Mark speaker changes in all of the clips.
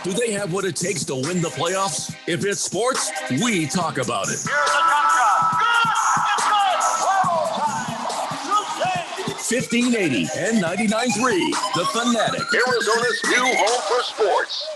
Speaker 1: Do they have what it takes to win the playoffs? If it's sports, we talk about it.
Speaker 2: Here's the jump shot. Good! It's good!
Speaker 1: 1580 and 99.3, The Fanatic, Arizona's new home for sports.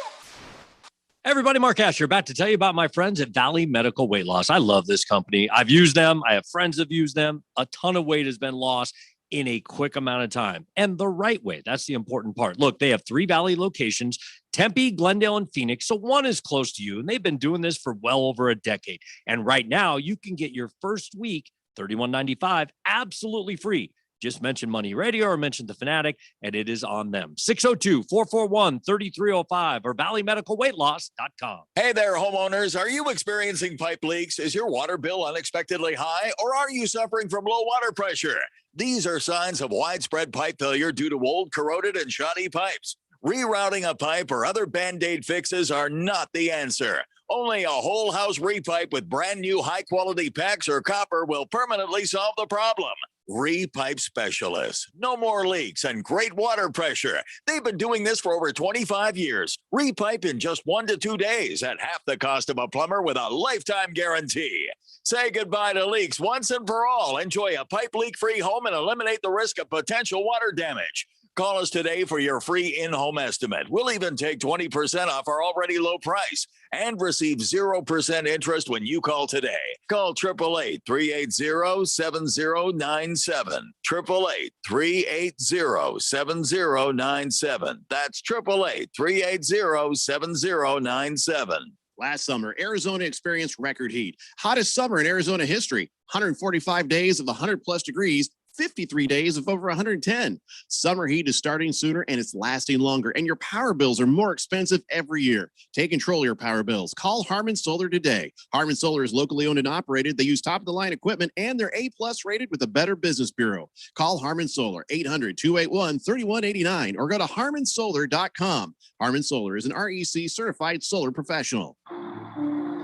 Speaker 3: Everybody, Mark Asher, back to tell you about my friends at Valley Medical Weight Loss. I love this company. I've used them. I have friends that have used them. A ton of weight has been lost in a quick amount of time, and the right way. That's the important part. Look, they have 3 Valley locations, Tempe, Glendale, and Phoenix. So one is close to you, and they've been doing this for well over a decade. And right now, you can get your first week, $31.95, absolutely free. Just mention Money Radio or mention The Fanatic, and it is on them. 602-441-3305 or valleymedicalweightloss.com.
Speaker 4: Hey there, homeowners. Are you experiencing pipe leaks? Is your water bill unexpectedly high, or are you suffering from low water pressure? These are signs of widespread pipe failure due to old, corroded, and shoddy pipes. Rerouting a pipe or other Band-Aid fixes are not the answer. Only a whole house repipe with brand new high-quality PEX or copper will permanently solve the problem. Repipe Specialists. No more leaks and great water pressure. They've been doing this for over 25 years. Repipe in just 1 to 2 days at half the cost of a plumber with a lifetime guarantee. Say goodbye to leaks once and for all. Enjoy a pipe leak-free home and eliminate the risk of potential water damage. Call us today for your free in-home estimate. We'll even take 20% off our already low price and receive 0% interest when you call today. Call 888-380-7097. 888-380-7097. That's 888-380-7097.
Speaker 5: Last summer, Arizona experienced record heat. Hottest summer in Arizona history. 145 days of 100-plus degrees. 53 days of over 110. Summer heat is starting sooner and it's lasting longer, and your power bills are more expensive every year. Take control of your power bills. Call Harmon Solar today. Harmon Solar is locally owned and operated. They use top-of-the-line equipment, and they're A-plus rated with the Better Business Bureau. Call Harmon Solar, 800-281-3189, or go to harmonsolar.com. Harmon Solar is an REC certified solar professional.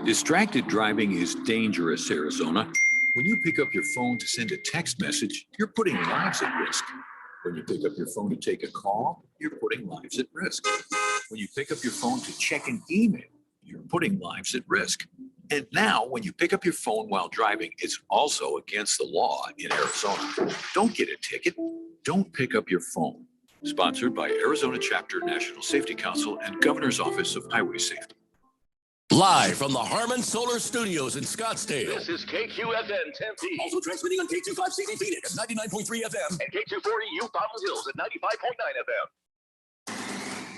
Speaker 6: Distracted driving is dangerous, Arizona. When you pick up your phone to send a text message, you're putting lives at risk. When you pick up your phone to take a call, you're putting lives at risk. When you pick up your phone to check an email, you're putting lives at risk. And now, when you pick up your phone while driving, it's also against the law in Arizona. Don't get a ticket. Don't pick up your phone. Sponsored by Arizona Chapter National Safety Council and Governor's Office of Highway Safety.
Speaker 1: Live from the Harmon Solar Studios in Scottsdale.
Speaker 2: This is KQFN Tempe.
Speaker 1: Also transmitting on K25CD Phoenix, 99.3 FM.
Speaker 2: And K240 U Fountain Hills at 95.9 FM.
Speaker 7: All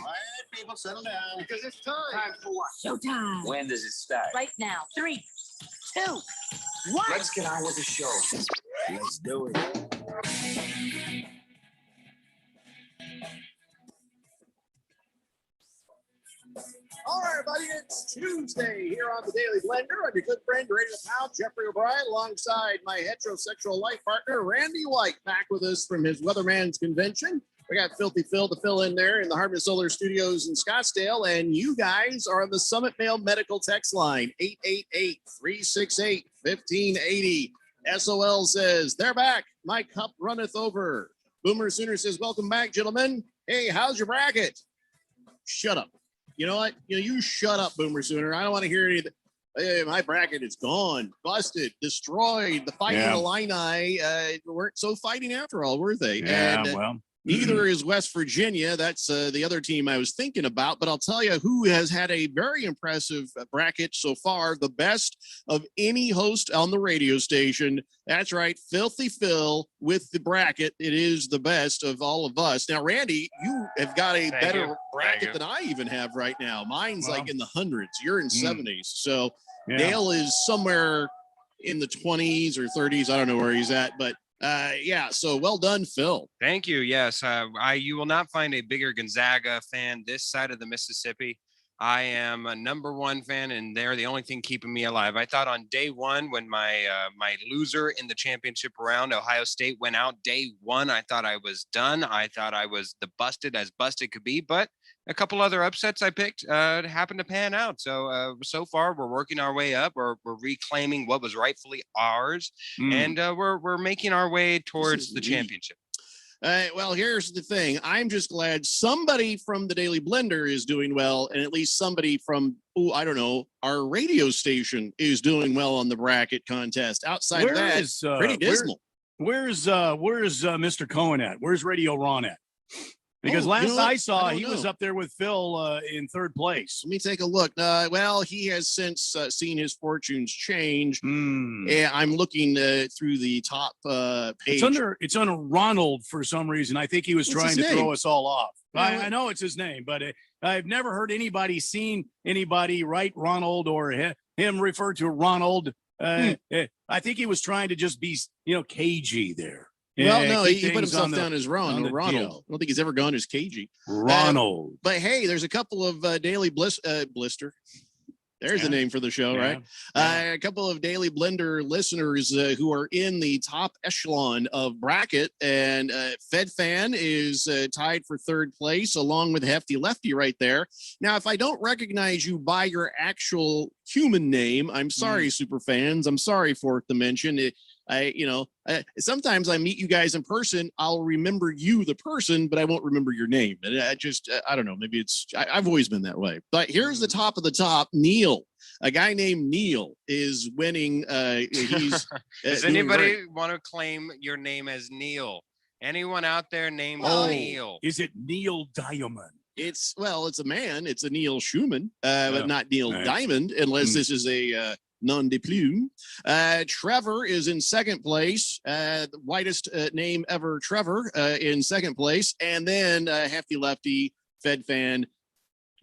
Speaker 7: right, people, settle down.
Speaker 2: Because it's time. Time for what?
Speaker 8: Showtime.
Speaker 7: When does it start?
Speaker 8: Right now. 3, 2, 1.
Speaker 7: Let's get on with the show. Let's do it.
Speaker 5: All right, everybody, it's Tuesday here on the Daily Blender. I'm your good friend, radio pal, Jeffrey O'Brien, alongside my heterosexual life partner, Randy White, back with us from his Weatherman's Convention. We got Filthy Phil to fill in there in the Harmon Solar Studios in Scottsdale, and you guys are on the Summit Mail Medical Text Line, 888-368-1580. SOL says, they're back. My cup runneth over. Boomer Sooner says, welcome back, gentlemen. Hey, how's your bracket? Shut up. You know what? You shut up, Boomer Sooner. I don't want to hear anything. Hey, my bracket is gone, busted, destroyed. The Fighting Illini weren't so fighting after all, were they?
Speaker 9: Yeah,
Speaker 5: and,
Speaker 9: well.
Speaker 5: Neither is West Virginia. That's the other team I was thinking about. But I'll tell you who has had a very impressive bracket so far, the best of any host on the radio station. That's right, Filthy Phil with the bracket. It is the best of all of us. Now, Randy, you have got a better bracket than I even have right now. Mine's like in the hundreds. You're in 70s. So Dale is somewhere in the 20s or 30s. I don't know where he's at, but so well done, Phil.
Speaker 10: Thank you. Yes, you will not find a bigger Gonzaga fan this side of the Mississippi. I am a #1 fan, and they're the only thing keeping me alive. I thought on day one, when my loser in the championship round, Ohio State, went out day one, I thought I was done. I thought I was the busted as busted could be, but a couple other upsets I picked happened to pan out. So far, we're working our way up. We're reclaiming what was rightfully ours, and we're making our way towards the championship.
Speaker 5: Well, here's the thing. I'm just glad somebody from the Daily Blender is doing well, and at least somebody from, I don't know, our radio station is doing well on the bracket contest. Outside of that, pretty dismal.
Speaker 9: Where's Mr. Cohen at? Where's Radio Ron at? Because last I saw, he was up there with Phil in third place.
Speaker 5: Let me take a look. Well, he has since seen his fortunes change. And I'm looking through the top page.
Speaker 9: It's under Ronald for some reason. I think he was trying to throw us all off. I know it's his name, but I've never heard seen anybody write Ronald or him refer to Ronald. I think he was trying to just be, cagey there.
Speaker 5: Well, no, he put himself down as Ronald. I don't think he's ever gone as cagey.
Speaker 9: Ronald.
Speaker 5: But hey, there's a couple of Daily Blister. There's the name for the show, right? A couple of Daily Blender listeners who are in the top echelon of bracket, and Fed Fan is tied for third place along with Hefty Lefty right there. Now, if I don't recognize you by your actual human name, I'm sorry, super fans. I'm sorry, Fourth Dimension. Sometimes I meet you guys in person. I'll remember you, the person, but I won't remember your name. And I don't know. Maybe I've always been that way. But here's the top of the top. Neil, a guy named Neil, is winning. He's
Speaker 10: does anybody want to claim your name as Neil? Anyone out there named Neil?
Speaker 9: Is it Neil Diamond?
Speaker 5: It's a man. It's a Neil Schumann, but not Neil Diamond, unless this is a non de plume. Trevor is in second place. The whitest name ever, Trevor, in second place. And then Hefty Lefty, Fed Fan,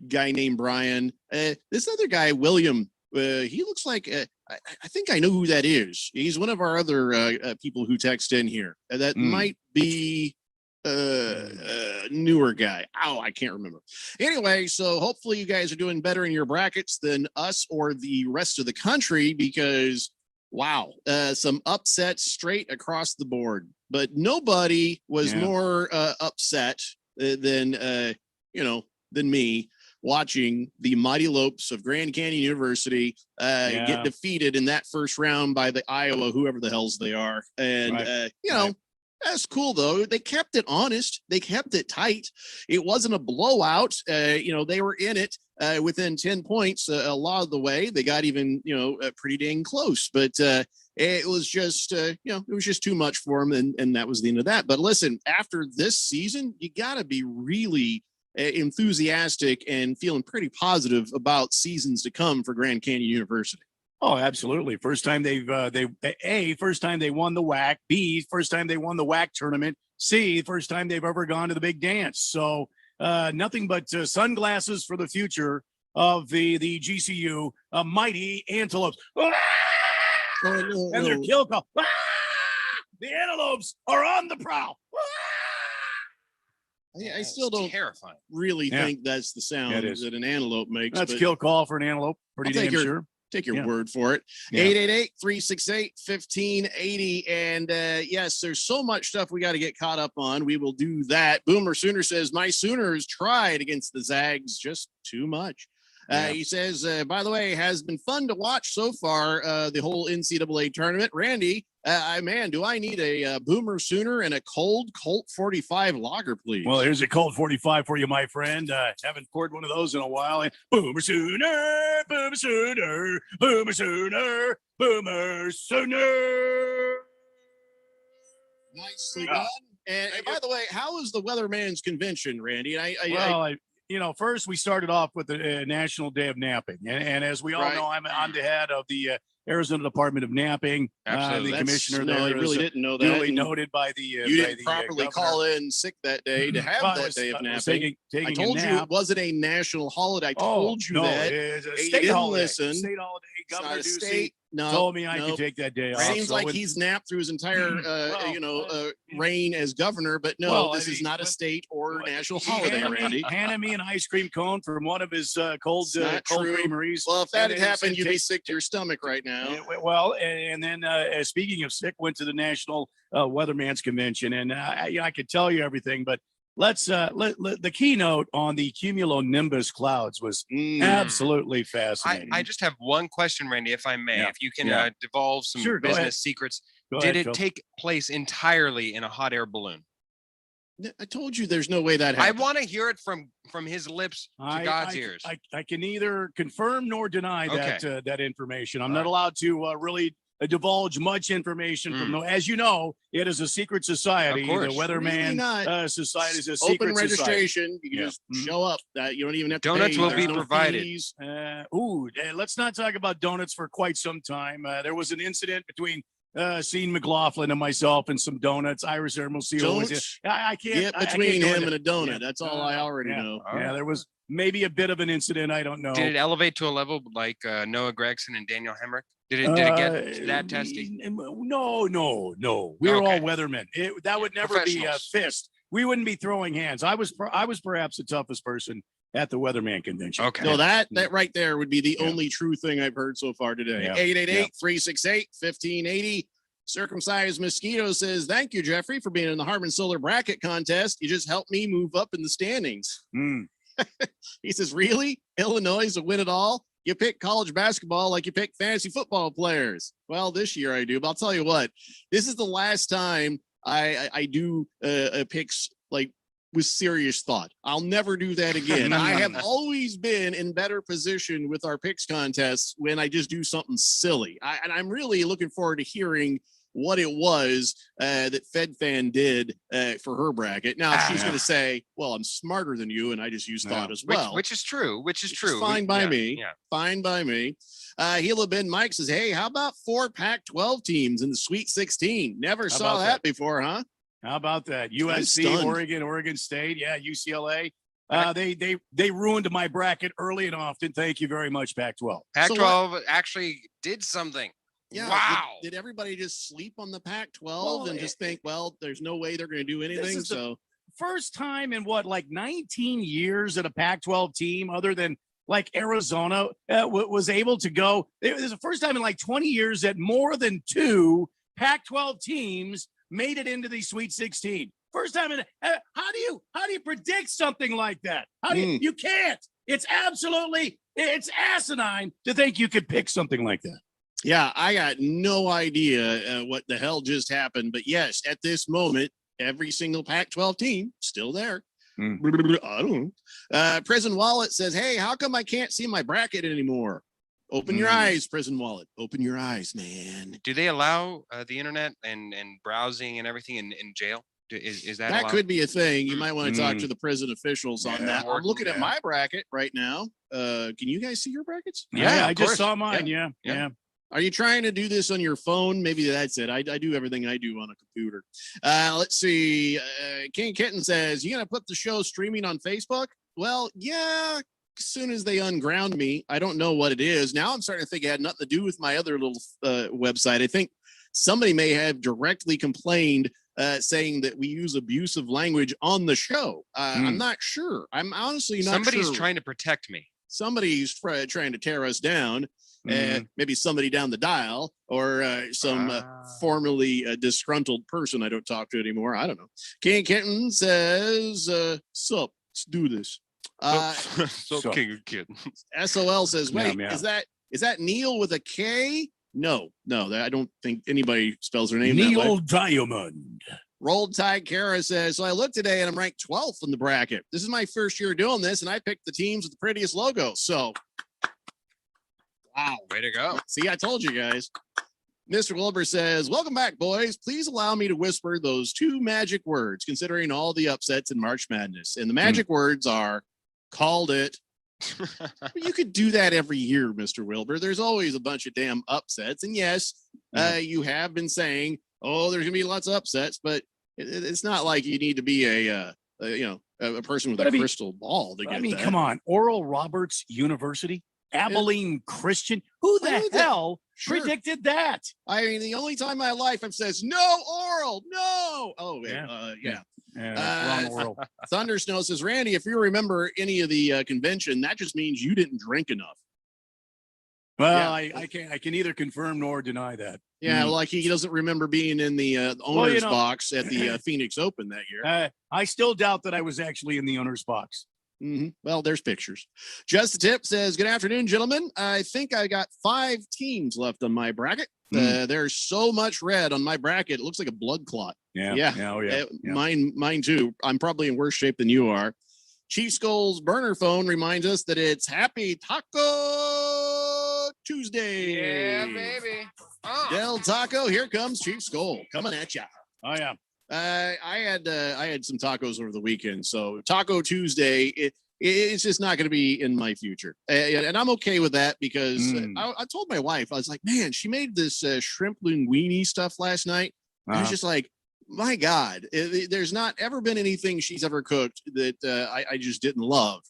Speaker 5: guy named Brian. This other guy, William, he looks like, I think I know who that is. He's one of our other people who text in here. That might be newer guy. I can't remember. Anyway, so hopefully you guys are doing better in your brackets than us or the rest of the country, because wow, some upsets straight across the board. But nobody was more upset than me watching the Mighty Lopes of Grand Canyon University get defeated in that first round by the Iowa, whoever the hells they are. And that's cool, though. They kept it honest. They kept it tight. It wasn't a blowout. They were in it within 10 points a lot of the way. They got even, pretty dang close. But it was just, it was just too much for them. And that was the end of that. But listen, after this season, you got to be really enthusiastic and feeling pretty positive about seasons to come for Grand Canyon University.
Speaker 9: Oh, absolutely. First time first time they won the WAC. B, first time they won the WAC tournament. C, first time they've ever gone to the big dance. So nothing but sunglasses for the future of the GCU Mighty Antelopes. And their kill call. The Antelopes are on the prowl.
Speaker 5: I still don't really think that's the sound that an antelope makes.
Speaker 9: That's kill call for an antelope. Pretty damn sure.
Speaker 5: Take your word for it. 888-368-1580. And yes, there's so much stuff we got to get caught up on. We will do that. Boomer Sooner says, my Sooners tried against the Zags just too much. He says, by the way, has been fun to watch so far, the whole NCAA tournament. Randy, man, do I need a Boomer Sooner and a cold Colt 45 lager, please?
Speaker 9: Well, here's a Colt 45 for you, my friend. Haven't poured one of those in a while. Boomer Sooner, Boomer Sooner, Boomer Sooner, Boomer Sooner.
Speaker 5: Nicely done. And by the way, how is the Weatherman's Convention, Randy?
Speaker 9: First we started off with the National Day of Napping, and as we all know, I'm the head of the Arizona Department of Napping. The commissioner there.
Speaker 5: I really didn't know that.
Speaker 9: Duly noted by the.
Speaker 5: You didn't properly call in sick that day to have that day of napping. I told you it wasn't a national holiday. I told you that.
Speaker 9: It's a state holiday. Listen. State holiday. Governor Ducey told me I could take that day off.
Speaker 5: Seems like he's napped through his entire, reign as governor. But no, this is not a state or national holiday, Randy.
Speaker 9: Handed me an ice cream cone from one of his cold creameries.
Speaker 5: Well, if that had happened, you'd be sick to your stomach right now.
Speaker 9: Well, and then speaking of sick, went to the National Weatherman's Convention, and I could tell you everything, but the keynote on the cumulonimbus clouds was absolutely fascinating.
Speaker 10: I just have one question, Randy, if I may, if you can divulge some business secrets. Did it take place entirely in a hot air balloon?
Speaker 5: I told you there's no way that
Speaker 10: I
Speaker 5: happened.
Speaker 10: want to hear it from his lips to God's ears.
Speaker 9: I can neither confirm nor deny that information. I'm not allowed to really divulge much information from as you know, it is a secret society.
Speaker 10: Of course.
Speaker 9: The Weatherman
Speaker 5: Really
Speaker 9: Society is a
Speaker 5: open
Speaker 9: secret
Speaker 5: registration.
Speaker 9: Society.
Speaker 5: You can just show up. That you don't even have to
Speaker 10: Donuts
Speaker 5: pay.
Speaker 10: will
Speaker 5: There's
Speaker 10: be
Speaker 5: no
Speaker 10: provided.
Speaker 5: fees.
Speaker 9: Let's not talk about donuts for quite some time. There was an incident between Sean McLaughlin and myself and some donuts. Iris Hermosillo was I can't
Speaker 5: get between him and a donut.
Speaker 9: Yeah.
Speaker 5: That's all I already know.
Speaker 9: Yeah, there was maybe a bit of an incident. I don't know.
Speaker 10: Did it elevate to a level like Noah Gregson and Daniel Hemrick? Did it get that testy?
Speaker 9: No. We're all weathermen. That would never be a fist. We wouldn't be throwing hands. I was perhaps the toughest person at the Weatherman convention.
Speaker 10: Okay.
Speaker 5: No, that right there would be the only true thing I've heard so far today. 888-368-1580. Circumcised Mosquito says, thank you, Jeffrey, for being in the Harmon Solar Bracket Contest. You just helped me move up in the standings. He says, really? Illinois is a win it all? You pick college basketball like you pick fantasy football players. Well, this year I do, but I'll tell you what, this is the last time I do picks like with serious thought. I'll never do that again. I have always been in better position with our picks contests when I just do something silly. And I'm really looking forward to hearing what it was that FedFan did for her bracket. Now she's going to say, well, I'm smarter than you. And I just use thought as well.
Speaker 10: Which is true.
Speaker 5: Fine by me. Yeah. Fine by me. Hila Ben Mike says, hey, how about 4 Pac-12 teams in the Sweet 16? Never saw that before, huh?
Speaker 9: How about that? USC, Oregon State. Yeah. UCLA. They ruined my bracket early and often. Thank you very much, Pac-12.
Speaker 10: Pac-12 actually did something.
Speaker 5: Yeah.
Speaker 10: Wow.
Speaker 5: Did everybody just sleep on the Pac-12 and just think, well, there's no way they're going to do anything? So
Speaker 9: first time in like 19 years that a Pac-12 team, other than like Arizona, was able to go. It was the first time in like 20 years that more than 2 Pac-12 teams made it into the Sweet 16. First time in. How do you predict something like that? How do you can't? It's asinine to think you could pick something like that.
Speaker 5: Yeah, I got no idea what the hell just happened. But yes, at this moment, every single Pac-12 team still there. I don't know. Prison Wallet says, hey, how come I can't see my bracket anymore? Open your eyes, Prison Wallet. Open your eyes, man.
Speaker 10: Do they allow the internet and browsing and everything in jail? Is that allowed?
Speaker 5: Could be a thing. You might want to talk to the prison officials on that. I'm looking at my bracket right now. Can you guys see your brackets?
Speaker 9: Yeah, I just saw mine. Yeah.
Speaker 5: Are you trying to do this on your phone? Maybe that's it. I do everything I do on a computer. Let's see. King Kitten says, you going to put the show streaming on Facebook? Well, yeah. As soon as they unground me, I don't know what it is. Now I'm starting to think it had nothing to do with my other little website. I think somebody may have directly complained saying that we use abusive language on the show. I'm not sure. I'm honestly not sure.
Speaker 10: Somebody's trying to protect me.
Speaker 5: Somebody's trying to tear us down. Maybe somebody down the dial or some formerly disgruntled person I don't talk to anymore. I don't know. King Kitten says, sup, let's do this.
Speaker 10: King Kitten.
Speaker 5: SOL says, wait, is that Neil with a K? No, I don't think anybody spells their name
Speaker 9: Neil
Speaker 5: that way.
Speaker 9: Diamond.
Speaker 5: Rolled Tide Kara says, so I looked today and I'm ranked 12th in the bracket. This is my first year doing this, and I picked the teams with the prettiest logos. So, wow.
Speaker 10: Way to go.
Speaker 5: See, I told you guys. Mr. Wilbur says, welcome back, boys. Please allow me to whisper those 2 magic words, considering all the upsets in March Madness. And the magic words are, called it. You could do that every year, Mr. Wilbur. There's always a bunch of damn upsets. And yes, you have been saying, oh, there's going to be lots of upsets, but it's not like you need to be a person with a crystal ball to get that.
Speaker 9: Come on. Oral Roberts University, Abilene Christian. Who the hell predicted that?
Speaker 5: I mean, the only time in my life I've says, no, Oral, no. Oh, yeah.
Speaker 9: Wrong Oral.
Speaker 5: Thunder Snow says, Randy, if you remember any of the convention, that just means you didn't drink enough.
Speaker 9: Well, I can neither confirm nor deny that.
Speaker 5: Yeah, like he doesn't remember being in the owner's box at the Phoenix Open that year.
Speaker 9: I still doubt that I was actually in the owner's box.
Speaker 5: Well, there's pictures. Just a Tip says, good afternoon, gentlemen. I think I got 5 teams left on my bracket. There's so much red on my bracket. It looks like a blood clot.
Speaker 9: Yeah.
Speaker 5: Mine too. I'm probably in worse shape than you are. Chief Skull's burner phone reminds us that it's Happy Taco Tuesday.
Speaker 10: Yeah, baby.
Speaker 5: Del Taco, here comes Chief Skull coming at ya.
Speaker 9: Oh yeah.
Speaker 5: I had some tacos over the weekend, so Taco Tuesday. It's just not going to be in my future, and I'm okay with that because I told my wife, I was like, man, she made this shrimp linguine stuff last night. I was just like, my God, there's not ever been anything she's ever cooked that I just didn't love.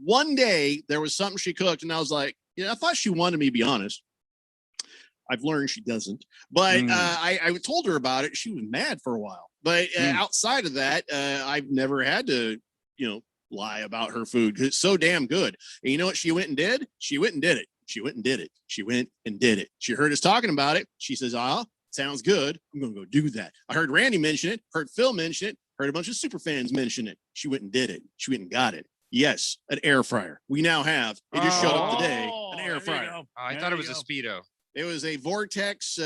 Speaker 5: One day there was something she cooked, and I was like, I thought she wanted me to be honest. I've learned she doesn't, but I told her about it. She was mad for a while, but outside of that, I've never had to, lie about her food because it's so damn good. And you know what she went and did? She went and did it. She went and did it. She went and did it. She heard us talking about it. She says, sounds good. I'm going to go do that. I heard Randy mention it, heard Phil mention it, heard a bunch of super fans mention it. She went and did it. She went and got it. Yes, an air fryer. We now have, it just showed up today, an air fryer.
Speaker 10: I thought it was a Speedo.
Speaker 5: It was a Vortex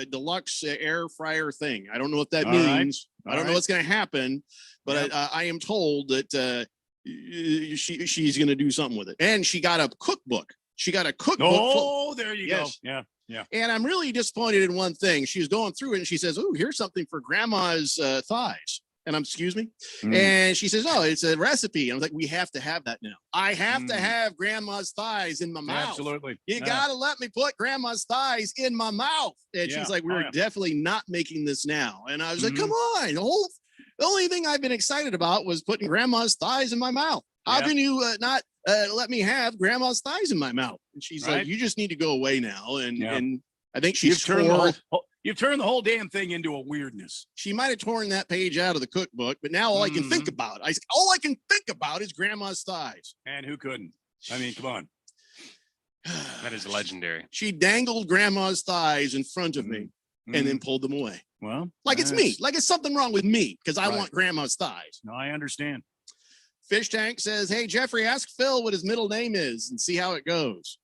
Speaker 5: Deluxe air fryer thing. I don't know what that means. I don't know what's going to happen, but I am told that she's going to do something with it. And she got a cookbook. She got a cookbook.
Speaker 9: Oh, there you go. Yeah.
Speaker 5: And I'm really disappointed in one thing. She was going through it and she says, "Oh, here's something for grandma's thighs." And I'm, excuse me. And she says, "Oh, it's a recipe." And I was like, we have to have that now. I have to have grandma's thighs in my mouth.
Speaker 9: Absolutely.
Speaker 5: You got to let me put grandma's thighs in my mouth. And she's like, we're definitely not making this now. And I was like, come on. The only thing I've been excited about was putting grandma's thighs in my mouth. How can you not let me have grandma's thighs in my mouth? And she's like, you just need to go away now. And I think she's
Speaker 9: You've turned the whole damn thing into a weirdness.
Speaker 5: She might have torn that page out of the cookbook, but now all I can think about, is grandma's thighs.
Speaker 9: And who couldn't? I mean, come on.
Speaker 10: That is legendary.
Speaker 5: She dangled grandma's thighs in front of me and then pulled them away.
Speaker 9: Well,
Speaker 5: like it's me, like it's something wrong with me because I want grandma's thighs.
Speaker 9: No, I understand.
Speaker 5: Fish Tank says, "Hey, Jeffrey, ask Phil what his middle name is and see how it goes."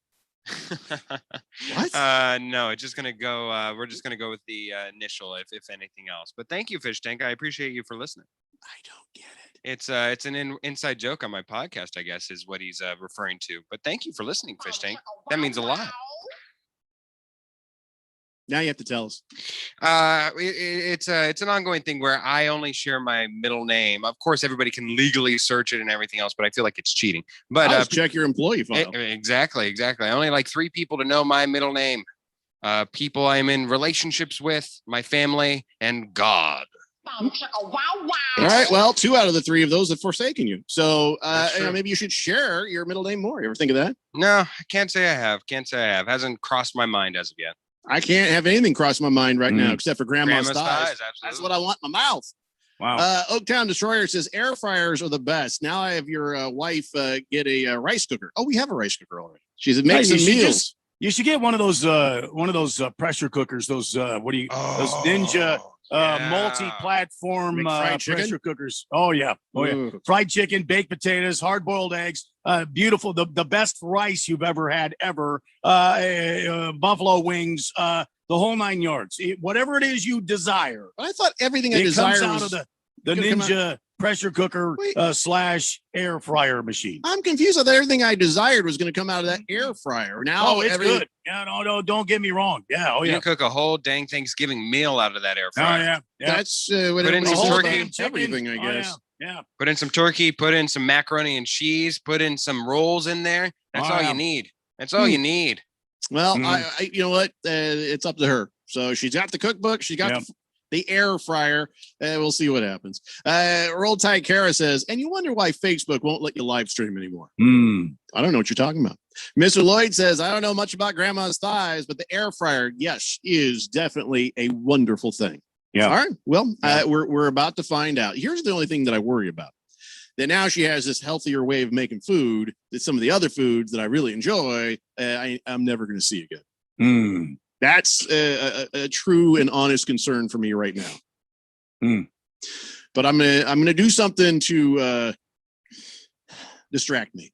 Speaker 5: What?
Speaker 10: No, it's just gonna go. We're just gonna go with the initial, if anything else. But thank you, Fish Tank. I appreciate you for listening.
Speaker 5: I don't get it.
Speaker 10: It's an inside joke on my podcast, I guess, is what he's referring to. But thank you for listening, Fish Tank. That means a lot.
Speaker 5: Now you have to tell us.
Speaker 10: It's an ongoing thing where I only share my middle name. Of course, everybody can legally search it and everything else, but I feel like it's cheating. But
Speaker 5: check your employee file.
Speaker 10: Exactly. I only like 3 people to know my middle name. People I'm in relationships with, my family, and God.
Speaker 5: All right. Well, 2 out of the 3 of those have forsaken you. So maybe you should share your middle name more. You ever think of that?
Speaker 10: No, I can't say I have. Hasn't crossed my mind as of yet.
Speaker 5: I can't have anything cross my mind right now except for grandma's thighs. That's what I want in my mouth.
Speaker 9: Wow.
Speaker 5: Oaktown Destroyer says air fryers are the best. Now I have your wife get a rice cooker. Oh, we have a rice cooker already. She said make some meals.
Speaker 9: You should get one of those pressure cookers. Those those Ninja multi-platform pressure cookers. Oh yeah. Fried chicken, baked potatoes, hard-boiled eggs. Beautiful. The best rice you've ever had ever. Buffalo wings. The whole 9 yards. Whatever it is you desire.
Speaker 5: But I thought everything I desire
Speaker 9: comes out of the Ninja pressure cooker / air fryer machine.
Speaker 5: I'm confused. I thought everything I desired was going to come out of that air fryer. Now
Speaker 9: it's good. Yeah, no, don't get me wrong. Yeah,
Speaker 10: you can cook a whole dang Thanksgiving meal out of that air fryer.
Speaker 9: Oh yeah.
Speaker 5: That's what put in some turkey, everything, I guess.
Speaker 9: Yeah.
Speaker 10: Put in some turkey. Put in some macaroni and cheese. Put in some rolls in there. That's all you need. That's all you need.
Speaker 5: Well, I you know what? It's up to her. So she's got the cookbook. She got the air fryer. We'll see what happens. Roll Tide Kara says, and you wonder why Facebook won't let you live stream anymore. I don't know what you're talking about. Mr. Lloyd says, I don't know much about grandma's thighs, but the air fryer, yes, is definitely a wonderful thing.
Speaker 9: Yeah.
Speaker 5: All right. Well, we're about to find out. Here's the only thing that I worry about. That now she has this healthier way of making food that some of the other foods that I really enjoy, I'm never going to see again. That's a true and honest concern for me right now. But I'm gonna do something to distract me.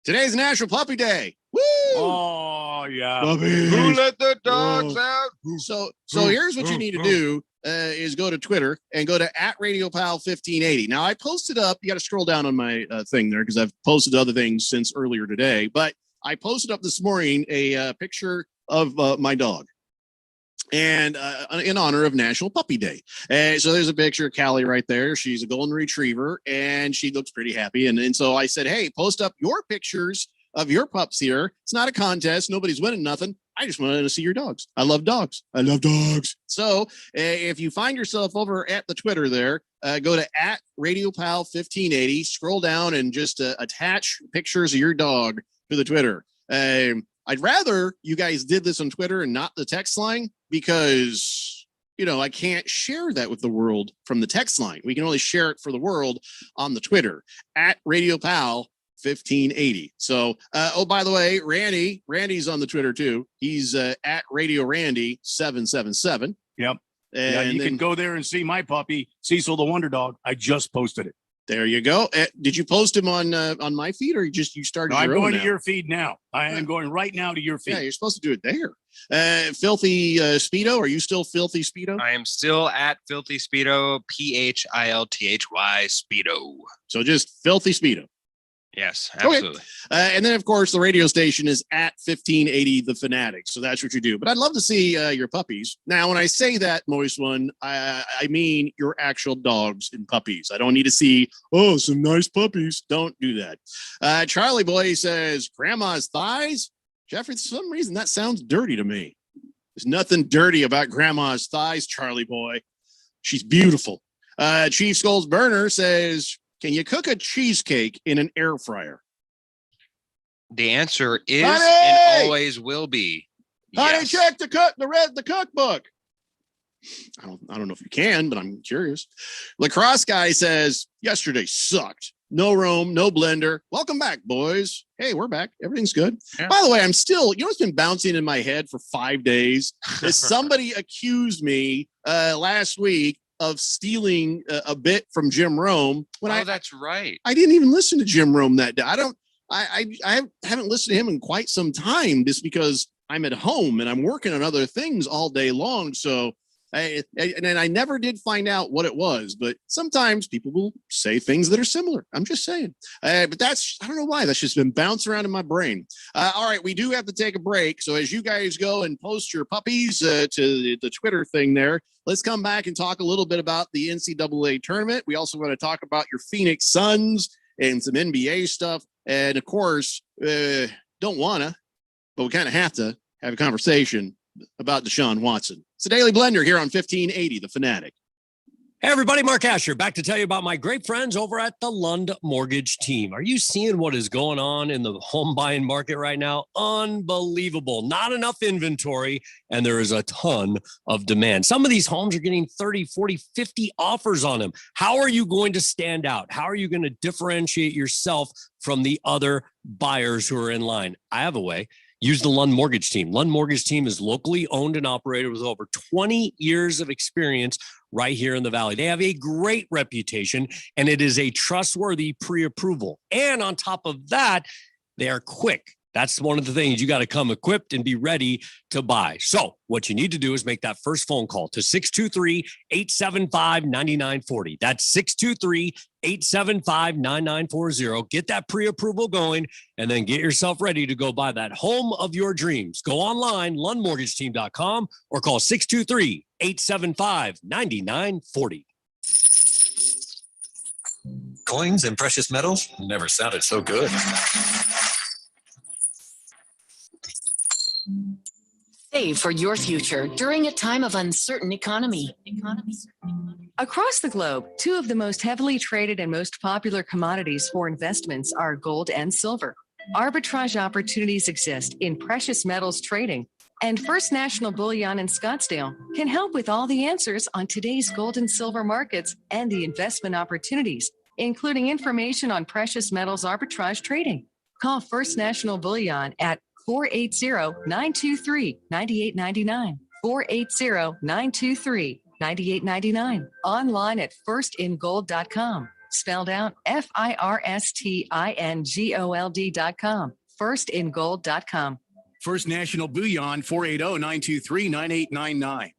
Speaker 5: Today's National Puppy Day. Woo!
Speaker 9: Oh yeah.
Speaker 5: Puppies.
Speaker 10: Who let the dogs out?
Speaker 5: So here's what you need to do is go to Twitter and go to @RadioPal1580. Now I posted up, you got to scroll down on my thing there because I've posted other things since earlier today, but I posted up this morning a picture of my dog. And in honor of National Puppy Day. And so there's a picture of Callie right there. She's a golden retriever and she looks pretty happy. And so I said, hey, post up your pictures of your pups here. It's not a contest. Nobody's winning nothing. I just wanted to see your dogs. I love dogs. I love dogs. So if you find yourself over at the Twitter there, go to @RadioPal1580, scroll down and just attach pictures of your dog to the Twitter. I'd rather you guys did this on Twitter and not the text line because, I can't share that with the world from the text line. We can only share it for the world on the Twitter @RadioPal1580. So, by the way, Randy's on the Twitter too. He's @RadioRandy777.
Speaker 9: Yep.
Speaker 5: And
Speaker 9: you can go there and see my puppy, Cecil the Wonder Dog. I just posted it.
Speaker 5: There you go. Did you post him on my feed or you started?
Speaker 9: No, I'm going
Speaker 5: now?
Speaker 9: to your feed now. I am going right now to your feed.
Speaker 5: Yeah, you're supposed to do it there. Filthy Speedo. Are you still Filthy Speedo?
Speaker 10: I am still at Filthy Speedo, PHILTHY Speedo.
Speaker 5: So just Filthy Speedo.
Speaker 10: Yes, absolutely.
Speaker 5: Okay. And then, of course, the radio station is @1580 The Fanatic. So that's what you do. But I'd love to see your puppies. Now, when I say that, Moist One, I mean your actual dogs and puppies. I don't need to see, some nice puppies. Don't do that. Charlie Boy says, Grandma's thighs? Jeffrey, for some reason, that sounds dirty to me. There's nothing dirty about Grandma's thighs, Charlie Boy. She's beautiful. Chief Skulls Burner says, can you cook a cheesecake in an air fryer?
Speaker 10: The answer is
Speaker 5: Honey!
Speaker 10: and always will be.
Speaker 5: Honey,
Speaker 10: Yes.
Speaker 5: check the cookbook. I don't know if you can, but I'm curious. Lacrosse guy says yesterday sucked. No Rome, no blender. Welcome back, boys. Hey, we're back. Everything's good.
Speaker 10: Yeah.
Speaker 5: By the way, I'm still, what's been bouncing in my head for 5 days is somebody accused me last week of stealing a bit from Jim Rome when
Speaker 10: that's right.
Speaker 5: I didn't even listen to Jim Rome that day. I haven't listened to him in quite some time just because I'm at home and I'm working on other things all day long. So I never did find out what it was, but sometimes people will say things that are similar. I'm just saying. But I don't know why. That's just been bouncing around in my brain. All right, we do have to take a break. So as you guys go and post your puppies to the Twitter thing there, let's come back and talk a little bit about the NCAA tournament. We also want to talk about your Phoenix Suns and some NBA stuff. And of course, don't want to, but we kind of have to have a conversation about Desean Watson. It's a Daily Blender here on 1580, The Fanatic.
Speaker 3: Hey, everybody, Mark Asher back to tell you about my great friends over at the Lund Mortgage Team. Are you seeing what is going on in the home buying market right now? Unbelievable. Not enough inventory, and there is a ton of demand. Some of these homes are getting 30, 40, 50 offers on them. How are you going to stand out? How are you going to differentiate yourself from the other buyers who are in line? I have a way. Use the Lund Mortgage Team. Lund Mortgage Team is locally owned and operated with over 20 years of experience right here in the Valley. They have a great reputation, and it is a trustworthy pre-approval. And on top of that, they are quick. That's one of the things. You got to come equipped and be ready to buy. So what you need to do is make that first phone call to 623-875-9940. That's 623-875-9940. Get that pre-approval going and then get yourself ready to go buy that home of your dreams. Go online, lundmortgageteam.com, or call 623-875-9940.
Speaker 11: Coins and precious metals never sounded so good.
Speaker 12: Save for your future during a time of uncertain economy.
Speaker 13: Across the globe, two of the most heavily traded and most popular commodities for investments are gold and silver. Arbitrage opportunities exist in precious metals trading, and First National Bullion in Scottsdale can help with all the answers on today's gold and silver markets and the investment opportunities, including information on precious metals arbitrage trading. Call First National Bullion at 480-923-9899. 480-923-9899. Online at firstingold.com. Spelled out FIRSTINGOLD.com. Firstingold.com.
Speaker 9: First National Bouillon, 480-923-9899.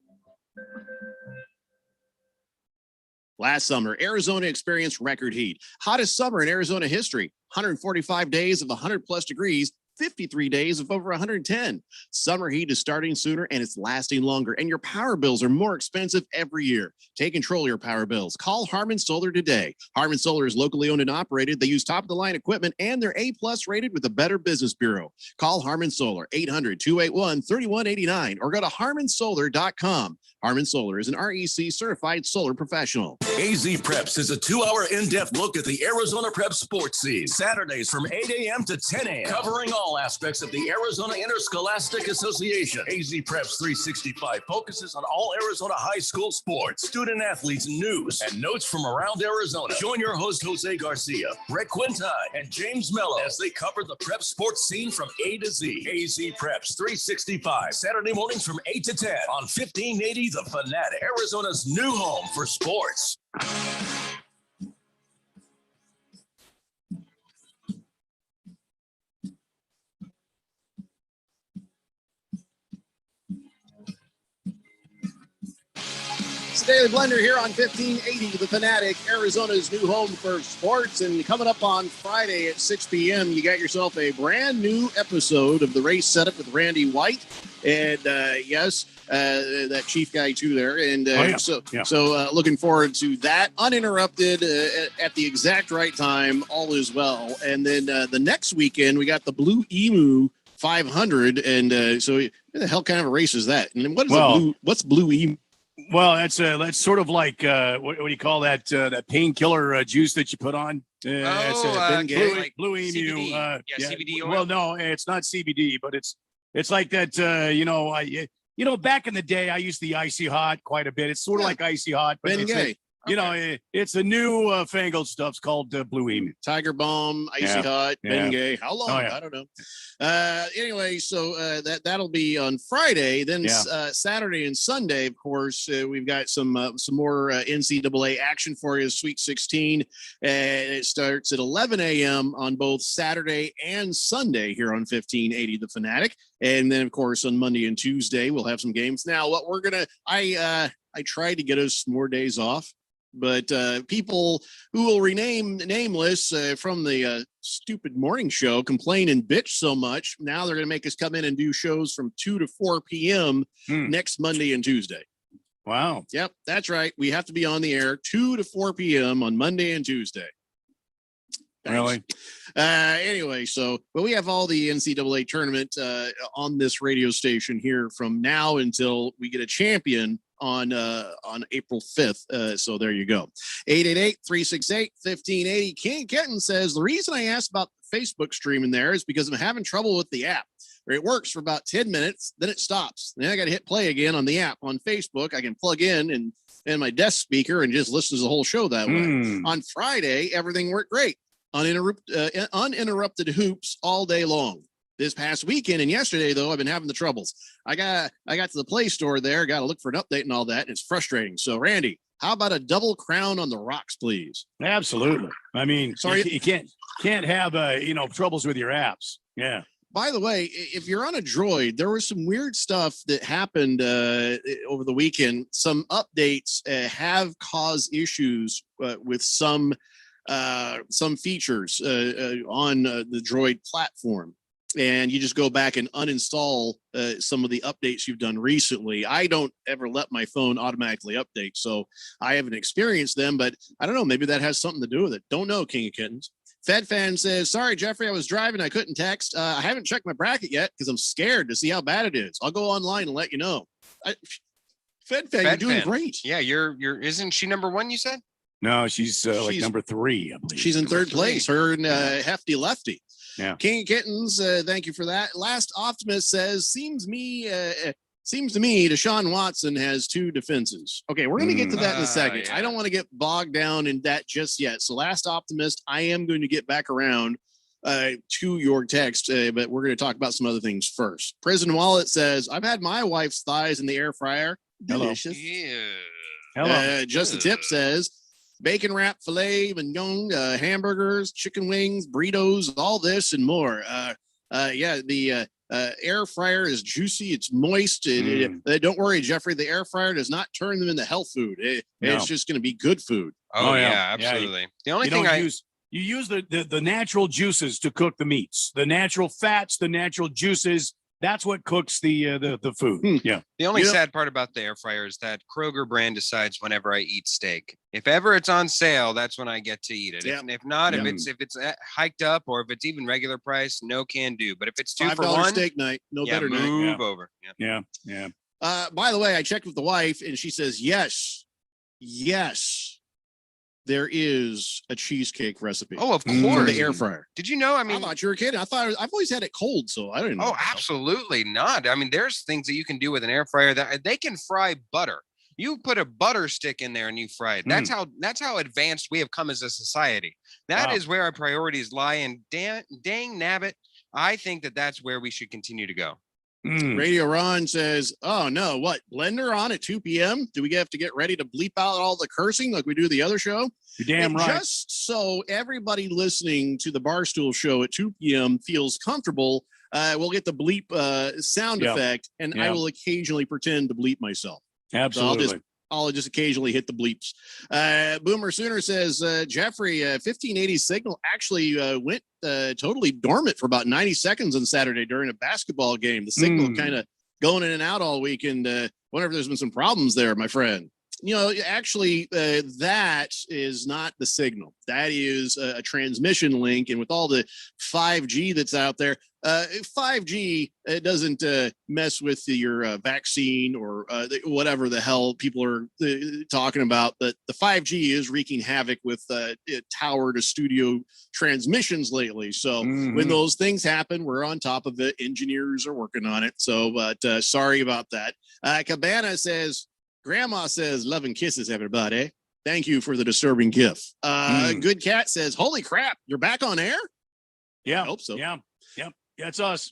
Speaker 5: Last summer, Arizona experienced record heat. Hottest summer in Arizona history. 145 days of 100 plus degrees, 53 days of over 110. Summer heat is starting sooner and it's lasting longer. And your power bills are more expensive every year. Take control of your power bills. Call Harmon Solar today. Harmon Solar is locally owned and operated. They use top-of-the-line equipment and they're A-plus rated with the Better Business Bureau. Call Harmon Solar, 800-281-3189 or go to harmonsolar.com. Harmon Solar is an REC certified solar professional.
Speaker 1: AZ Preps is a 2-hour in-depth look at the Arizona Prep sports scene. Saturdays from 8 a.m. to 10 a.m. Covering all aspects of the Arizona Interscholastic Association. AZ Preps 365 focuses on all Arizona high school sports, student athletes, news, and notes from around Arizona. Join your host, Jose Garcia, Brett Quintine, and James Mello as they cover the prep sports scene from A to Z. AZ Preps 365, Saturday mornings from 8 to 10 on 1580 The Fanatic, Arizona's new home for sports.
Speaker 5: It's the Daily Blender here on 1580 The Fanatic, Arizona's new home for sports. And coming up on Friday at 6 p.m., you got yourself a brand new episode of the Race Setup with Randy White. And yes, that chief guy too there. And so looking forward to that. Uninterrupted at the exact right time, all is well. And then the next weekend, we got the Blue Emu 500. And so what the hell kind of a race is that? And what's Blue Emu?
Speaker 9: Well, that's sort of like what do you call that that painkiller juice that you put on? Blue Emu.
Speaker 10: CBD oil.
Speaker 9: Well, no, it's not CBD, but it's like that. Back in the day, I used the Icy Hot quite a bit. It's sort of like Icy Hot, but it's a new fangled stuff. It's called Blue Emu.
Speaker 5: Tiger Balm, Icy Hot, Bengay. How long?
Speaker 9: Oh, yeah.
Speaker 5: I don't know. Anyway, so that'll be on Friday. Then Saturday and Sunday, of course, we've got some more NCAA action for you. Sweet 16, and it starts at 11 a.m. on both Saturday and Sunday here on 1580 The Fanatic. And then, of course, on Monday and Tuesday, we'll have some games. Now, what we're gonna, I tried to get us more days off. But people who will rename nameless from the stupid morning show complain and bitch so much. Now they're going to make us come in and do shows from 2 to 4 p.m. next Monday and Tuesday.
Speaker 9: Wow.
Speaker 5: Yep, that's right. We have to be on the air 2 to 4 p.m. on Monday and Tuesday.
Speaker 9: Really?
Speaker 5: Anyway, but we have all the NCAA tournament on this radio station here from now until we get a champion on April 5th. So there you go. 888-368-1580. King Kenton says, the reason I asked about the Facebook stream in there is because I'm having trouble with the app. It works for about 10 minutes, then it stops. Then I got to hit play again on the app. On Facebook, I can plug in and my desk speaker and just listen to the whole show that way. On Friday, everything worked great. Uninterrupted hoops all day long. This past weekend and yesterday, though, I've been having the troubles. I got to the Play Store there, got to look for an update and all that, and it's frustrating. So, Randy, how about a double crown on the rocks, please?
Speaker 9: Absolutely. I mean,
Speaker 5: sorry,
Speaker 9: you can't have troubles with your apps. Yeah.
Speaker 5: By the way, if you're on a Droid, there was some weird stuff that happened over the weekend. Some updates have caused issues with some features on the Droid platform. And you just go back and uninstall some of the updates you've done recently. I don't ever let my phone automatically update, so I haven't experienced them, but I don't know. Maybe that has something to do with it. Don't know, King of Kittens. Fed Fan says, sorry, Jeffrey, I was driving. I couldn't text. I haven't checked my bracket yet because I'm scared to see how bad it is. I'll go online and let you know. Fed Fan, you're doing great.
Speaker 10: Yeah, you're isn't she number one, you said?
Speaker 9: No, she's like number 3, I believe.
Speaker 5: She's in third place. Her and Hefty Lefty.
Speaker 9: Yeah.
Speaker 5: King of Kittens, thank you for that. Last Optimist says, seems to me Desean Watson has 2 defenses. Okay, we're going to get to that in a second.
Speaker 10: Yeah.
Speaker 5: I don't want to get bogged down in that just yet. So Last Optimist, I am going to get back around to your text, but we're going to talk about some other things first. Prison Wallet says, I've had my wife's thighs in the air fryer. Delicious.
Speaker 9: Hello.
Speaker 5: Just the Tip says, bacon wrap, filet mignon, hamburgers, chicken wings, burritos, all this and more. The air fryer is juicy. It's moist. Don't worry, Jeffrey. The air fryer does not turn them into health food. It's just going to be good food.
Speaker 10: Oh yeah, absolutely. The only thing
Speaker 9: you use the natural juices to cook the meats, the natural fats, the natural juices. That's what cooks the food. Yeah.
Speaker 10: The only sad part about the air fryer is that Kroger brand decides whenever I eat steak. If ever it's on sale, that's when I get to eat it. If not, if it's hiked up or if it's even regular price, no can do. But if it's $2 for $1
Speaker 5: steak night, better night.
Speaker 10: Move over.
Speaker 9: Yeah.
Speaker 5: By the way, I checked with the wife, and she says yes. There is a cheesecake recipe.
Speaker 10: Oh, of
Speaker 5: for
Speaker 10: course.
Speaker 5: the air fryer.
Speaker 10: Did you know? I mean,
Speaker 5: I thought you were kidding. I've always had it cold, so I don't know.
Speaker 10: Oh, absolutely not. I mean, there's things that you can do with an air fryer that they can fry butter. You put a butter stick in there and you fry it. That's how advanced we have come as a society. That is where our priorities lie. And dang nabbit, I think that's where we should continue to go.
Speaker 5: Radio Ron says, oh no, what, blender on at 2 p.m.? Do we have to get ready to bleep out all the cursing like we do the other show?
Speaker 9: You're damn right.
Speaker 5: Just so everybody listening to the Barstool show at 2 p.m. feels comfortable, we'll get the bleep sound effect, and I will occasionally pretend to bleep myself.
Speaker 9: Absolutely.
Speaker 5: So I'll just occasionally hit the bleeps. Boomer Sooner says, Jeffrey, 1580 signal actually went totally dormant for about 90 seconds on Saturday during a basketball game. The signal kind of going in and out all week, and wonder if there's been some problems there, my friend. Actually, that is not the signal. That is a transmission link. And with all the 5G that's out there, 5G doesn't mess with your vaccine or whatever the hell people are talking about. But the 5G is wreaking havoc with tower to studio transmissions lately. So when those things happen, we're on top of it. Engineers are working on it. So, but sorry about that. Cabana says, Grandma says, love and kisses, everybody. Thank you for the disturbing gif. Good Cat says, holy crap, you're back on air?
Speaker 9: Yeah.
Speaker 5: I hope so.
Speaker 9: Yeah, it's us.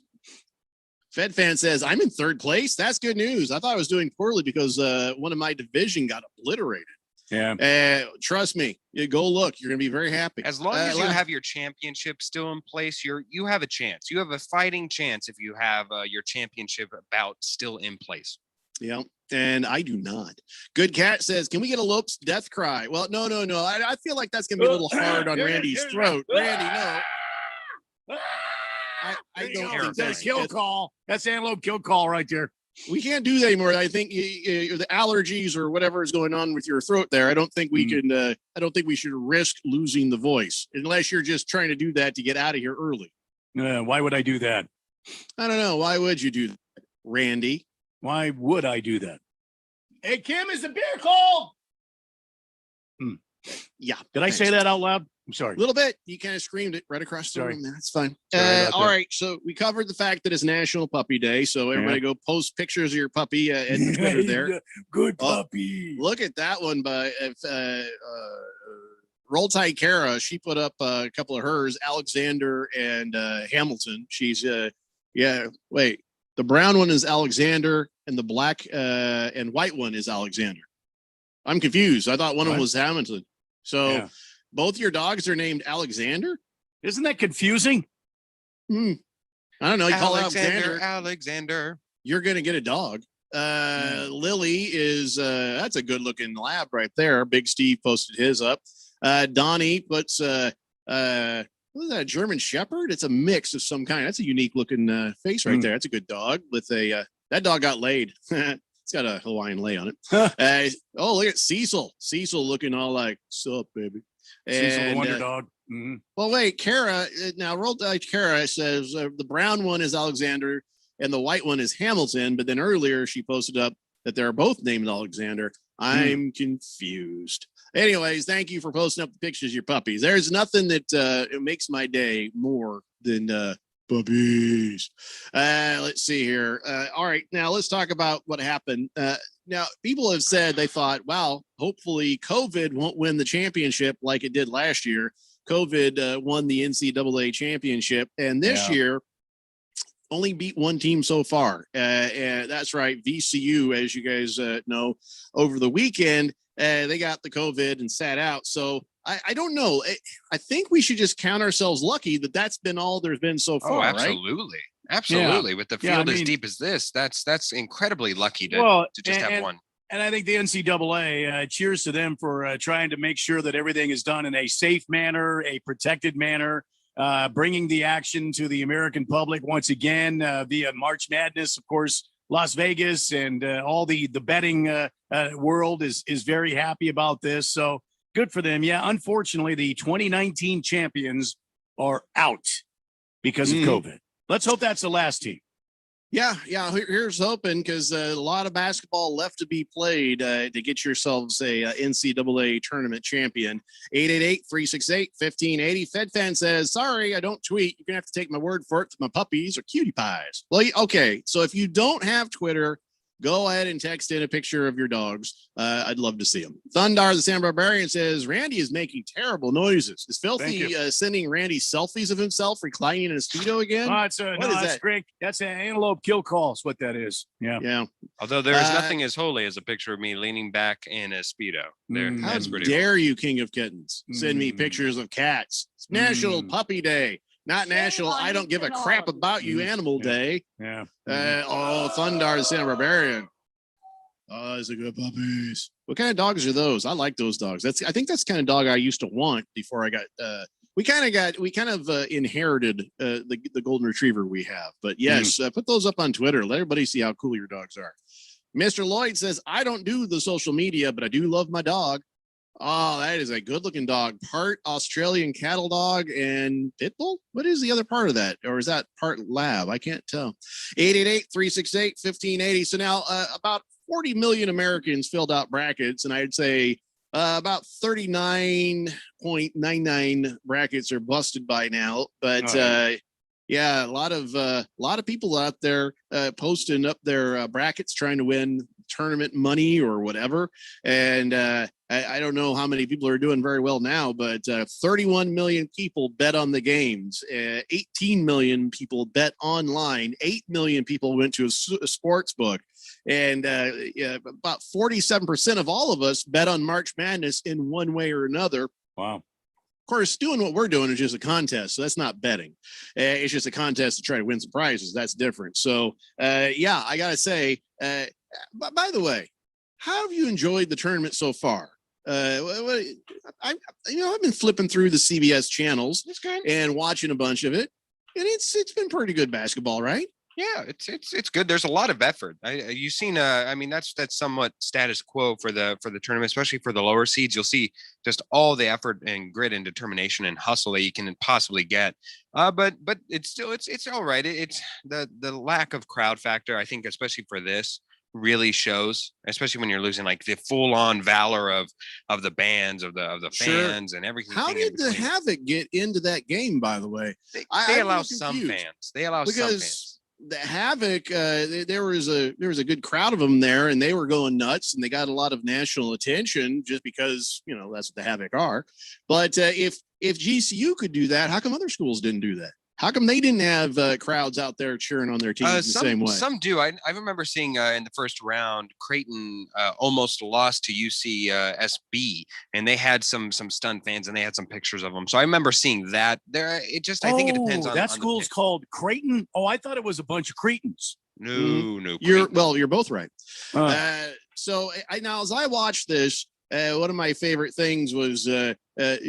Speaker 5: Fed Fan says, I'm in third place. That's good news. I thought I was doing poorly because one of my division got obliterated.
Speaker 9: Yeah.
Speaker 5: Trust me, go look. You're going to be very happy.
Speaker 10: As long as you have your championship still in place, you have a chance. You have a fighting chance if you have your championship bout still in place.
Speaker 5: Yeah. And I do not. Good Cat says, can we get a Lopes death cry? Well, no. I feel like that's going to be a little hard on Randy's throat. Randy, no. I don't think
Speaker 9: that's kill call. That's antelope kill call right there.
Speaker 5: We can't do that anymore. I think the allergies or whatever is going on with your throat there. I don't think we can. I don't think we should risk losing the voice unless you're just trying to do that to get out of here early.
Speaker 9: Why would I do that?
Speaker 5: I don't know. Why would you do that, Randy?
Speaker 9: Why would I do that? Hey, Kim, is the beer cold?
Speaker 5: Yeah.
Speaker 9: Did I say that out loud? I'm sorry.
Speaker 5: A little bit. You kind of screamed it right across the room. That's fine. All right. So we covered the fact that it's National Puppy Day. So everybody go post pictures of your puppy at Twitter there.
Speaker 9: Good puppy.
Speaker 5: Look at that one by Roll Tide Kara. She put up a couple of hers, Alexander and Hamilton. She's wait. The brown one is Alexander, and the black and white one is Alexander. I'm confused. I thought one of them was Hamilton. So both your dogs are named Alexander?
Speaker 9: Isn't that confusing?
Speaker 5: I don't know. You call
Speaker 10: Alexander.
Speaker 5: You're going to get a dog. Lily is, that's a good looking lab right there. Big Steve posted his up. Donnie puts, what is that, a German Shepherd? It's a mix of some kind. That's a unique looking face right there. That's a good dog with that dog got laid. It's got a Hawaiian lay on it. Look at Cecil. Cecil looking all like, sup, baby.
Speaker 9: Cecil the Wonder Dog.
Speaker 5: Well, wait, Kara, now Roll Tide Kara says the brown one is Alexander and the white one is Hamilton. But then earlier she posted up that they're both named Alexander. I'm confused. Anyways, thank you for posting up the pictures of your puppies. There's nothing that it makes my day more than puppies. Let's see here. All right, now let's talk about what happened. Now, people have said they thought, wow, hopefully COVID won't win the championship like it did last year. COVID won the NCAA championship, and this year only beat one team so far. And that's right, VCU, as you guys know, over the weekend. They got the COVID and sat out. So I don't know. I think we should just count ourselves lucky that that's been all there's been so far.
Speaker 10: Oh, absolutely. Absolutely. With the field as deep as this, that's incredibly lucky to just have one.
Speaker 9: And I think the NCAA, cheers to them for trying to make sure that everything is done in a safe manner, a protected manner, bringing the action to the American public once again via March Madness. Of course, Las Vegas and all the betting world is very happy about this. So good for them. Yeah, unfortunately, the 2019 champions are out because of COVID. Let's hope that's the last team.
Speaker 5: Yeah. Here's hoping, because a lot of basketball left to be played to get yourselves a NCAA tournament champion. 888-368-1580. FedFan says, sorry, I don't tweet. You're going to have to take my word for it. My puppies are cutie pies. Well, okay. So if you don't have Twitter, go ahead and text in a picture of your dogs. I'd love to see them. Thundar the San Barbarian says, Randy is making terrible noises. Is Filthy sending Randy selfies of himself reclining in a Speedo again?
Speaker 9: Oh, that's great. That's an antelope kill call is what that is. Yeah.
Speaker 10: Although there is nothing as holy as a picture of me leaning back in a Speedo.
Speaker 5: How dare you, King of Kittens, send me pictures of cats. It's National Puppy Day. Not National I don't give a crap about you Animal Day.
Speaker 9: Yeah.
Speaker 5: Thundar the Santa Barbarian. Oh, those are good puppies. What kind of dogs are those? I like those dogs. I think that's the kind of dog I used to want before I got we kind of inherited the golden retriever we have. But yes, put those up on Twitter. Let everybody see how cool your dogs are. Mr. Lloyd says, I don't do the social media, but I do love my dog. Oh, that is a good-looking dog. Part Australian cattle dog and pit bull? What is the other part of that? Or is that part lab? I can't tell. 888-368-1580. So now about 40 million Americans filled out brackets, and I'd say about 39.99 brackets are busted by now. But yeah, a lot of people out there posting up their brackets trying to win tournament money or whatever. And I don't know how many people are doing very well now, but 31 million people bet on the games. 18 million people bet online. 8 million people went to a sports book. And about 47% of all of us bet on March Madness in one way or another.
Speaker 9: Wow.
Speaker 5: Of course, doing what we're doing is just a contest. So that's not betting. It's just a contest to try to win some prizes. That's different. So, yeah, I got to say, by the way, how have you enjoyed the tournament so far? I've been flipping through the CBS channels and watching a bunch of it, and it's been pretty good basketball, right?
Speaker 10: Yeah, it's good. There's a lot of effort. You've seen. I mean, that's somewhat status quo for the tournament, especially for the lower seeds. You'll see just all the effort and grit and determination and hustle that you can possibly get. But it's still it's all right. It's the lack of crowd factor, I think, especially for this, really shows, especially when you're losing like the full-on valor of the bands, of the fans and everything.
Speaker 5: How did the Havoc get into that game, by the way?
Speaker 10: They allow some fans. They allow some fans.
Speaker 5: The Havoc, there was a good crowd of them there, and they were going nuts, and they got a lot of national attention just because that's what the Havoc are. But if GCU could do that, how come other schools didn't do that? How come they didn't have crowds out there cheering on their teams the same way?
Speaker 10: Some do. I remember seeing in the first round, Creighton almost lost to UCSB, and they had some stunned fans, and they had some pictures of them. So I remember seeing that. There, I think it depends on
Speaker 9: that school's called Creighton. Oh, I thought it was a bunch of Cretans.
Speaker 10: No.
Speaker 5: You're both right. So now as I watched this, one of my favorite things was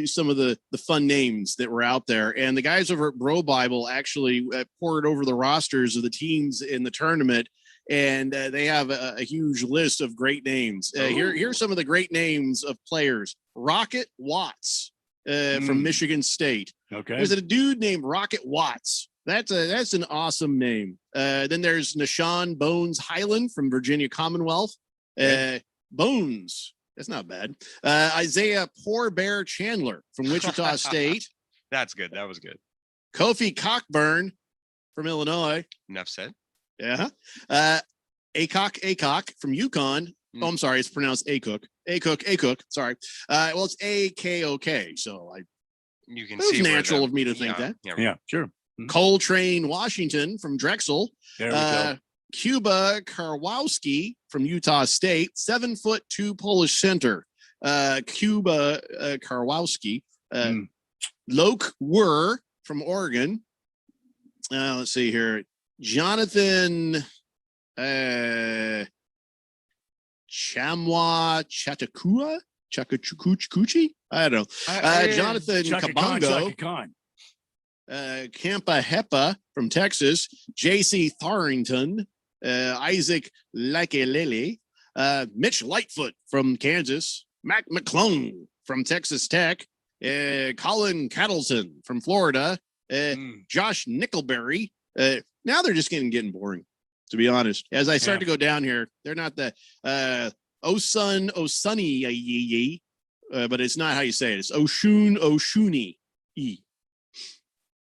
Speaker 5: some of the fun names that were out there. And the guys over at Bro Bible actually poured over the rosters of the teams in the tournament. And they have a huge list of great names. Here's some of the great names of players. Rocket Watts from Michigan State.
Speaker 9: Okay.
Speaker 5: There's a dude named Rocket Watts. That's an awesome name. Then there's Nashawn Bones Highland from Virginia Commonwealth. Bones. That's not bad. Isaiah Poor Bear Chandler from Wichita State.
Speaker 10: That's good. That was good.
Speaker 5: Kofi Cockburn from Illinois.
Speaker 10: Enough said.
Speaker 5: Yeah. Acock from UConn. Oh, I'm sorry. It's pronounced Acook. Acook. Sorry. Well, it's AKOK. So
Speaker 10: you can
Speaker 5: see. It was natural
Speaker 10: of
Speaker 5: me to think that.
Speaker 9: Yeah, sure.
Speaker 5: Coltrane Washington from Drexel.
Speaker 9: There we go.
Speaker 5: Cuba Karwowski from Utah State, 7'2" Polish center. Cuba Karwowski, Loke Wur from Oregon. Let's see here. Jonathan Chamwa Chakachukuchi? I don't know. Jonathan Kabongo. Kampa Hepa from Texas. JC Tharrington. Isaac Lakelele. Mitch Lightfoot from Kansas. Mac McClung from Texas Tech. Colin Cattleton from Florida. Josh Nickelberry. Now they're just getting boring, to be honest. As I start to go down here, they're not the Osunny, but it's not how you say it. It's Oshuni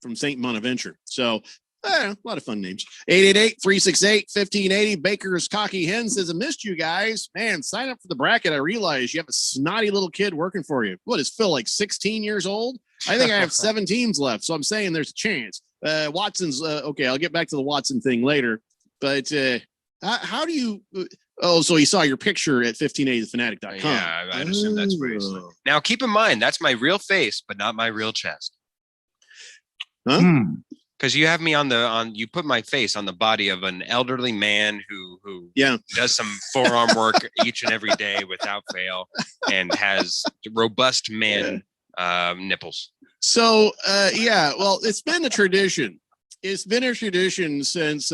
Speaker 5: from St. Bonaventure. So a lot of fun names. 888-368-1580. Baker's Cocky Hen says, I missed you guys. Man, sign up for the bracket. I realize you have a snotty little kid working for you. What is Phil, like 16 years old? I think I have 7 teams left, so I'm saying there's a chance. Watson's okay. I'll get back to the Watson thing later, but how do you? So he saw your picture at 1580thefanatic.com.
Speaker 10: Yeah, I'd assume that's where he's like. Now, keep in mind that's my real face, but not my real chest.
Speaker 5: Huh?
Speaker 10: Because you have me you put my face on the body of an elderly man who does some forearm work each and every day without fail and has robust man nipples.
Speaker 5: So well, it's been a tradition. It's been a tradition since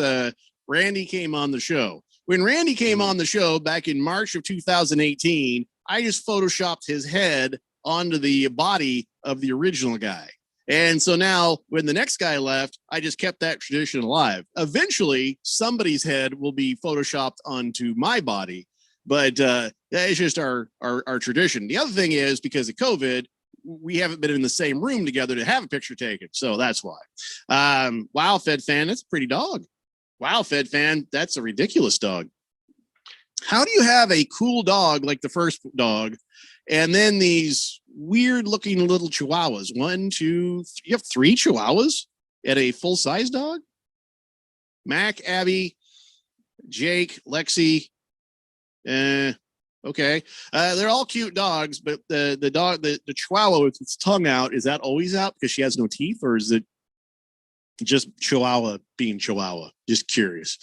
Speaker 5: Randy came on the show. When Randy came on the show back in March of 2018, I just photoshopped his head onto the body of the original guy. And so now when the next guy left, I just kept that tradition alive. Eventually, somebody's head will be photoshopped onto my body, but it's just our tradition. The other thing is, because of COVID, we haven't been in the same room together to have a picture taken. So that's why. Wow, Fed fan, that's a pretty dog. Wow, Fed fan, that's a ridiculous dog. How do you have a cool dog like the first dog, and then these weird looking little chihuahuas? 1, 2, 3, you have 3 chihuahuas at a full size dog? Mac, Abby, Jake, Lexi. Okay. They're all cute dogs, but the chihuahua with its tongue out, is that always out because she has no teeth, or is it just Chihuahua being Chihuahua? Just curious.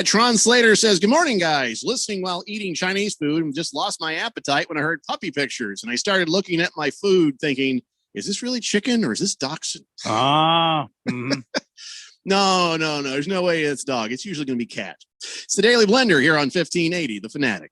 Speaker 5: Tron Slater says, good morning, guys. Listening while eating Chinese food and just lost my appetite when I heard puppy pictures. And I started looking at my food thinking, is this really chicken or is this dachshund? No. There's no way it's dog. It's usually going to be cat. It's the Daily Blender here on 1580, The Fanatic.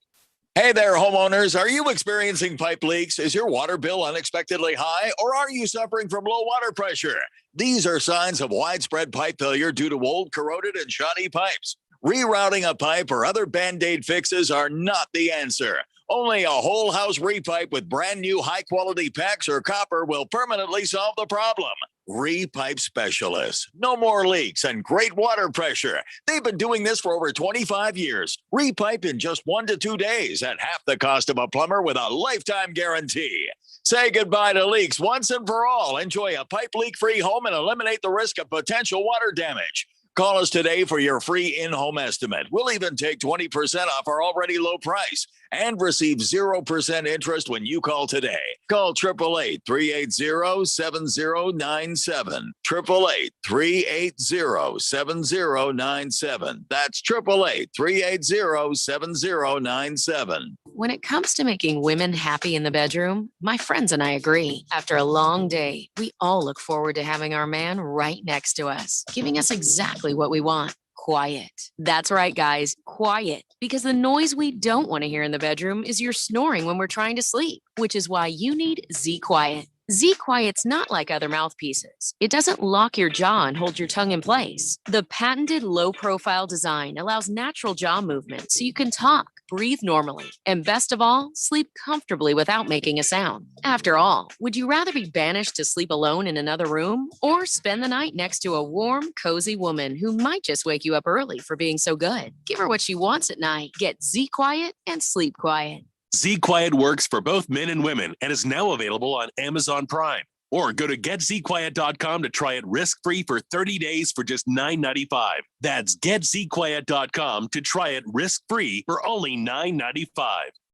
Speaker 4: Hey there, homeowners. Are you experiencing pipe leaks? Is your water bill unexpectedly high, or are you suffering from low water pressure? These are signs of widespread pipe failure due to old, corroded, and shoddy pipes. Rerouting a pipe or other Band-Aid fixes are not the answer. Only a whole house repipe with brand new high-quality PEX or copper will permanently solve the problem. Repipe specialists. No more leaks and great water pressure. They've been doing this for over 25 years. Repipe in just 1 to 2 days at half the cost of a plumber with a lifetime guarantee. Say goodbye to leaks once and for all. Enjoy a pipe leak-free home and eliminate the risk of potential water damage. Call us today for your free in-home estimate. We'll even take 20% off our already low price and receive 0% interest when you call today. Call 888-380-7097. 888-380-7097. That's 888-380-7097.
Speaker 12: When it comes to making women happy in the bedroom, my friends and I agree. After a long day, we all look forward to having our man right next to us, giving us exactly what we want. Quiet. That's right, guys. Quiet. Because the noise we don't want to hear in the bedroom is your snoring when we're trying to sleep, which is why you need Z Quiet. Z Quiet's not like other mouthpieces. It doesn't lock your jaw and hold your tongue in place. The patented low-profile design allows natural jaw movement so you can talk, breathe normally, and best of all, sleep comfortably without making a sound. After all, would you rather be banished to sleep alone in another room or spend the night next to a warm, cozy woman who might just wake you up early for being so good? Give her what she wants at night. Get Z Quiet and sleep quiet.
Speaker 1: Z Quiet works for both men and women and is now available on Amazon Prime. Or go to getzquiet.com to try it risk-free for 30 days for just $9.95. That's getzquiet.com to try it risk-free for only $9.95.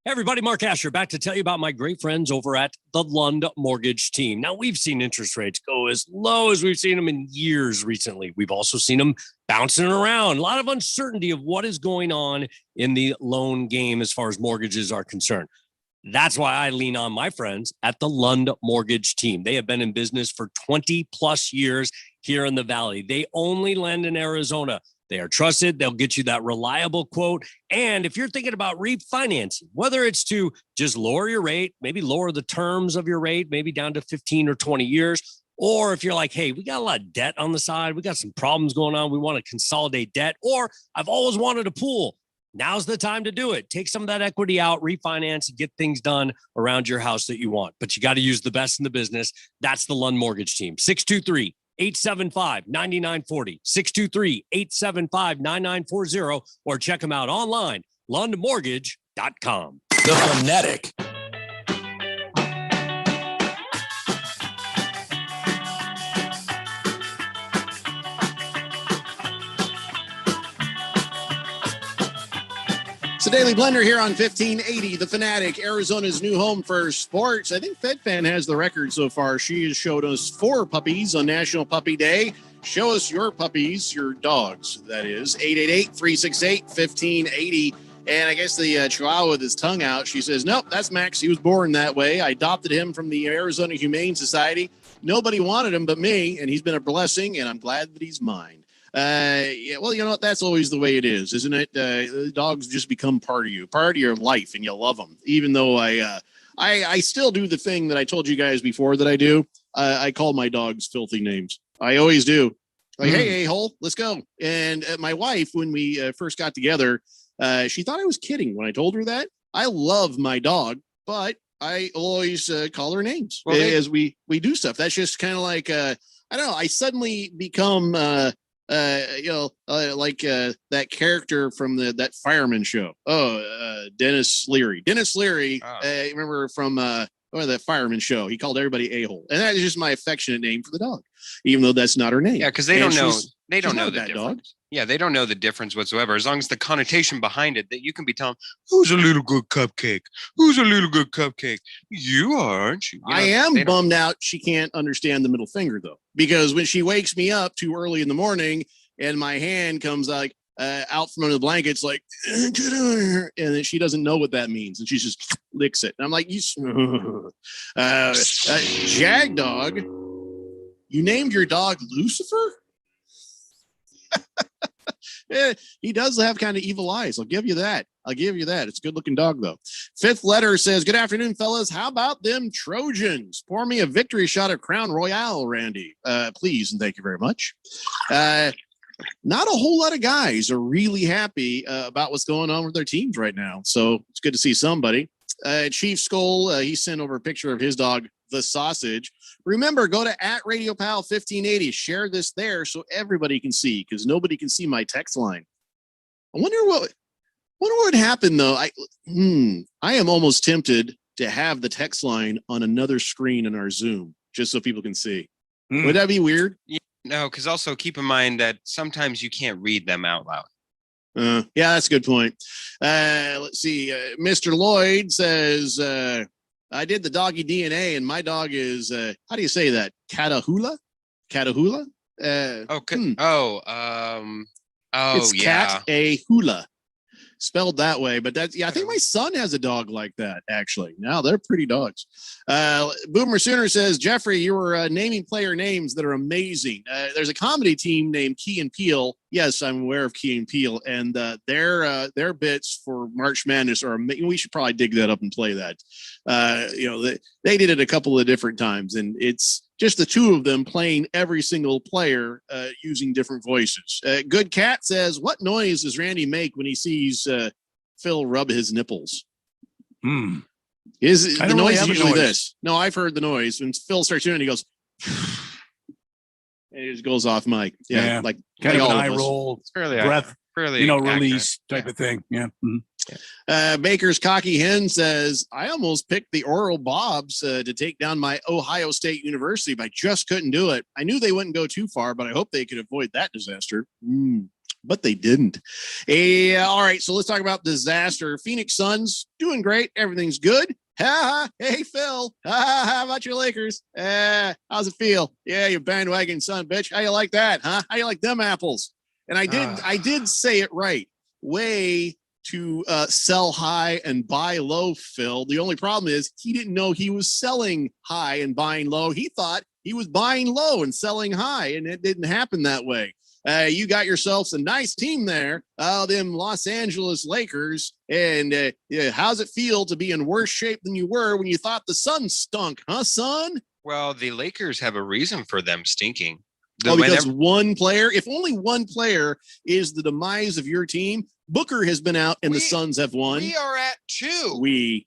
Speaker 3: Hey everybody, Mark Asher back to tell you about my great friends over at the Lund Mortgage Team. Now, we've seen interest rates go as low as we've seen them in years recently. We've also seen them bouncing around. A lot of uncertainty of what is going on in the loan game as far as mortgages are concerned. That's why I lean on my friends at the Lund Mortgage Team. They have been in business for 20 plus years here in the Valley. They only lend in Arizona. They are trusted. They'll get you that reliable quote. And if you're thinking about refinancing, whether it's to just lower your rate, maybe lower the terms of your rate, maybe down to 15 or 20 years, or if you're like, hey, we got a lot of debt on the side, we got some problems going on, we want to consolidate debt, or I've always wanted a pool. Now's the time to do it. Take some of that equity out, refinance, and get things done around your house that you want. But you got to use the best in the business. That's the Lund Mortgage Team. 623-875-9940, 623-875-9940, or check them out online, lundmortgage.com.
Speaker 1: The Fanatic.
Speaker 5: It's the Daily Blender here on 1580, The Fanatic, Arizona's new home for sports. I think FedFan has the record so far. She has showed us 4 puppies on National Puppy Day. Show us your puppies, your dogs, that is. 888-368-1580. And I guess the Chihuahua with his tongue out, she says, nope, that's Max. He was born that way. I adopted him from the Arizona Humane Society. Nobody wanted him but me, and he's been a blessing, and I'm glad that he's mine. Yeah, well, you know what? That's always the way it is, isn't it? Dogs just become part of you, part of your life, and you love them. Even though I still do the thing that I told you guys before that I do. I call my dogs filthy names. I always do. Like, hey, a-hole, let's go. And my wife, when we first got together, she thought I was kidding when I told her that. I love my dog, but I always call her names as we do stuff. That's just kind of like, I don't know. I suddenly become, like that character from that fireman show. Dennis Leary. Remember from that fireman show? He called everybody a-hole, and that is just my affectionate name for the dog, even though that's not her name.
Speaker 10: Yeah, because they don't know. They don't
Speaker 5: know
Speaker 10: know the
Speaker 5: that
Speaker 10: difference.
Speaker 5: dog.
Speaker 10: Yeah, they don't know the difference whatsoever. As long as the connotation behind it, that you can be telling, who's a little good cupcake? Who's a little good cupcake? You are, aren't you?
Speaker 5: I am bummed out she can't understand the middle finger, though, because when she wakes me up too early in the morning and my hand comes like out from under the blankets, like, get out of here, and then she doesn't know what that means, and she just licks it. And I'm like, Jag Dog, you named your dog Lucifer? Yeah, he does have kind of evil eyes. I'll give you that. It's a good looking dog, though. Fifth letter says, good afternoon, fellas. How about them Trojans? Pour me a victory shot of Crown Royale, Randy. Please, and thank you very much. Not a whole lot of guys are really happy about what's going on with their teams right now. So it's good to see somebody. Chief Skull, he sent over a picture of his dog, the Sausage. Remember, go to @RadioPal1580. Share this there so everybody can see, because nobody can see my text line. I wonder what would happen, though. I am almost tempted to have the text line on another screen in our Zoom, just so people can see. Would that be weird?
Speaker 10: Yeah, no, because also keep in mind that sometimes you can't read them out loud.
Speaker 5: Yeah, that's a good point. Let's see. Mr. Lloyd says, I did the doggy DNA, and my dog is, how do you say that? Catahoula? It's Cat-a-hula. Spelled that way, but that's, yeah, I think my son has a dog like that, actually. Now they're pretty dogs. Boomer Sooner says, Jeffrey, you were naming player names that are amazing. There's a comedy team named Key and Peele. Yes, I'm aware of Key and Peele, and their bits for March Madness are amazing. We should probably dig that up and play that. They did it a couple of different times, and it's just the two of them playing every single player using different voices. Good Cat says, what noise does Randy make when he sees Phil rub his nipples? The noise is usually this. No, I've heard the noise. When Phil starts doing it, he goes, and it just goes off mic. Yeah. Like
Speaker 9: kind of
Speaker 5: all
Speaker 9: an eye
Speaker 5: of us.
Speaker 9: roll,
Speaker 10: It's fairly
Speaker 9: breath,
Speaker 10: fairly
Speaker 9: release type of thing. Yeah.
Speaker 5: Baker's Cocky Hen says, I almost picked the Oral Bobs to take down my Ohio State University, but I just couldn't do it. I knew they wouldn't go too far, but I hope they could avoid that disaster. but they didn't. All right, so let's talk about disaster. Phoenix Suns doing great. Everything's good. Hey, Phil. How about your Lakers? How's it feel? Yeah, you bandwagon son, bitch. How you like that, huh? How you like them apples? And I did say it right. Way to sell high and buy low, Phil. The only problem is he didn't know he was selling high and buying low. He thought he was buying low and selling high, and it didn't happen that way. You got yourselves a nice team there, them Los Angeles Lakers. And how's it feel to be in worse shape than you were when you thought the Suns stunk, huh, son?
Speaker 10: Well, the Lakers have a reason for them stinking.
Speaker 5: Because one player, if only one player is the demise of your team, Booker has been out and the Suns have won.
Speaker 10: We are at 2.
Speaker 5: We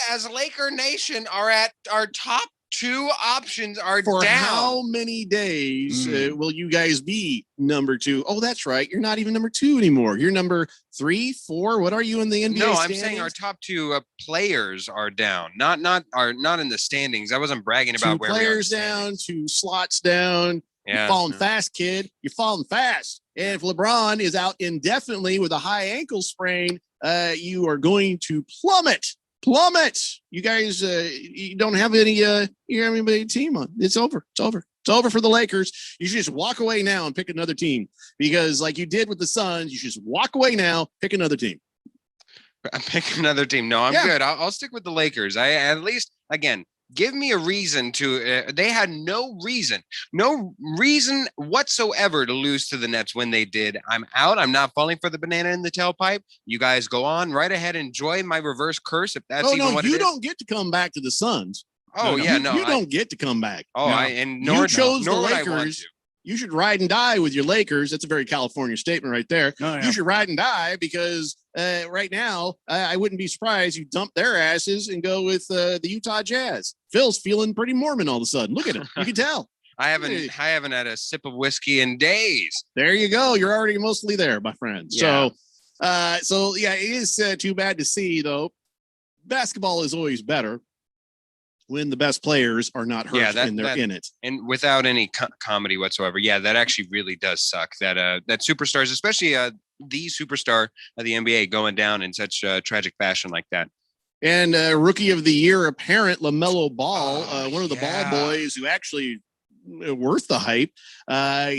Speaker 10: as Laker Nation are at our top 2 options are
Speaker 5: for
Speaker 10: down.
Speaker 5: How many days will you guys be number 2? Oh, that's right. You're not even number 2 anymore. You're number 3, 4. What are you in the NBA?
Speaker 10: No, I'm
Speaker 5: standings?
Speaker 10: saying our top 2 players are down. Not in the standings. I wasn't bragging about
Speaker 5: 2
Speaker 10: where
Speaker 5: players
Speaker 10: we are
Speaker 5: down, 2 slots down.
Speaker 10: Yeah.
Speaker 5: You're falling fast, kid. You're falling fast. And if LeBron is out indefinitely with a high ankle sprain, you are going to plummet. You guys, you don't have any, you have anybody team on. It's over. It's over for the Lakers. You should just walk away now and pick another team, because like you did with the Suns, you should just walk away now, pick another team.
Speaker 10: Pick another team. No, I'm good. I'll stick with the Lakers. I at least, again, give me a reason to. They had no reason whatsoever to lose to the Nets when they did. I'm out. I'm not falling for the banana in the tailpipe. You guys go on right ahead. Enjoy my reverse curse if that's what it is.
Speaker 5: You don't get to come back to the Suns.
Speaker 10: You
Speaker 5: don't get to come back.
Speaker 10: Nor
Speaker 5: you chose the
Speaker 10: Lakers.
Speaker 5: I want to. You should ride and die with your Lakers. That's a very California statement right there. You should ride and die because right now, I wouldn't be surprised you dump their asses and go with the Utah Jazz. Phil's feeling pretty Mormon all of a sudden. Look at him. You can tell.
Speaker 10: I haven't had a sip of whiskey in days.
Speaker 5: There you go. You're already mostly there, my friend.
Speaker 10: Yeah.
Speaker 5: So it is too bad to see, though. Basketball is always better when the best players are not hurt and they're in it.
Speaker 10: And without any comedy whatsoever. Yeah, that actually really does suck. That superstars, especially the superstar of the NBA, going down in such tragic fashion like that.
Speaker 5: And Rookie of the Year apparent LaMelo Ball, one of the ball boys who actually worth the hype.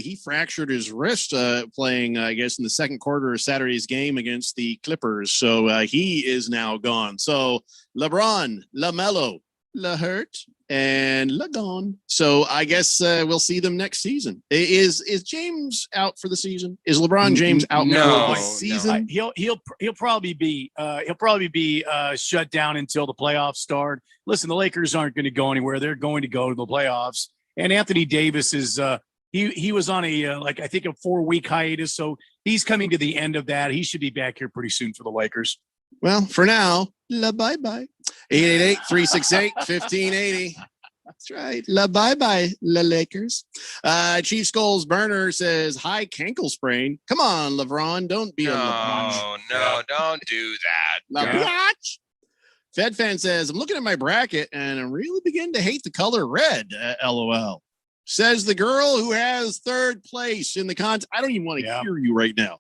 Speaker 5: He fractured his wrist playing, I guess, in the second quarter of Saturday's game against the Clippers. So he is now gone. So LeBron, LaMelo, LaHurt, and LaGone. So I guess we'll see them next season. Is James out for the season? Is LeBron James out for the season?
Speaker 9: He'll probably be shut down until the playoffs start. Listen, the Lakers aren't going to go anywhere. They're going to go to the playoffs. And Anthony Davis is he was on a I think a 4-week hiatus, so he's coming to the end of that. He should be back here pretty soon for the Lakers.
Speaker 5: Well, for now, bye-bye. 888-368-1580. That's right. Bye-bye, La Lakers. Chief Skulls Burner says, hi, cankle sprain. Come on, LeBron. Don't be a LeBron.
Speaker 10: No, don't do that.
Speaker 5: LeBron. Fed Fan says, I'm looking at my bracket and I'm really beginning to hate the color red. LOL. Says the girl who has third place in the contest. I don't even want to hear you right now.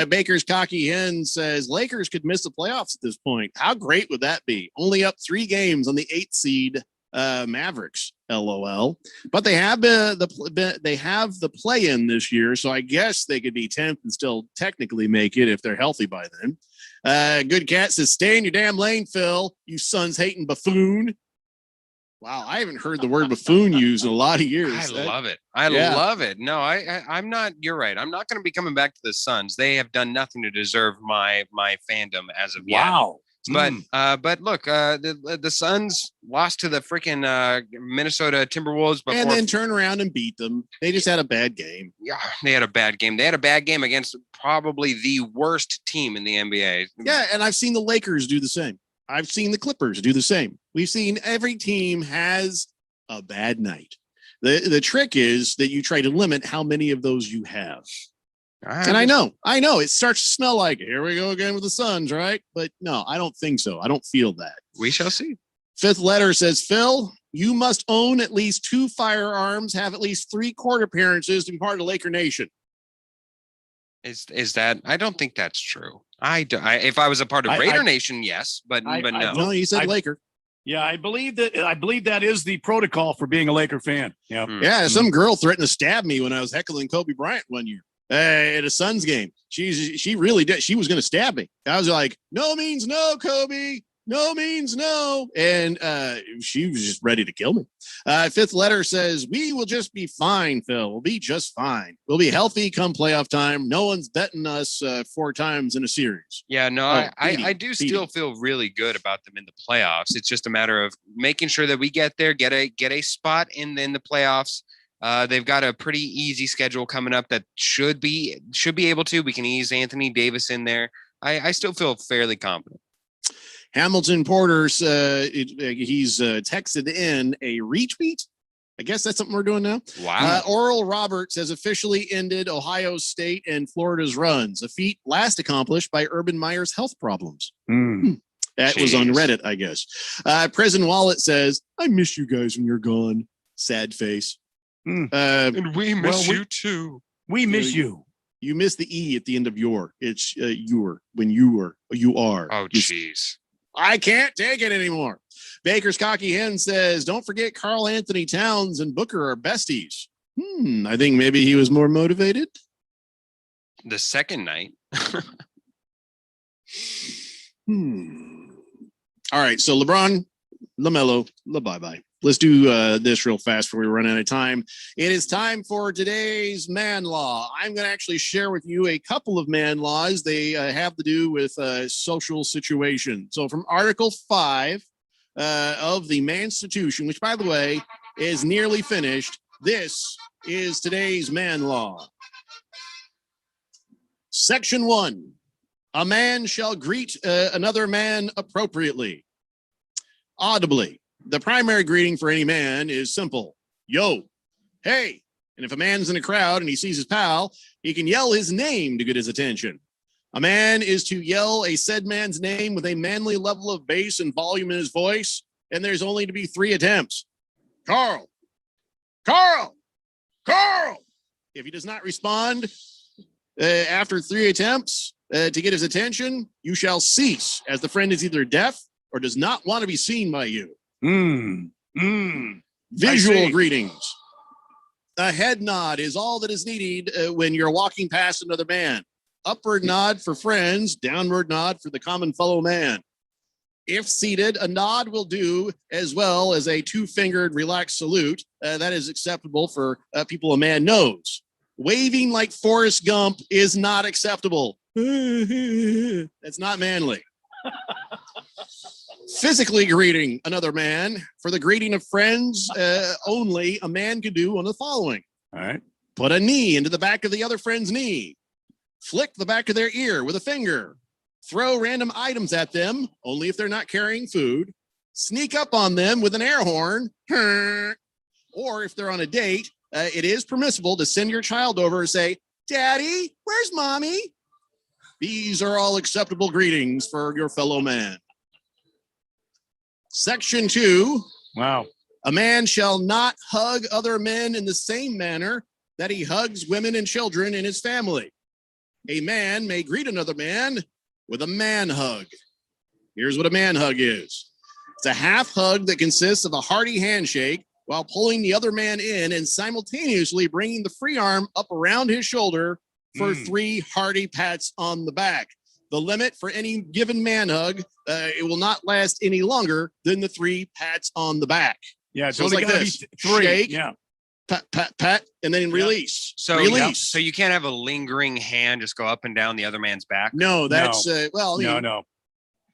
Speaker 5: Baker's Cocky Hen says Lakers could miss the playoffs at this point. How great would that be? Only up 3 games on the 8th seed Mavericks. LOL. But they have the play-in this year, so I guess they could be 10th and still technically make it if they're healthy by then. Good Cat says, stay in your damn lane, Phil. You Suns hating buffoon. Wow, I haven't heard the word buffoon used in a lot of years.
Speaker 10: I love it. I love it. No, I'm not. You're right. I'm not going to be coming back to the Suns. They have done nothing to deserve my fandom as of yet.
Speaker 9: Wow.
Speaker 10: But look, the Suns lost to the freaking Minnesota Timberwolves before,
Speaker 5: and then turn around and beat them. They just had a bad game.
Speaker 10: Yeah, they had a bad game. They had a bad game against probably the worst team in the NBA.
Speaker 5: Yeah, and I've seen the Lakers do the same. I've seen the Clippers do the same. We've seen every team has a bad night. The trick is that you try to limit how many of those you have. And I know it starts to smell like, here we go again with the Suns, right? But no, I don't think so. I don't feel that.
Speaker 10: We shall see.
Speaker 5: Fifth letter says, Phil, you must own at least 2 firearms, have at least 3 court appearances to be part of the Laker Nation.
Speaker 10: Is that? I don't think that's true. If I was a part of Raider Nation, yes, but no.
Speaker 5: No, you said Laker.
Speaker 9: Yeah, I believe that is the protocol for being a Laker fan. Yeah.
Speaker 5: Yeah, some girl threatened to stab me when I was heckling Kobe Bryant one year at a Suns game. She really did. She was going to stab me. I was like, no means no, Kobe. No means no. And she was just ready to kill me. Fifth letter says, we will just be fine, Phil. We'll be just fine. We'll be healthy come playoff time. No one's betting us 4 times in a series.
Speaker 10: Yeah, no, I do still feel really good about them in the playoffs. It's just a matter of making sure that we get there, get a spot in the playoffs. They've got a pretty easy schedule coming up that should be able to. We can ease Anthony Davis in there. I still feel fairly confident.
Speaker 5: Hamilton Porter's he's texted in a retweet. I guess that's something we're doing now.
Speaker 10: Wow.
Speaker 5: Oral Roberts has officially ended Ohio State and Florida's runs, a feat last accomplished by Urban Meyer's health problems. That was on Reddit, I guess. President Wallet says, I miss you guys when you're gone. Sad face.
Speaker 10: And we miss you too.
Speaker 9: We miss you.
Speaker 5: You miss the E at the end of your. It's your when you are.
Speaker 10: Oh, jeez.
Speaker 5: I can't take it anymore. Baker's Cocky Hen says, don't forget Carl Anthony Towns and Booker are besties. I think maybe he was more motivated.
Speaker 10: The second night.
Speaker 5: All right. So LeBron, LaMelo, bye-bye. Let's do this real fast before we run out of time. It is time for today's man law. I'm going to actually share with you a couple of man laws. They have to do with social situation. So from Article 5 of the Manstitution, which, by the way, is nearly finished, this is today's man law. Section 1, a man shall greet another man appropriately, audibly. The primary greeting for any man is simple. Yo, hey. And if a man's in a crowd and he sees his pal, he can yell his name to get his attention. A man is to yell a said man's name with a manly level of bass and volume in his voice, and there's only to be 3 attempts. Carl, Carl, Carl. If he does not respond after 3 attempts to get his attention, you shall cease, as the friend is either deaf or does not want to be seen by you. Visual greetings. A head nod is all that is needed when you're walking past another man. Upward nod for friends, downward nod for the common fellow man. If seated, a nod will do, as well as a 2-fingered relaxed salute. That is acceptable for people a man knows. Waving like Forrest Gump is not acceptable. That's not manly. Physically greeting another man. For the greeting of friends only, a man can do one of the following.
Speaker 9: All right.
Speaker 5: Put a knee into the back of the other friend's knee. Flick the back of their ear with a finger. Throw random items at them, only if they're not carrying food. Sneak up on them with an air horn. Or if they're on a date, it is permissible to send your child over and say, Daddy, where's mommy? These are all acceptable greetings for your fellow man. Section 2.
Speaker 9: Wow.
Speaker 5: A man shall not hug other men in the same manner that he hugs women and children in his family. A man may greet another man with a man hug. Here's what a man hug is. It's a half hug that consists of a hearty handshake while pulling the other man in and simultaneously bringing the free arm up around his shoulder for 3 hearty pats on the back. The limit for any given man hug, it will not last any longer than the 3 pats on the back.
Speaker 9: Yeah, it's
Speaker 5: so
Speaker 9: only
Speaker 5: it's like
Speaker 9: gotta
Speaker 5: this.
Speaker 9: be 3.
Speaker 5: Shake,
Speaker 9: Yeah.
Speaker 5: pat, pat, pat, and then release.
Speaker 10: So
Speaker 5: release.
Speaker 10: So you can't have a lingering hand just go up and down the other man's back.
Speaker 5: No, that's well.
Speaker 9: No.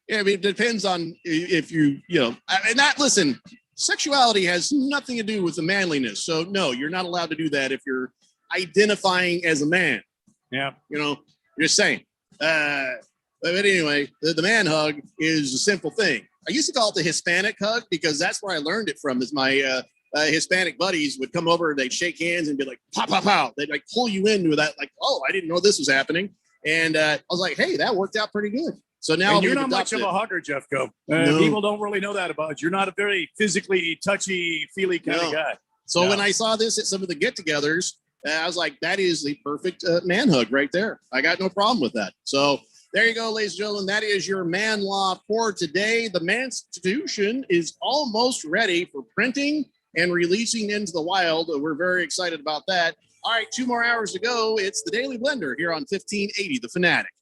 Speaker 5: Yeah, I mean, it depends on if you know. And that listen, sexuality has nothing to do with the manliness. So no, you're not allowed to do that if you're identifying as a man.
Speaker 9: Yeah,
Speaker 5: you know, you're just saying. But anyway, the man hug is a simple thing. I used to call it the Hispanic hug because that's where I learned it from. Is my Hispanic buddies would come over and they'd shake hands and be like, pow, pow, pow. They'd like pull you into that, like, oh, I didn't know this was happening. And I was like, hey, that worked out pretty good. So now
Speaker 9: you're not much of a hugger, Jeffco.
Speaker 5: No.
Speaker 9: People don't really know that about you. You're not a very physically touchy, feely kind of guy.
Speaker 5: So when I saw this at some of the get-togethers, I was like, that is the perfect man hug right there. I got no problem with that. So there you go, ladies and gentlemen. That is your man law for today. The Manstitution is almost ready for printing and releasing into the wild. We're very excited about that. All right, 2 more hours to go. It's the Daily Blender here on 1580 The Fanatic.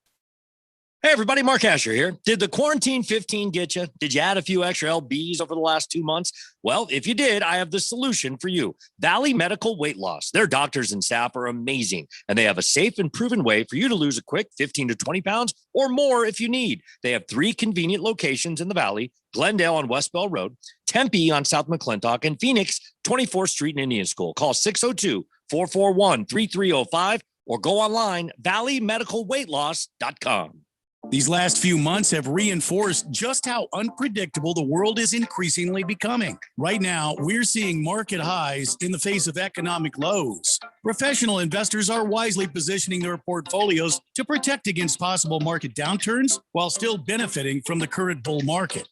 Speaker 3: Hey, everybody, Mark Asher here. Did the quarantine 15 get you? Did you add a few extra LBs over the last 2 months? Well, if you did, I have the solution for you. Valley Medical Weight Loss. Their doctors and staff are amazing, and they have a safe and proven way for you to lose a quick 15 to 20 pounds or more if you need. They have 3 convenient locations in the Valley: Glendale on West Bell Road, Tempe on South McClintock, and Phoenix, 24th Street and Indian School. Call 602-441-3305 or go online, valleymedicalweightloss.com.
Speaker 9: These last few months have reinforced just how unpredictable the world is increasingly becoming. Right now, we're seeing market highs in the face of economic lows. Professional investors are wisely positioning their portfolios to protect against possible market downturns while still benefiting from the current bull market.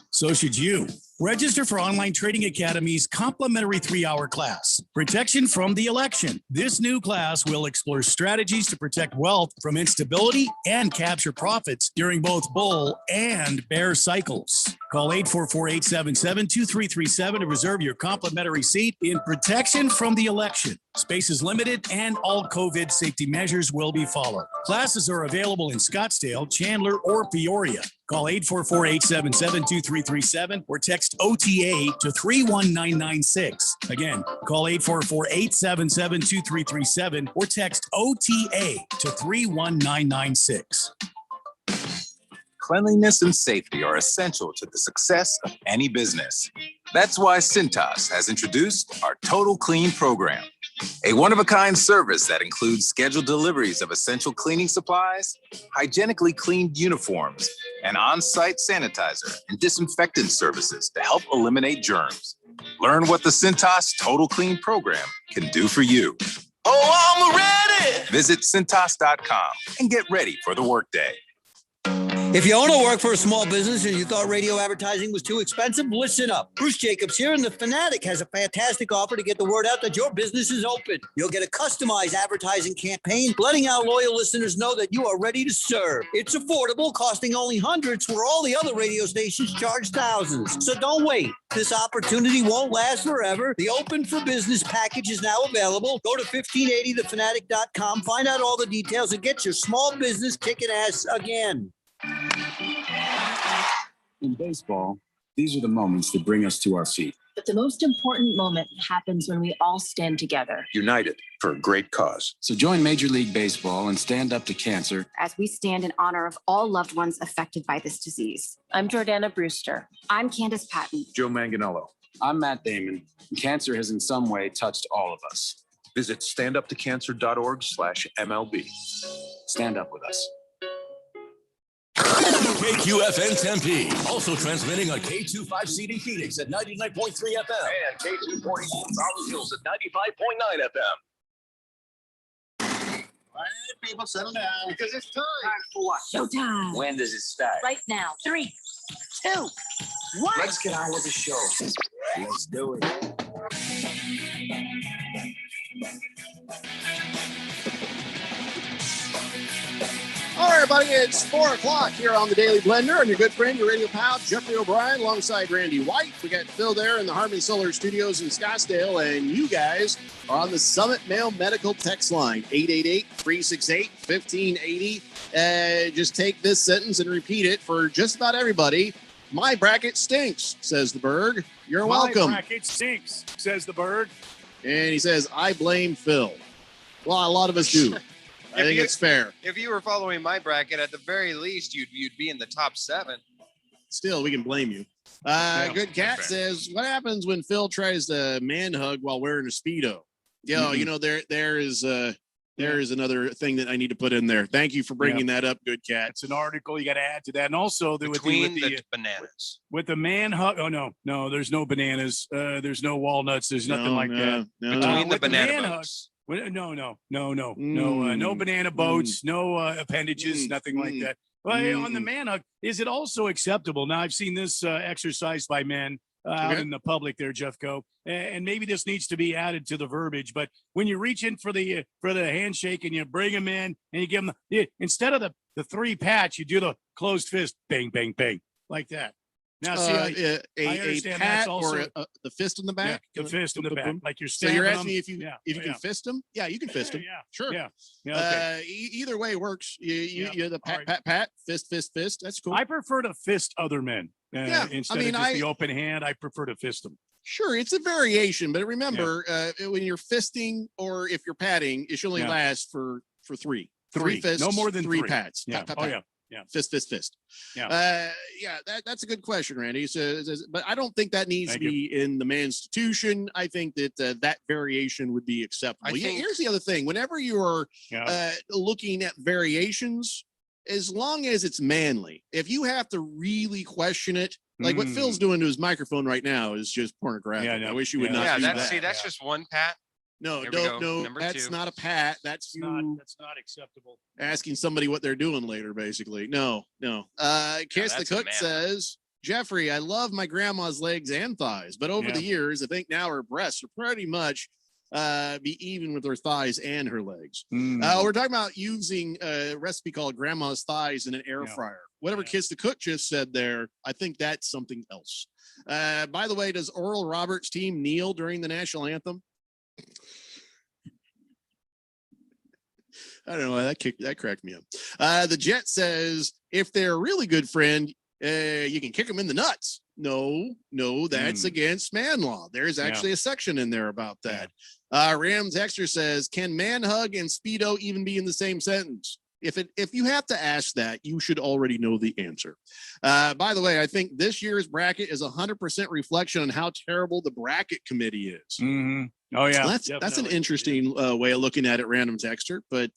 Speaker 9: So should you. Register for Online Trading Academy's complimentary 3-hour class, Protection from the Election. This new class will explore strategies to protect wealth from instability and capture profits during both bull and bear cycles. Call 844-877-2337 to reserve your complimentary seat in Protection from the Election. Space is limited and all COVID safety measures will be followed. Classes are available in Scottsdale, Chandler, or Peoria. Call 844-877-2337 or text OTA to 31996. Again, call 844-877-2337 or text OTA to 31996.
Speaker 14: Cleanliness and safety are essential to the success of any business. That's why Cintas has introduced our Total Clean program, a one-of-a-kind service that includes scheduled deliveries of essential cleaning supplies, hygienically cleaned uniforms, and on-site sanitizer and disinfectant services to help eliminate germs. Learn what the Cintas Total Clean program can do for you. Oh, I'm ready! Visit Cintas.com and get ready for the workday.
Speaker 15: If you own or work for a small business and you thought radio advertising was too expensive, listen up. Bruce Jacobs here, and The Fanatic has a fantastic offer to get the word out that your business is open. You'll get a customized advertising campaign, letting our loyal listeners know that you are ready to serve. It's affordable, costing only hundreds, where all the other radio stations charge thousands. So don't wait. This opportunity won't last forever. The Open for Business package is now available. Go to 1580thefanatic.com, find out all the details, and get your small business kicking ass again.
Speaker 16: In baseball, these are the moments that bring us to our feet.
Speaker 17: But the most important moment happens when we all stand together.
Speaker 16: United for a great cause. So join Major League Baseball and stand up to cancer
Speaker 17: as we stand in honor of all loved ones affected by this disease. I'm Jordana Brewster. I'm Candace Patton.
Speaker 16: Joe Manganello. I'm Matt Damon. Cancer has in some way touched all of us.
Speaker 14: Visit standuptocancer.org/MLB.
Speaker 16: Stand up with us.
Speaker 1: KQFN Tempe. Also transmitting on K25CD Phoenix at 99.3 FM.
Speaker 2: And K240 Rolling Hills at 95.9 FM.
Speaker 7: All right, people, settle down.
Speaker 8: Because it's time. Time for what?
Speaker 17: Showtime.
Speaker 7: When does it start?
Speaker 8: Right now. 3, 2, 1.
Speaker 7: Let's get on with the show. Let's do it.
Speaker 5: All right, everybody, it's 4 o'clock here on the Daily Blender, and your good friend, your radio pal, Jeffrey O'Brien, alongside Randy White. We got Phil there in the Harmon Solar Studios in Scottsdale, and you guys are on the Summit Mail Medical text line, 888-368-1580. Just take this sentence and repeat it for just about everybody. My bracket stinks, says the Berg. You're welcome.
Speaker 9: My bracket stinks, says the Berg.
Speaker 5: And he says, I blame Phil. Well, a lot of us do. I think it's fair.
Speaker 10: If you were following my bracket, at the very least, you'd be in the top 7.
Speaker 5: Still, we can blame you. Good Cat says, what happens when Phil tries to man hug while wearing a Speedo? Yo, you know, there is another thing that I need to put in there. Thank you for bringing that up, Good Cat.
Speaker 9: It's an article you got to add to that. And also
Speaker 10: between the bananas.
Speaker 9: With the man hug. Oh, no, there's no bananas. There's no walnuts. There's nothing like that.
Speaker 10: Between the banana boats.
Speaker 9: No banana boats, no appendages, nothing like that. But on the man hug, is it also acceptable? Now, I've seen this exercise by men out in the public there, Jeffco. And maybe this needs to be added to the verbiage. But when you reach in for the handshake and you bring them in and you give them instead of the 3 pats, you do the closed fist, bang, bang, bang, like that. Now, see, I understand
Speaker 5: pat
Speaker 9: that's also
Speaker 5: the fist in the back.
Speaker 9: The fist in the back, like you're
Speaker 5: So
Speaker 9: stabbing
Speaker 5: you're asking
Speaker 9: them.
Speaker 5: me if you can fist them? Yeah, you can fist them.
Speaker 9: Yeah,
Speaker 5: sure.
Speaker 9: Yeah. Okay.
Speaker 5: Either way works. You the pat, fist. That's cool.
Speaker 9: I prefer to fist other men. Instead of just the open hand, I prefer to fist them.
Speaker 5: Sure, it's a variation, but remember, when you're fisting or if you're patting, it should only last for 3. 3 fists,
Speaker 9: no more than 3
Speaker 5: pats.
Speaker 9: Yeah.
Speaker 5: Pat,
Speaker 9: Oh
Speaker 5: pat.
Speaker 9: yeah. Yeah.
Speaker 5: Fist.
Speaker 9: Yeah.
Speaker 5: That's a good question, Randy. But I don't think that needs to be in the Manstitution. I think that that variation would be acceptable. Here's the other thing. Whenever you're looking at variations, as long as it's manly, if you have to really question it, like what Phil's doing to his microphone right now is just pornographic. I wish you would not do that.
Speaker 10: That's just 1 pat.
Speaker 5: No,
Speaker 10: Number
Speaker 5: that's
Speaker 10: 2.
Speaker 5: not a pat. That's
Speaker 9: not acceptable.
Speaker 5: Asking somebody what they're doing later, basically. No. Kiss the Cook says, Jeffrey, I love my grandma's legs and thighs, but over the years, I think now her breasts are pretty much be even with her thighs and her legs. We're talking about using a recipe called Grandma's Thighs in an air fryer. Whatever Kiss the Cook just said there, I think that's something else. By the way, does Oral Roberts' team kneel during the national anthem? I don't know why that cracked me up. The Jet says if they're a really good friend, you can kick them in the nuts. No, that's against man law. There's actually a section in there about that. Rams Extra says, can man hug and Speedo even be in the same sentence? If you have to ask that, you should already know the answer. By the way, I think this year's bracket is 100% reflection on how terrible the bracket committee is.
Speaker 9: Mm-hmm. Oh yeah,
Speaker 5: that's an interesting way of looking at it, random texter. But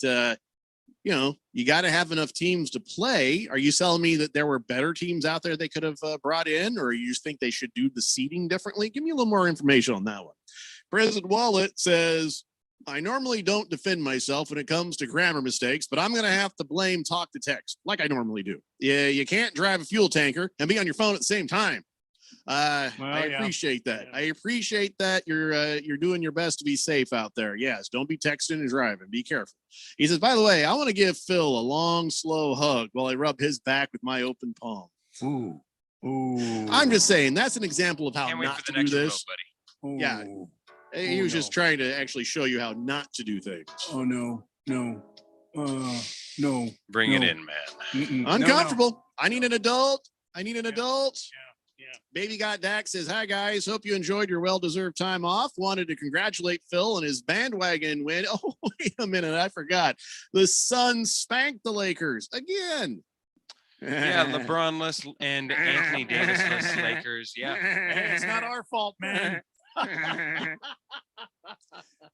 Speaker 5: you got to have enough teams to play. Are you telling me that there were better teams out there they could have brought in, or you think they should do the seeding differently? Give me a little more information on that one. President Wallet says, I normally don't defend myself when it comes to grammar mistakes, but I'm going to have to blame talk to text like I normally do. Yeah, you can't drive a fuel tanker and be on your phone at the same time. I appreciate that. I appreciate that you're doing your best to be safe out there. Yes, don't be texting and driving. Be careful. He says, by the way, I want to give Phil a long, slow hug while I rub his back with my open palm.
Speaker 9: Ooh.
Speaker 5: I'm just saying that's an example of how not to do this.
Speaker 10: Vote,
Speaker 5: yeah. He was just trying to actually show you how not to do things.
Speaker 9: Oh no.
Speaker 10: Bring it in, man.
Speaker 5: Uncomfortable. No. I need an adult.
Speaker 9: Yeah.
Speaker 5: Baby Got Dak says, hi guys. Hope you enjoyed your well-deserved time off. Wanted to congratulate Phil on his bandwagon win. Oh, wait a minute. I forgot. The Suns spanked the Lakers again.
Speaker 10: Yeah, LeBron-less and Anthony Davis-less Lakers. Yeah.
Speaker 9: Hey, it's not our fault, man.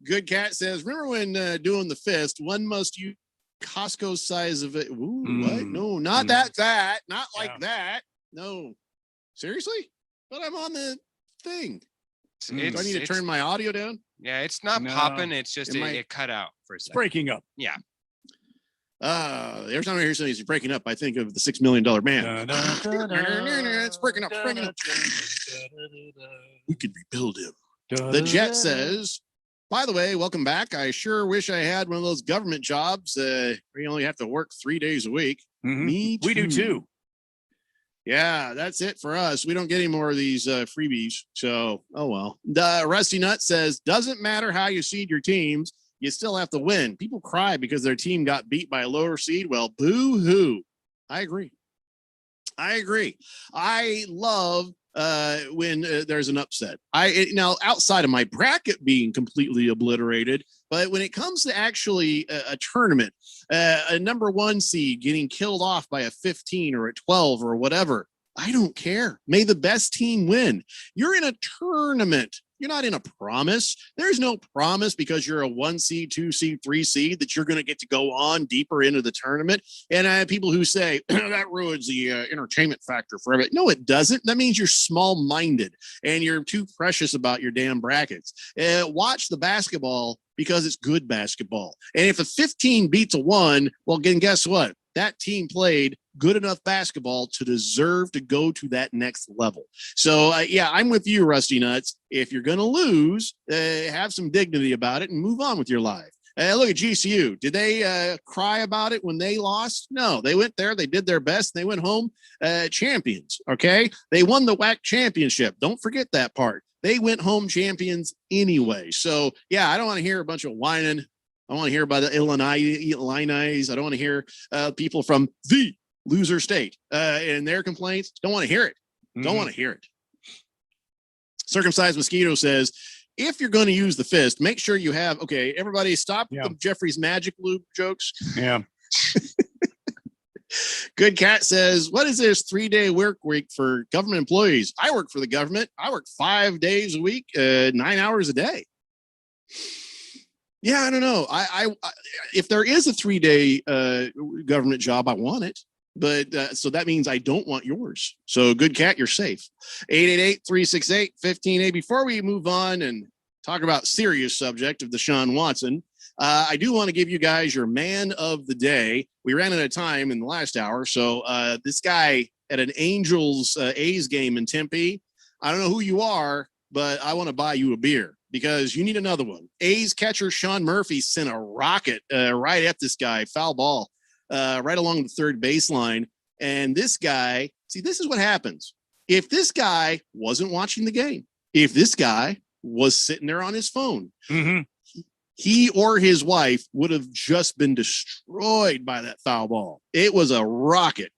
Speaker 5: Good Cat says, remember when doing the fist, one must use Costco size of it. Ooh, what? No, not that. Not like that. No. Seriously? But I'm on the thing. Do I need to turn my audio down?
Speaker 10: Yeah, it's not popping. It's just it cut out for a second.
Speaker 9: It's breaking up.
Speaker 10: Yeah.
Speaker 5: Every time I hear something is breaking up, I think of the $6 Million Man. It's breaking up. We could rebuild him. The Jet says, by the way, welcome back. I sure wish I had one of those government jobs where you only have to work 3 days a week.
Speaker 9: Mm-hmm.
Speaker 5: Me too.
Speaker 9: We do too.
Speaker 5: Yeah, that's it for us. We don't get any more of these freebies. So, oh well. Rusty Nut says, doesn't matter how you seed your teams, you still have to win. People cry because their team got beat by a lower seed. Well, boo-hoo. I agree. I love when there's an upset. Now outside of my bracket being completely obliterated, but when it comes to actually a tournament, a number 1 seed getting killed off by a 15 or a 12 or whatever, I don't care. May the best team win. You're in a tournament. You're not in a promise. There's no promise because you're a 1 seed, 2 seed, 3 seed that you're going to get to go on deeper into the tournament. And I have people who say that ruins the entertainment factor for everybody. No, it doesn't. That means you're small-minded and you're too precious about your damn brackets. Watch the basketball because it's good basketball. And if a 15 beats a 1, well, then guess what? That team played good enough basketball to deserve to go to that next level. So, yeah, I'm with you, Rusty Nuts. If you're going to lose, have some dignity about it and move on with your life. Look at GCU. Did they cry about it when they lost? No, they went there. They did their best. And they went home champions. Okay. They won the WAC championship. Don't forget that part. They went home champions anyway. So, yeah, I don't want to hear a bunch of whining. I want to hear about the Illinois. I don't want to hear people from the loser state and their complaints. Don't want to hear it. Don't want to hear it. Circumcised Mosquito says, if you're going to use the fist, make sure you have, okay, everybody stop the Jeffrey's Magic Loop jokes.
Speaker 9: Yeah.
Speaker 5: Good Cat says, what is this 3-day work week for government employees? I work for the government. I work 5 days a week, 9 hours a day. Yeah, I don't know. I if there is a 3-day government job, I want it. But so that means I don't want yours. So Good Cat, you're safe. 888-368-1580. Before we move on and talk about serious subject of Desean Watson, I do want to give you guys your man of the day. We ran out of time in the last hour. So this guy at an Angels A's game in Tempe, I don't know who you are, but I want to buy you a beer because you need another one. A's catcher Sean Murphy sent a rocket right at this guy, foul ball. Right along the third baseline. And this guy, see, this is what happens. If this guy wasn't watching the game, if this guy was sitting there on his phone, he or his wife would have just been destroyed by that foul ball. It was a rocket.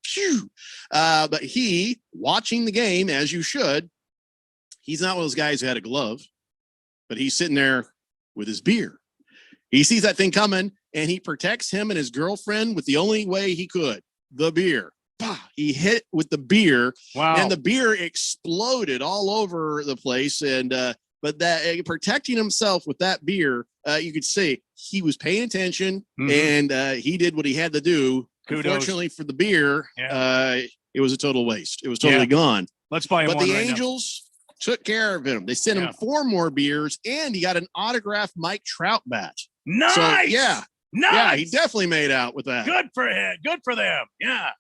Speaker 5: But he, watching the game, as you should, he's not one of those guys who had a glove, but he's sitting there with his beer. He sees that thing coming, and he protects him and his girlfriend with the only way he could, the beer. He hit with the beer, and the beer exploded all over the place. And but that protecting himself with that beer, you could see he was paying attention, and he did what he had to do. Kudos. Unfortunately for the beer, it was a total waste. It was totally gone.
Speaker 9: Let's buy him
Speaker 5: but
Speaker 9: one
Speaker 5: the
Speaker 9: right
Speaker 5: Angels took care of him. They sent him 4 more beers, and he got an autographed Mike Trout bat.
Speaker 9: Nice.
Speaker 5: So,
Speaker 9: Nice.
Speaker 5: Yeah, he definitely made out with that.
Speaker 9: Good for him. Good for them. Yeah.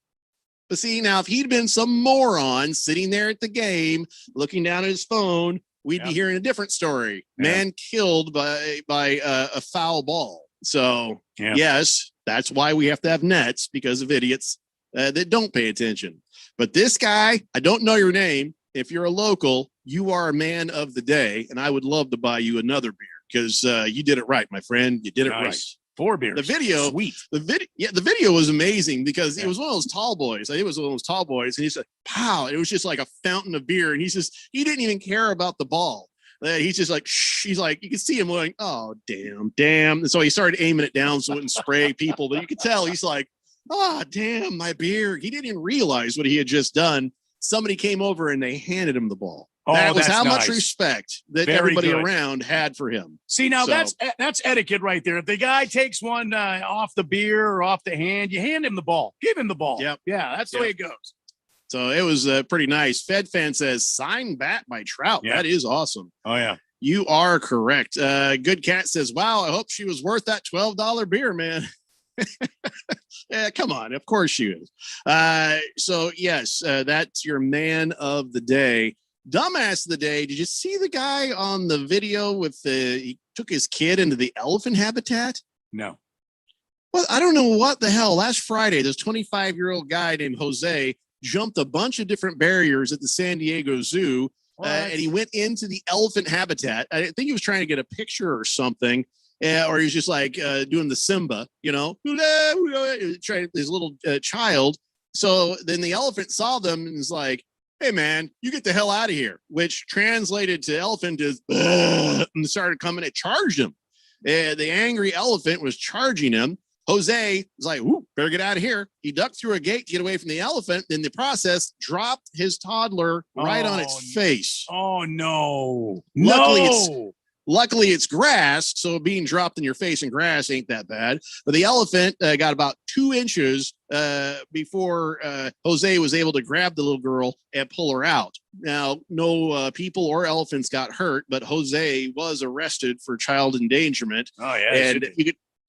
Speaker 5: But see, now if he'd been some moron sitting there at the game, looking down at his phone, we'd be hearing a different story. Man killed by a foul ball. So yes, that's why we have to have nets, because of idiots that don't pay attention. But this guy, I don't know your name. If you're a local, you are a man of the day, and I would love to buy you another beer because you did it right, my friend. You did it right.
Speaker 9: 4 beers.
Speaker 5: The video,
Speaker 9: sweet.
Speaker 5: The video was amazing because it was one of those tall boys. I think it was one of those tall boys, and he said, "Pow!" It was just like a fountain of beer, and he didn't even care about the ball. He's just like, shh. He's like, you can see him going, "Oh, damn." And so he started aiming it down so it wouldn't spray people, but you could tell he's like, "Oh, damn, my beer." He didn't even realize what he had just done. Somebody came over and they handed him the ball. That was how much respect that everybody around had for him.
Speaker 9: See, now that's etiquette right there. If the guy takes one off the beer or off the hand, you hand him the ball. Give him the ball.
Speaker 5: Yep.
Speaker 9: Yeah, that's the way it goes.
Speaker 5: So it was pretty nice. Fed Fan says, signed bat by Trout. Yeah. That is awesome.
Speaker 9: Oh, yeah.
Speaker 5: You are correct. Good Cat says, wow, I hope she was worth that $12 beer, man. Yeah, come on. Of course she is. So, yes, that's your man of the day. Dumbass of the day. Did you see the guy on the video with he took his kid into the elephant habitat?
Speaker 9: No.
Speaker 5: Well, I don't know what the hell. Last Friday, this 25-year-old guy named Jose jumped a bunch of different barriers at the San Diego Zoo, and he went into the elephant habitat. I think he was trying to get a picture or something, or he was just like doing the Simba, trying his little child. So then the elephant saw them and was like, "Hey, man, you get the hell out of here," which translated to elephant is, and started coming. It charged him. The angry elephant was charging him. Jose was like, "Ooh, better get out of here." He ducked through a gate to get away from the elephant. In the process, dropped his toddler right on its face.
Speaker 9: Oh, no.
Speaker 5: Luckily, it's grass, so being dropped in your face in grass ain't that bad. But the elephant got about 2 inches before Jose was able to grab the little girl and pull her out. Now, no people or elephants got hurt, but Jose was arrested for child endangerment.
Speaker 9: Oh, yeah.
Speaker 5: And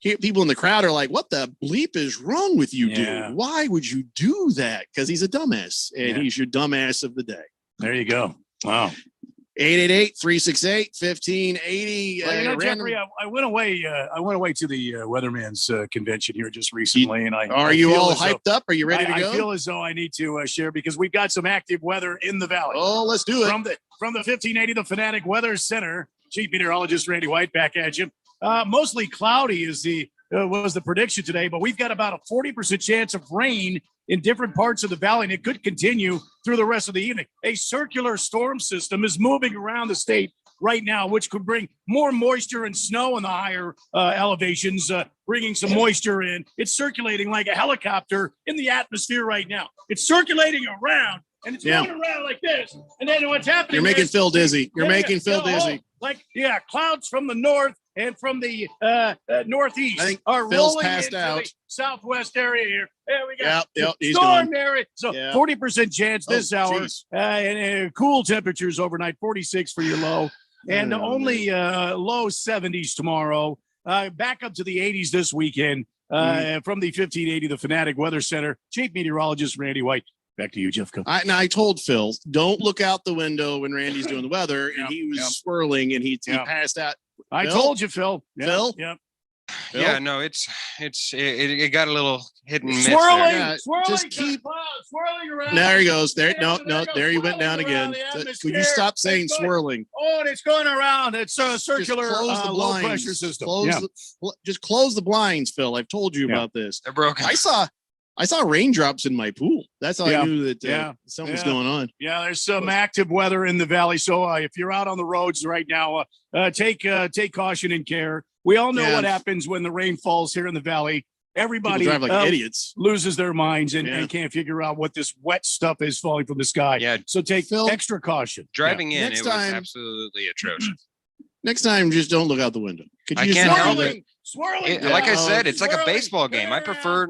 Speaker 5: people in the crowd are like, what the bleep is wrong with you, dude? Why would you do that? Because he's a dumbass, and he's your dumbass of the day.
Speaker 9: There you go. Wow.
Speaker 5: 888-368-1580.
Speaker 9: Well, Jeffrey, I went away. I went away to the Weatherman's convention here just recently, and
Speaker 5: are you all hyped up? Are you ready to go?
Speaker 9: I feel as though I need to share because we've got some active weather in the valley.
Speaker 5: Oh, let's do it
Speaker 9: from the 1580 the Fanatic Weather Center. Chief Meteorologist Randy White back at you. Mostly cloudy was the prediction today, but we've got about a 40% chance of rain in different parts of the valley, and it could continue through the rest of the evening. A circular storm system is moving around the state right now, which could bring more moisture and snow in the higher elevations, bringing some moisture in. It's circulating like a helicopter in the atmosphere right now. It's circulating around, and it's going around like this. And then what's happening?
Speaker 5: You're making Phil dizzy. You're making Phil dizzy.
Speaker 9: Clouds from the north and from the northeast are
Speaker 5: Phil's
Speaker 9: rolling
Speaker 5: passed
Speaker 9: into
Speaker 5: out.
Speaker 9: the southwest area here. There we go.
Speaker 5: Yep, he's
Speaker 9: storm
Speaker 5: gone.
Speaker 9: area. So 40% chance this hour. And cool temperatures overnight, 46 for your low. And only low 70s tomorrow. Back up to the 80s this weekend from the 1580 the Fanatic Weather Center. Chief Meteorologist Randy White. Back to you, Jeff.
Speaker 5: I told Phil, don't look out the window when Randy's doing the weather, and he was swirling, and he passed out.
Speaker 9: I told you, Phil.
Speaker 5: Phil?
Speaker 9: Yep.
Speaker 10: Yeah, no, it got a little hit and miss.
Speaker 9: Swirling,
Speaker 5: just keep
Speaker 9: swirling around.
Speaker 5: There he goes. There he went down again. Could you stop saying swirling?
Speaker 9: Oh, and it's going around. It's a circular low pressure system.
Speaker 5: Just close the blinds, Phil. I've told you about this.
Speaker 10: They're broken.
Speaker 5: I saw raindrops in my pool. That's how I knew that something's going on.
Speaker 9: Yeah, there's some active weather in the valley. So if you're out on the roads right now, take caution and care. We all know what happens when the rain falls here in the valley. Everybody
Speaker 5: drive like idiots,
Speaker 9: loses their minds and can't figure out what this wet stuff is falling from the sky.
Speaker 10: Yeah.
Speaker 9: So take extra caution.
Speaker 10: Driving in, it was absolutely atrocious.
Speaker 5: Next time, just don't look out the window.
Speaker 10: I can't help it.
Speaker 9: Swirling.
Speaker 10: Like I said, it's like a baseball game. I prefer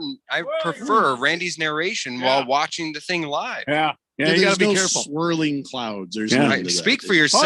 Speaker 10: Randy's narration while watching the thing live.
Speaker 9: Yeah, you gotta be careful.
Speaker 5: Swirling clouds. There's
Speaker 10: speak for yourself.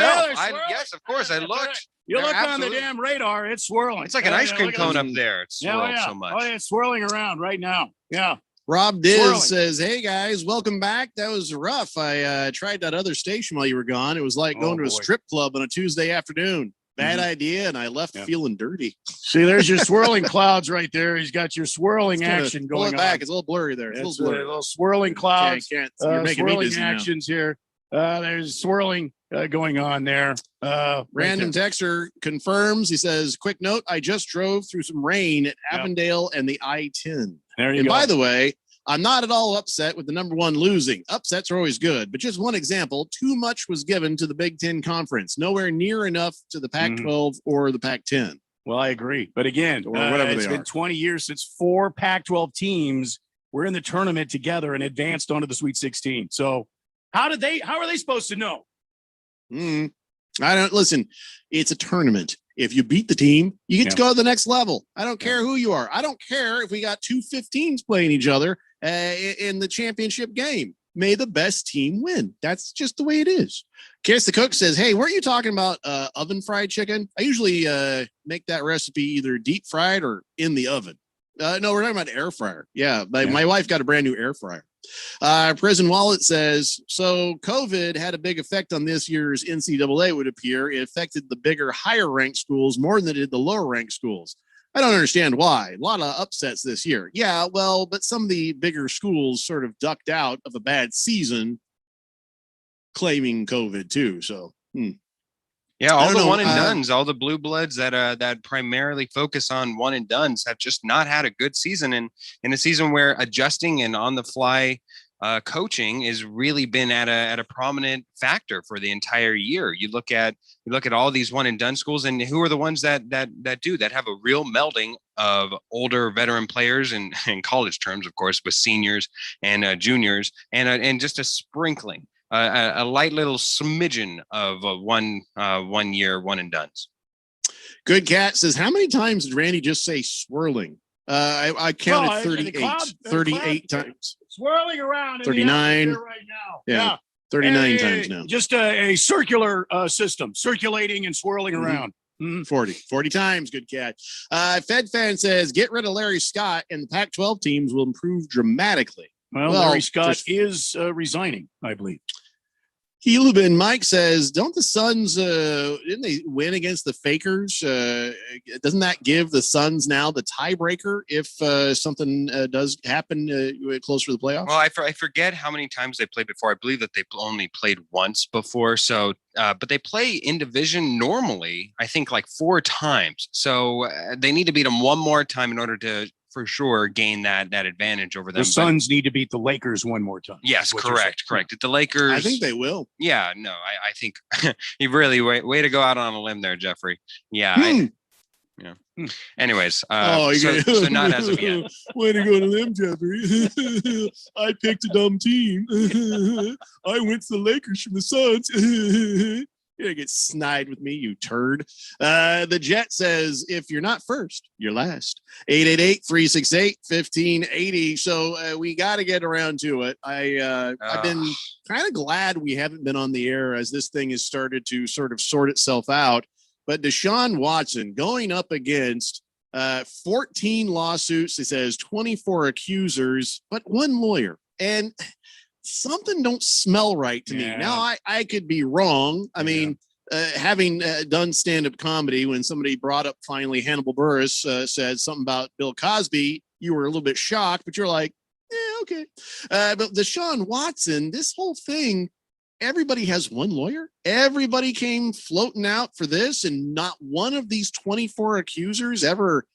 Speaker 9: Yes,
Speaker 10: of course. I looked.
Speaker 9: You look on the damn radar, it's swirling.
Speaker 10: It's like an ice cream cone up there. It's swirled so much.
Speaker 9: Oh, yeah, it's swirling around right now. Yeah.
Speaker 5: Rob Diz says, hey, guys, welcome back. That was rough. I tried that other station while you were gone. It was like going to a strip club on a Tuesday afternoon. Bad idea, and I left feeling dirty.
Speaker 9: See, there's your swirling clouds right there. He's got your swirling action going on.
Speaker 5: It's a little blurry there. It's a
Speaker 9: little swirling clouds.
Speaker 5: You're making me dizzy
Speaker 9: actions here. There's swirling going on there.
Speaker 5: Random texter confirms. He says, quick note, I just drove through some rain at Avondale and the I-10.
Speaker 9: There you go.
Speaker 5: By the way, I'm not at all upset with the number one losing. Upsets are always good, but just one example, too much was given to the Big Ten Conference, nowhere near enough to the Pac-12 or the Pac-10.
Speaker 9: Well, I agree. But again, it's been 20 years since 4 Pac-12 teams were in the tournament together and advanced onto the Sweet 16. So how are they supposed to know?
Speaker 5: I don't listen. It's a tournament. If you beat the team, you get to go to the next level. I don't care who you are. I don't care if we got 2 15s playing each other in the championship game. May the best team win. That's just the way it is. Kiss the Cook says, hey, weren't you talking about oven fried chicken? I usually make that recipe either deep fried or in the oven. No, we're talking about air fryer. Yeah, my wife got a brand new air fryer. Prison Wallet says, so COVID had a big effect on this year's NCAA, would appear. It affected the bigger, higher ranked schools more than it did the lower ranked schools. I don't understand why. A lot of upsets this year. Yeah, well, but some of the bigger schools sort of ducked out of a bad season claiming COVID too. So,
Speaker 10: Yeah, all the one and dones, all the blue bloods that primarily focus on one and dones have just not had a good season, and in a season where adjusting and on the fly coaching has really been at a prominent factor for the entire year. You look at all these one and done schools, and who are the ones that have a real melding of older veteran players and college terms, of course, with seniors and juniors, and just a sprinkling. A light little smidgen of one year one and dones.
Speaker 5: Good Cat says, how many times did Randy just say swirling? I counted 38 times.
Speaker 9: Swirling around
Speaker 5: 39
Speaker 9: right now.
Speaker 5: Yeah. 39 times now.
Speaker 9: Just a circular system circulating and swirling around.
Speaker 5: 40 times. Good catch. Fed fan says, get rid of Larry Scott and the Pac-12 teams will improve dramatically.
Speaker 9: Well, Larry Scott is resigning, I believe.
Speaker 5: Helubin Mike says, don't the Suns, didn't they win against the Fakers? Doesn't that give the Suns now the tiebreaker if something does happen closer to the playoffs?
Speaker 10: Well, I forget how many times they played before. I believe that they only played once before. So, but they play in division normally, I think like 4 times. So they need to beat them one more time in order to, for sure, gain that advantage over them.
Speaker 9: The Suns need to beat the Lakers one more time.
Speaker 10: Yes, correct. The Lakers.
Speaker 5: I think they will.
Speaker 10: Yeah, no, I think you really way to go out on a limb there, Jeffrey. Yeah. Anyways, so not as of yet.
Speaker 5: Way to go on a limb, Jeffrey. I picked a dumb team. I went to the Lakers from the Suns. You're gonna get snide with me, you turd. The Jet says, if you're not first, you're last. 888-368-1580. So we got to get around to it. I've been kind of glad we haven't been on the air as this thing has started to sort of sort itself out. But Desean Watson going up against 14 lawsuits, it says 24 accusers, but 1 lawyer. And something don't smell right to me. Now, I could be wrong. I mean, having done stand-up comedy, when somebody brought up finally Hannibal Buress said something about Bill Cosby, you were a little bit shocked, but you're like, yeah, okay. But Desean Watson, this whole thing, everybody has 1 lawyer. Everybody came floating out for this, and not one of these 24 accusers ever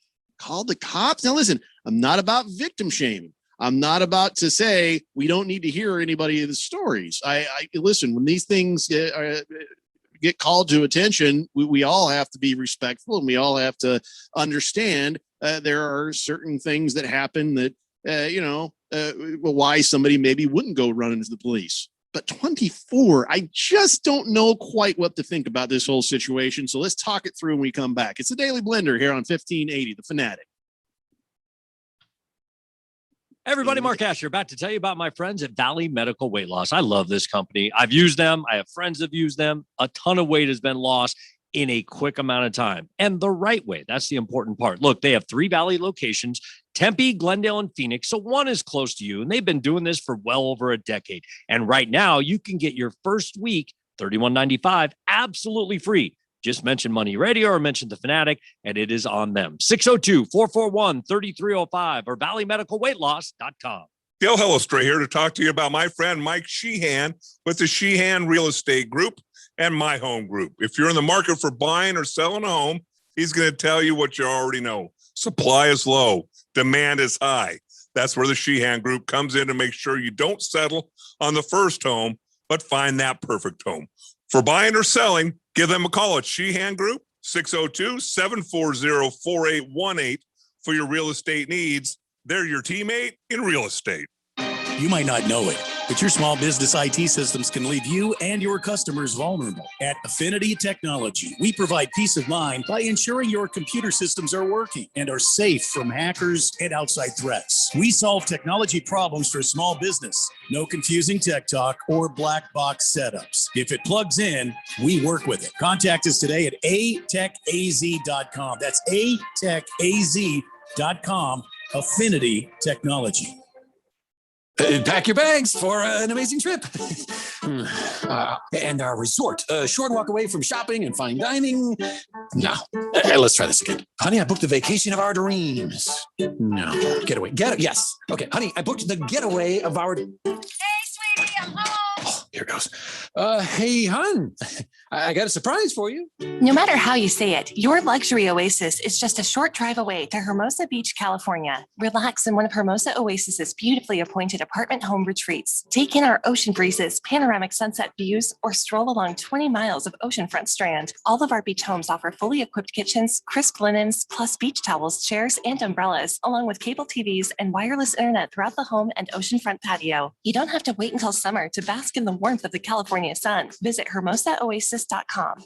Speaker 5: called the cops. Now, listen, I'm not about victim shaming. I'm not about to say we don't need to hear anybody of the stories. I listen, when these things get called to attention, we all have to be respectful, and we all have to understand there are certain things that happen that, why somebody maybe wouldn't go run into the police. But 24, I just don't know quite what to think about this whole situation. So let's talk it through when we come back. It's the Daily Blender here on 1580, The Fanatic.
Speaker 3: Everybody, Mark Asher, about to tell you about my friends at Valley Medical Weight Loss. I love this company. I've used them. I have friends that have used them. A ton of weight has been lost in a quick amount of time, and the right way. That's the important part. Look, they have 3 Valley locations, Tempe, Glendale, and Phoenix. So one is close to you, and they've been doing this for well over a decade. And right now you can get your first week, $31.95, absolutely free. Just mention Money Radio or mention The Fanatic, and it is on them. 602-441-3305 or valleymedicalweightloss.com.
Speaker 18: Gail Hellistra here to talk to you about my friend Mike Sheehan with the Sheehan Real Estate Group and My Home Group. If you're in the market for buying or selling a home, he's going to tell you what you already know. Supply is low. Demand is high. That's where the Sheehan Group comes in to make sure you don't settle on the first home, but find that perfect home. For buying or selling, give them a call at Sheehan Group, 602-740-4818 for your real estate needs. They're your teammate in real estate.
Speaker 19: You might not know it, but your small business IT systems can leave you and your customers vulnerable. At Affinity Technology, we provide peace of mind by ensuring your computer systems are working and are safe from hackers and outside threats. We solve technology problems for small business. No confusing tech talk or black box setups. If it plugs in, we work with it. Contact us today at atechaz.com. That's atechaz.com. Affinity Technology.
Speaker 11: Pack your bags for an amazing trip. And our resort. A short walk away from shopping and fine dining. No. Let's try this again. Honey, I booked the vacation of our dreams. No. Getaway. Yes. Okay, honey, I booked the getaway of our... Hey,
Speaker 8: sweetie, I'm home.
Speaker 11: Oh, here goes. Hey, hon. I got a surprise for you.
Speaker 20: No matter how you say it, your luxury oasis is just a short drive away to Hermosa Beach, California. Relax in one of Hermosa Oasis's beautifully appointed apartment home retreats. Take in our ocean breezes, panoramic sunset views, or stroll along 20 miles of oceanfront strand. All of our beach homes offer fully equipped kitchens, crisp linens, plus beach towels, chairs, and umbrellas, along with cable TVs and wireless internet throughout the home and oceanfront patio. You don't have to wait until summer to bask in the warmth of the California sun. Visit HermosaOasis.com.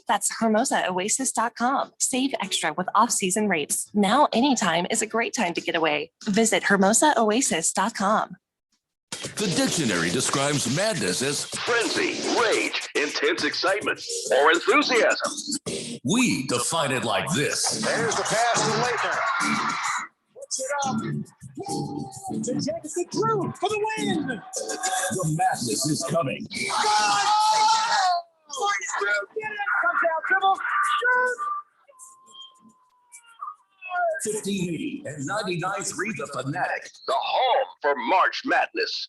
Speaker 20: That's HermosaOasis.com. Save extra with off-season rates. Now, anytime is a great time to get away. Visit HermosaOasis.com.
Speaker 1: The dictionary describes madness as
Speaker 2: Frenzy, rage, intense excitement, or enthusiasm.
Speaker 1: we define it like this.
Speaker 7: There's the pass to Leitner. Puts it up. To Jackson Drew for the win.
Speaker 1: The madness is coming.
Speaker 7: Get it! Touchdown, dribble. Shoot!
Speaker 1: 1580 and 99.3 The Fanatic.
Speaker 2: The home for March Madness.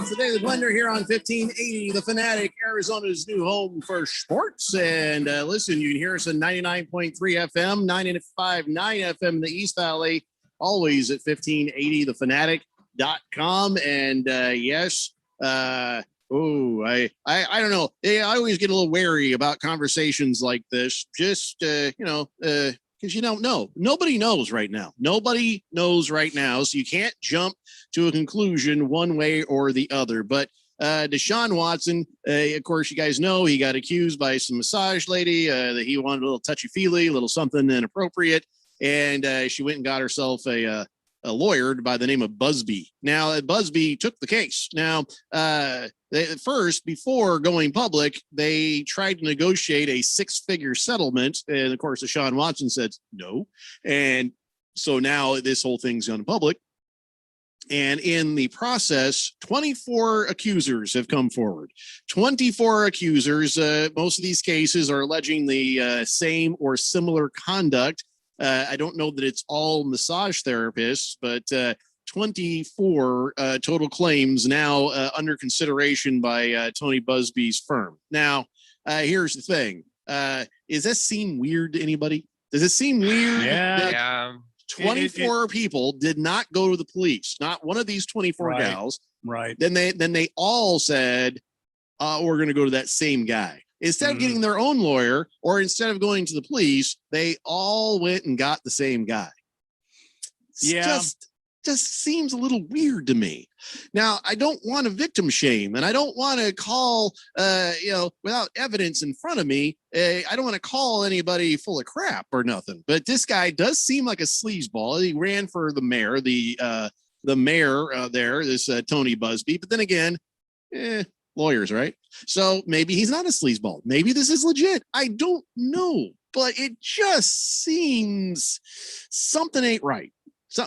Speaker 5: Today, the Blender here on 1580, The Fanatic, Arizona's new home for sports. And listen, you can hear us on 99.3 FM, 95.9 FM in the East Valley, always at 1580thefanatic.com. And yes, I don't know. I always get a little wary about conversations like this, just, because you don't know. Nobody knows right now. Nobody knows right now. So you can't jump to a conclusion one way or the other. But Desean Watson, of course, you guys know he got accused by some massage lady that he wanted a little touchy-feely, a little something inappropriate. And she went and got herself a lawyer by the name of Busby. Now, Busby took the case. Now, first, before going public, they tried to negotiate a 6-figure settlement. And of course, Desean Watson said no. And so now this whole thing's gone public. And in the process, 24 accusers have come forward. 24 accusers. Most of these cases are alleging the same or similar conduct. I don't know that it's all massage therapists, but 24 total claims now under consideration by Tony Busby's firm. Now, here's the thing. Does this seem weird to anybody? Does it seem weird?
Speaker 10: Yeah.
Speaker 5: 24 people did not go to the police. Not one of these 24 gals.
Speaker 9: Right.
Speaker 5: Then they all said, we're going to go to that same guy. Instead of getting their own lawyer, or instead of going to the police, they all went and got the same guy. It's just seems a little weird to me. Now, I don't want to victim shame, and I don't want to call, without evidence in front of me, I don't want to call anybody full of crap or nothing. But this guy does seem like a sleazeball. He ran for the mayor, the mayor there, this Tony Busby. But then again, lawyers, right? So maybe he's not a sleazeball. Maybe this is legit. I don't know, but it just seems something ain't right.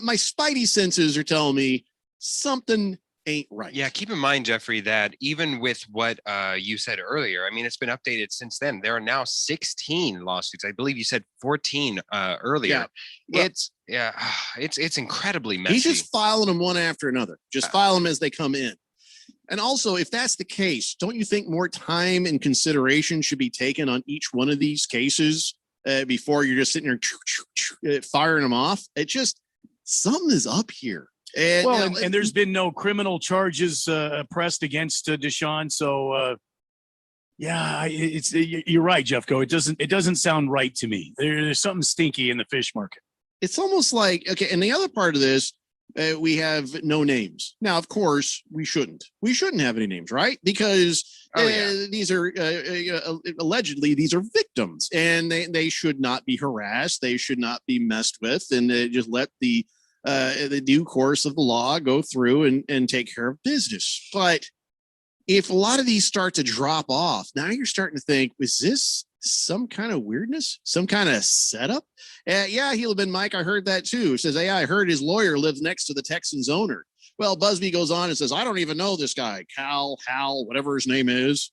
Speaker 5: My spidey senses are telling me something ain't right.
Speaker 10: Yeah, keep in mind, Jeffrey, that even with what you said earlier, I mean, it's been updated since then. There are now 16 lawsuits. I believe you said 14 earlier. Yeah. Well, it's incredibly messy.
Speaker 5: He's just filing them one after another. Just file them as they come in. And also, if that's the case, don't you think more time and consideration should be taken on each one of these cases before you're just sitting there firing them off? It just, something is up here. And
Speaker 9: there's been no criminal charges pressed against Desean. So, you're right, Jeffco. It doesn't sound right to me. There's something stinky in the fish market.
Speaker 5: It's almost like, okay. And the other part of this, we have no names. Now, of course, we shouldn't have any names, right? Because these are allegedly, these are victims, and they should not be harassed. They should not be messed with, and just let the due course of the law go through and take care of business. But if a lot of these start to drop off, now you're starting to think, was this some kind of weirdness, some kind of setup? He'll have been Mike. I heard that too. He says, hey, I heard his lawyer lives next to the Texans owner. Well, Busby goes on and says, I don't even know this guy, Hal, whatever his name is.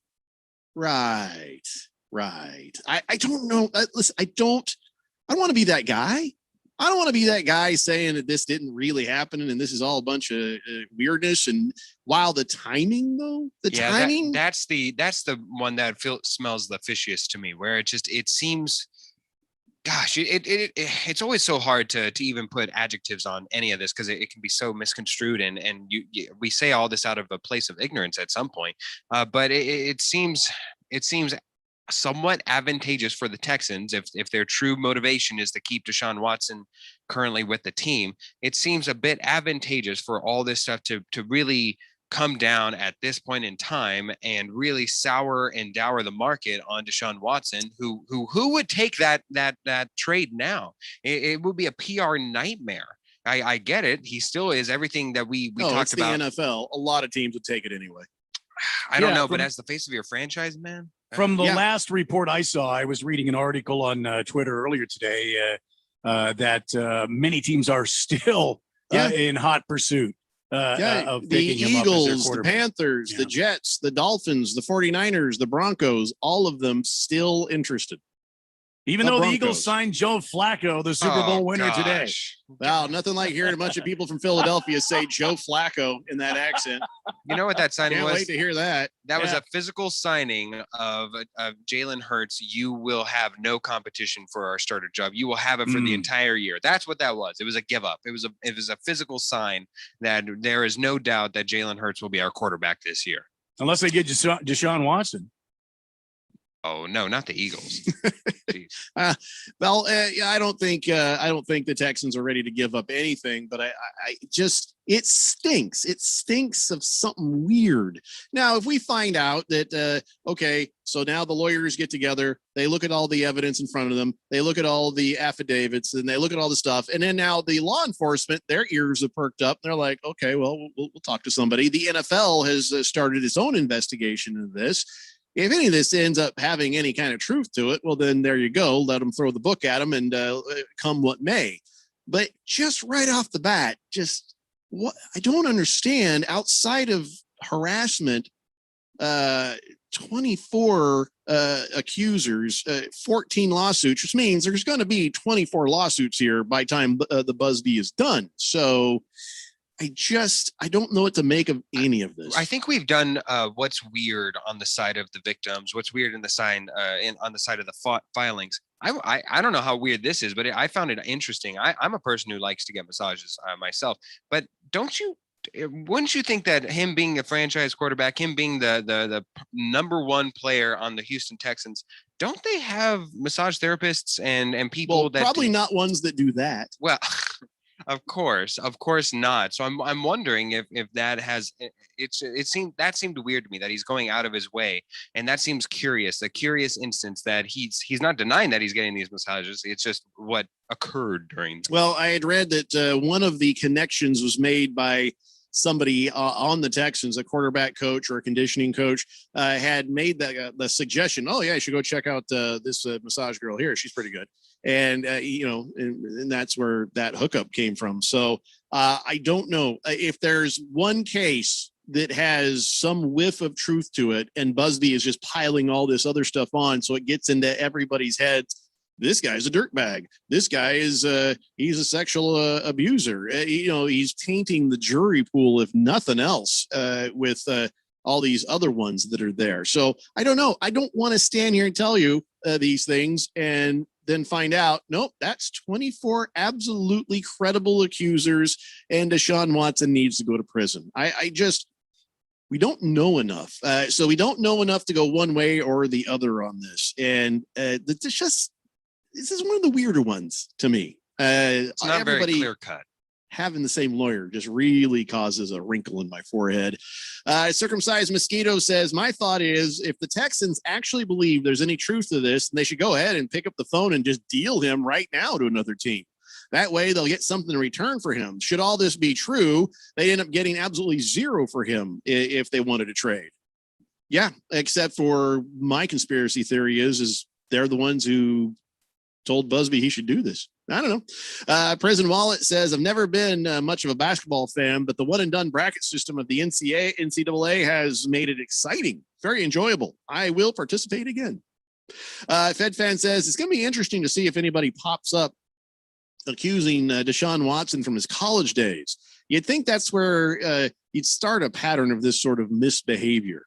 Speaker 5: Right. I don't know. Listen, I don't want to be that guy. I don't want to be that guy saying that this didn't really happen and this is all a bunch of weirdness. And while the timing, though, timing,
Speaker 10: that's the one that smells the fishiest to me, where it seems, gosh, it's always so hard to even put adjectives on any of this, because it can be so misconstrued, and we say all this out of a place of ignorance at some point. But it seems somewhat advantageous for the Texans if their true motivation is to keep Desean Watson currently with the team. It seems a bit advantageous for all this stuff to really come down at this point in time and really sour and dour the market on Desean Watson, who would take that trade now? It would be a PR nightmare. I get it. He still is everything that we talked about.
Speaker 5: The NFL. A lot of teams would take it anyway.
Speaker 10: I don't know, but as the face of your franchise, man.
Speaker 9: From the last report I saw, I was reading an article on Twitter earlier today that many teams are still in hot pursuit. Of
Speaker 5: the Eagles, the Panthers,
Speaker 9: Yeah.
Speaker 5: the Jets, the Dolphins, the 49ers, the Broncos, all of them still interested.
Speaker 9: Even though the Eagles signed Joe Flacco, the Super Bowl winner today.
Speaker 5: Wow, nothing like hearing a bunch of people from Philadelphia say Joe Flacco in that accent.
Speaker 10: You know what that signing
Speaker 5: Can't
Speaker 10: was?
Speaker 5: wait to hear that.
Speaker 10: That was a physical signing of Jalen Hurts. You will have no competition for our starter job. You will have it for the entire year. That's what that was. It was a give up. It was a physical sign that there is no doubt that Jalen Hurts will be our quarterback this year.
Speaker 9: Unless they get Deshaun Watson.
Speaker 10: Oh no, not the Eagles.
Speaker 5: I don't think the Texans are ready to give up anything, but I just, it stinks. It stinks of something weird. Now, if we find out that, okay, so now the lawyers get together, they look at all the evidence in front of them, they look at all the affidavits, and they look at all the stuff. And then now the law enforcement, their ears have perked up. They're like, okay, well, we'll talk to somebody. The NFL has started its own investigation into this. If any of this ends up having any kind of truth to it, well, then there you go. Let them throw the book at them and come what may. But just right off the bat, just what I don't understand outside of harassment, 24 accusers, 14 lawsuits, which means there's going to be 24 lawsuits here by the time the Busby is done. So I don't know what to make of any of this.
Speaker 10: I think we've done what's weird on the side of the victims, what's weird in the sign on the side of the filings. I don't know how weird this is, but I found it interesting. I'm a person who likes to get massages myself, but wouldn't you think that him being a franchise quarterback, him being the number one player on the Houston Texans, don't they have massage therapists and people that
Speaker 5: probably not ones that do that?
Speaker 10: Well, of course not. So I'm wondering if that has it seemed weird to me that he's going out of his way, and that seems curious. A curious instance that he's not denying that he's getting these massages. It's just what occurred during.
Speaker 5: Well, I had read that one of the connections was made by somebody on the Texans, a quarterback coach or a conditioning coach, had made the suggestion. Oh yeah, you should go check out this massage girl here. She's pretty good. And, and that's where that hookup came from. So I don't know if there's one case that has some whiff of truth to it, and Busby is just piling all this other stuff on. So it gets into everybody's heads. This guy's a dirtbag. This guy is he's a sexual abuser. He's tainting the jury pool, if nothing else, with all these other ones that are there. So I don't know. I don't want to stand here and tell you these things and then find out, nope, that's 24 absolutely credible accusers, and Desean Watson needs to go to prison. We don't know enough. So we don't know enough to go one way or the other on this. And this is one of the weirder ones to me.
Speaker 10: It's not very clear cut.
Speaker 5: Having the same lawyer just really causes a wrinkle in my forehead. Circumcised Mosquito says, my thought is if the Texans actually believe there's any truth to this, they should go ahead and pick up the phone and just deal him right now to another team. That way they'll get something in return for him. Should all this be true, they end up getting absolutely zero for him if they wanted to trade. Yeah, except for my conspiracy theory is they're the ones who told Busby he should do this. I don't know. President Wallet says, I've never been much of a basketball fan, but the one and done bracket system of the NCAA has made it exciting, very enjoyable. I will participate again. Fed Fan says, it's going to be interesting to see if anybody pops up accusing Desean Watson from his college days. You'd think that's where you'd start a pattern of this sort of misbehavior.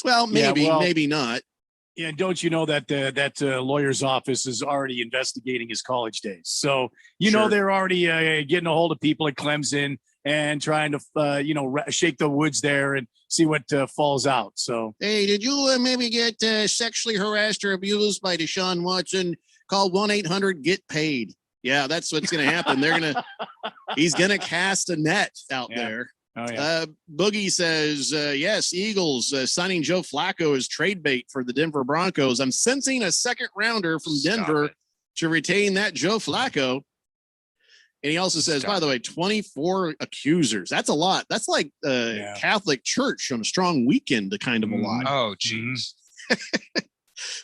Speaker 5: Well, maybe not.
Speaker 9: Yeah, don't you know that that lawyer's office is already investigating his college days? So know they're already getting a hold of people at Clemson and trying to shake the woods there and see what falls out. So
Speaker 5: hey, did you maybe get sexually harassed or abused by Desean Watson? Call 1-800-GET-PAID. Yeah, that's what's going to happen. He's going to cast a net out there.
Speaker 9: Oh, yeah.
Speaker 5: Boogie says, yes, Eagles signing Joe Flacco as trade bait for the Denver Broncos. I'm sensing a second rounder from Denver to retain that Joe Flacco. And he also says, by the way, 24 accusers. That's a lot. That's like Catholic Church on a strong weekend, kind of a lot.
Speaker 10: Oh, jeez.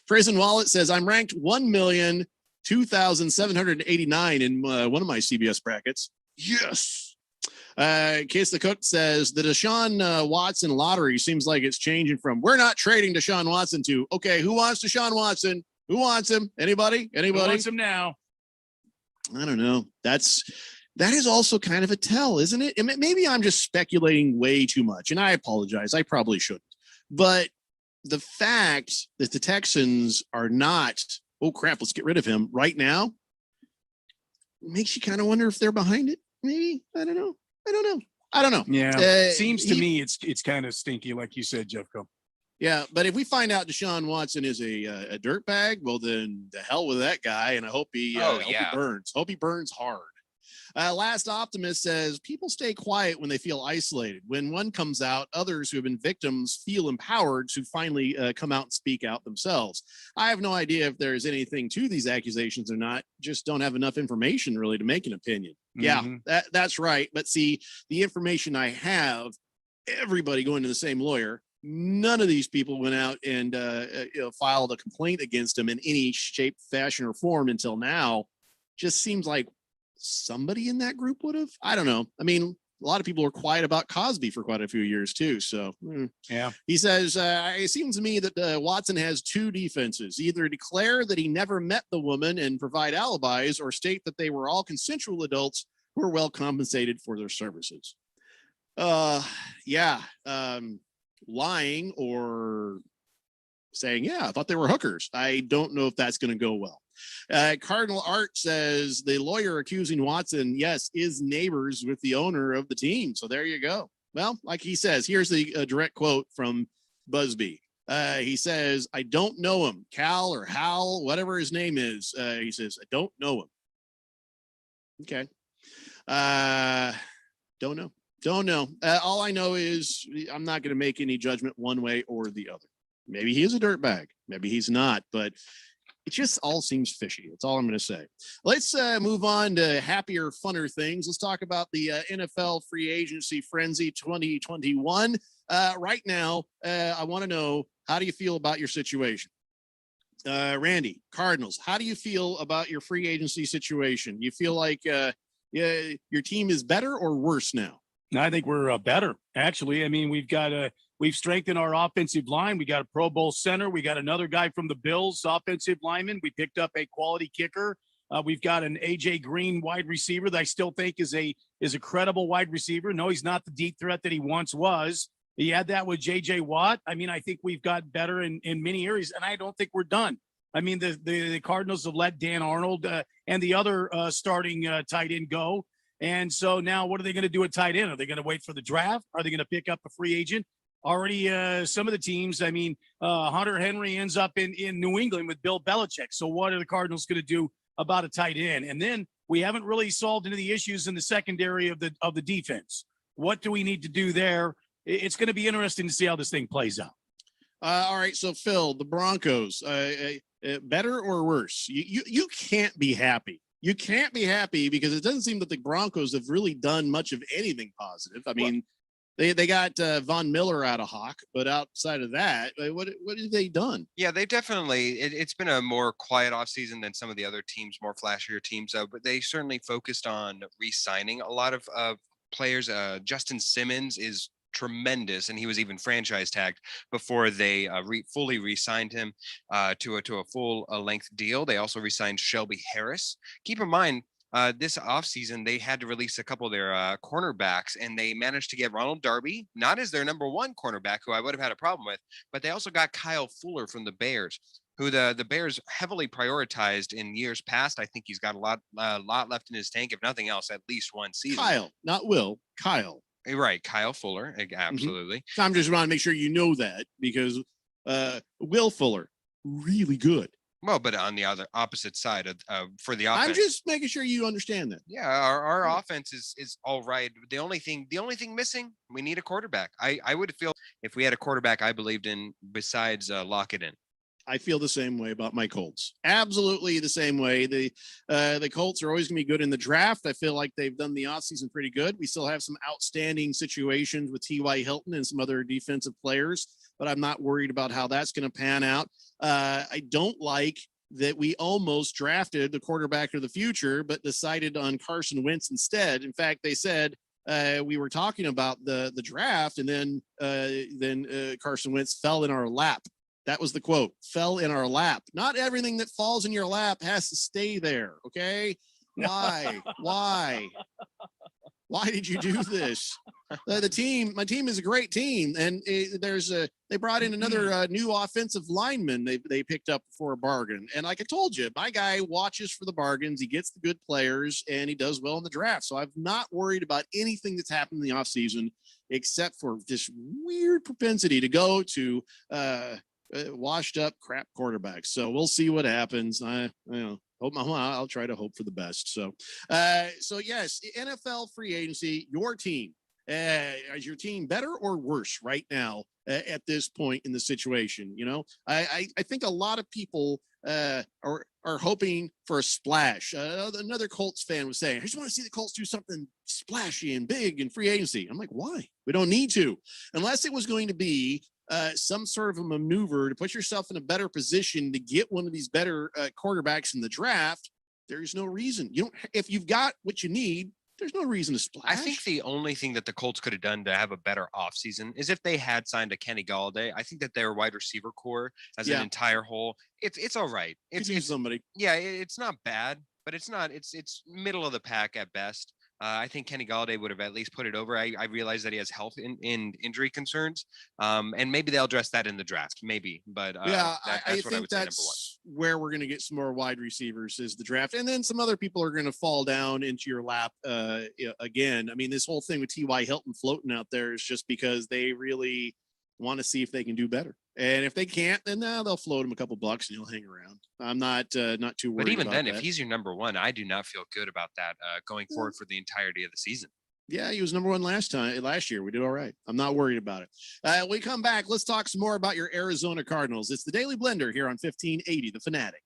Speaker 5: Prison Wallet says, I'm ranked 1,002,789 in one of my CBS brackets. Yes. Case the Cook says the Desean Watson lottery seems like it's changing from we're not trading Desean Watson to, okay, who wants Desean Watson? Who wants him? Anybody?
Speaker 9: Who wants him now?
Speaker 5: I don't know. That is also kind of a tell, isn't it? Maybe I'm just speculating way too much, and I apologize. I probably shouldn't. But the fact that the Texans are not, oh crap, let's get rid of him right now, makes you kind of wonder if they're behind it. Maybe. I don't know.
Speaker 9: Yeah. Seems to me it's kind of stinky, like you said, Jeffco.
Speaker 5: Yeah, but if we find out Desean Watson is a dirtbag, well, then the hell with that guy, and I hope he burns. Hope he burns hard. Last Optimist says, people stay quiet when they feel isolated. When one comes out, others who have been victims feel empowered to finally come out and speak out themselves. I have no idea if there's anything to these accusations or not. Just don't have enough information really to make an opinion.
Speaker 9: Mm-hmm.
Speaker 5: Yeah, that's right. But see, the information I have, everybody going to the same lawyer. None of these people went out and filed a complaint against him in any shape, fashion, or form until now. Just seems like somebody in that group would have. I don't know. I mean, a lot of people were quiet about Cosby for quite a few years too. So
Speaker 9: yeah,
Speaker 5: he says, it seems to me that Watson has two defenses: either declare that he never met the woman and provide alibis, or state that they were all consensual adults who were well compensated for their services. Lying or saying, yeah, I thought they were hookers. I don't know if that's going to go well. Cardinal Art says the lawyer accusing Watson, yes, is neighbors with the owner of the team. So there you go. Well, like he says, here's the direct quote from Busby. He says, I don't know him, Cal or Hal, whatever his name is. He says, I don't know him. Okay. Don't know. All I know is I'm not going to make any judgment one way or the other. Maybe he is a dirtbag. Maybe he's not, but it just all seems fishy. That's all I'm going to say. Let's move on to happier, funner things. Let's talk about the NFL free agency frenzy 2021. Right now, I want to know, how do you feel about your situation? Randy, Cardinals, how do you feel about your free agency situation? You feel like your team is better or worse now?
Speaker 9: I think we're better, actually. I mean, we've strengthened our offensive line. We got a Pro Bowl center. We got another guy from the Bills, offensive lineman. We picked up a quality kicker. We've got an AJ Green wide receiver that I still think is a credible wide receiver. No, he's not the deep threat that he once was. He had that with JJ Watt. I mean, I think we've got better in many areas, and I don't think we're done. I mean, the Cardinals have let Dan Arnold and the other starting tight end go. And so now what are they going to do at tight end? Are they going to wait for the draft? Are they going to pick up a free agent? Already some of the teams, I mean, Hunter Henry ends up in New England with Bill Belichick. So what are the Cardinals going to do about a tight end? And then we haven't really solved any of the issues in the secondary of the defense. What do we need to do there? It's going to be interesting to see how this thing plays out.
Speaker 5: All right. So Phil, the Broncos, better or worse? You can't be happy. You can't be happy because it doesn't seem that the Broncos have really done much of anything positive. I mean, they got Von Miller out of Hawk, but outside of that, what have they done?
Speaker 10: Yeah, they definitely. It's been a more quiet offseason than some of the other teams, more flashier teams, but they certainly focused on re-signing a lot of players. Justin Simmons is tremendous, and he was even franchise tagged before they fully re-signed him to a full length deal. They also re-signed Shelby Harris. Keep in mind, this offseason, they had to release a couple of their cornerbacks, and they managed to get Ronald Darby, not as their number one cornerback, who I would have had a problem with, but they also got Kyle Fuller from the Bears, who the Bears heavily prioritized in years past. I think he's got a lot left in his tank, if nothing else, at least one season.
Speaker 5: Kyle, not Will, Kyle.
Speaker 10: Right, Kyle Fuller, absolutely.
Speaker 5: I'm just want to make sure you know that, because Will Fuller, really good.
Speaker 10: Well, but on the other opposite side of for the offense.
Speaker 5: I'm just making sure you understand that.
Speaker 10: Yeah, our offense is all right. The only thing missing, we need a quarterback. I would feel if we had a quarterback I believed in besides lock it in.
Speaker 5: I feel the same way about my Colts. Absolutely the same way. The Colts are always going to be good in the draft. I feel like they've done the offseason pretty good. We still have some outstanding situations with T.Y. Hilton and some other defensive players, but I'm not worried about how that's going to pan out. I don't like that we almost drafted the quarterback of the future, but decided on Carson Wentz instead. In fact, they said we were talking about the draft, and then Carson Wentz fell in our lap. That was the quote, fell in our lap. Not everything that falls in your lap has to stay there. Okay. Why? Why did you do this? My team is a great team. And they brought in another new offensive lineman they picked up for a bargain. And like I told you, my guy watches for the bargains. He gets the good players and he does well in the draft. So I'm not worried about anything that's happened in the offseason, except for this weird propensity to go to, washed up crap quarterbacks. So we'll see what happens. I'll try to hope for the best. So yes, NFL free agency, your team, is your team better or worse right now at this point in the situation? You know, I think a lot of people are hoping for a splash. Another Colts fan was saying, I just want to see the Colts do something splashy and big in free agency. I'm like, why? We don't need to, unless it was going to be some sort of a maneuver to put yourself in a better position to get one of these better quarterbacks in the draft. There's no reason. If you've got what you need, there's no reason to splash.
Speaker 10: I think the only thing that the Colts could have done to have a better offseason is if they had signed a Kenny Galladay. I think that their wide receiver core as an entire whole, it's all right. It's
Speaker 5: somebody.
Speaker 10: Yeah, it's not bad, but it's middle of the pack at best. I think Kenny Galladay would have at least put it over. I realize that he has health in injury concerns, and maybe they'll address that in the draft, maybe. But that's
Speaker 5: I
Speaker 10: what I would say. Number one,
Speaker 5: where we're going to get some more wide receivers is the draft, and then some other people are going to fall down into your lap again. I mean, this whole thing with T.Y. Hilton floating out there is just because they really want to see if they can do better. And if they can't, then they'll float him a couple bucks and he'll hang around. I'm not too worried.
Speaker 10: But even
Speaker 5: about
Speaker 10: then,
Speaker 5: that.
Speaker 10: if he's your number one, I do not feel good about that going forward for the entirety of the season.
Speaker 5: Yeah, he was number one last year. We did all right. I'm not worried about it. When we come back, let's talk some more about your Arizona Cardinals. It's the Daily Blender here on 1580 The Fanatic.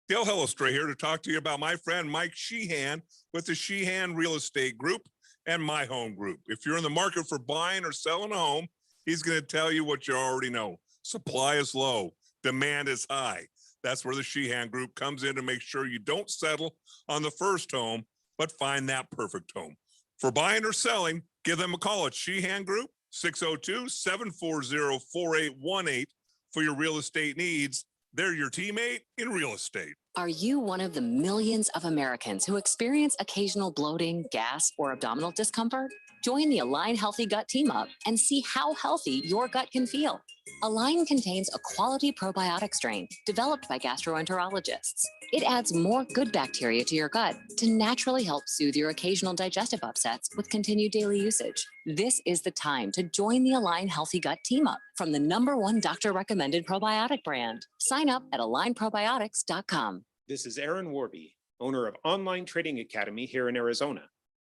Speaker 18: Dale Hellistra here to talk to you about my friend Mike Sheehan with the Sheehan Real Estate Group and My Home Group. If you're in the market for buying or selling a home, he's going to tell you what you already know. Supply is low. Demand is high. That's where the Sheehan Group comes in to make sure you don't settle on the first home, but find that perfect home. For buying or selling, give them a call at Sheehan Group, 602-740-4818 for your real estate needs. They're your teammate in real estate.
Speaker 12: Are you one of the millions of Americans who experience occasional bloating, gas, or abdominal discomfort? Join the Align Healthy Gut Team Up and see how healthy your gut can feel. Align contains a quality probiotic strain developed by gastroenterologists. It adds more good bacteria to your gut to naturally help soothe your occasional digestive upsets with continued daily usage. This is the time to join the Align Healthy Gut Team Up from the #1 doctor-recommended probiotic brand. Sign up at alignprobiotics.com.
Speaker 21: This is Aaron Warby, owner of Online Trading Academy here in Arizona.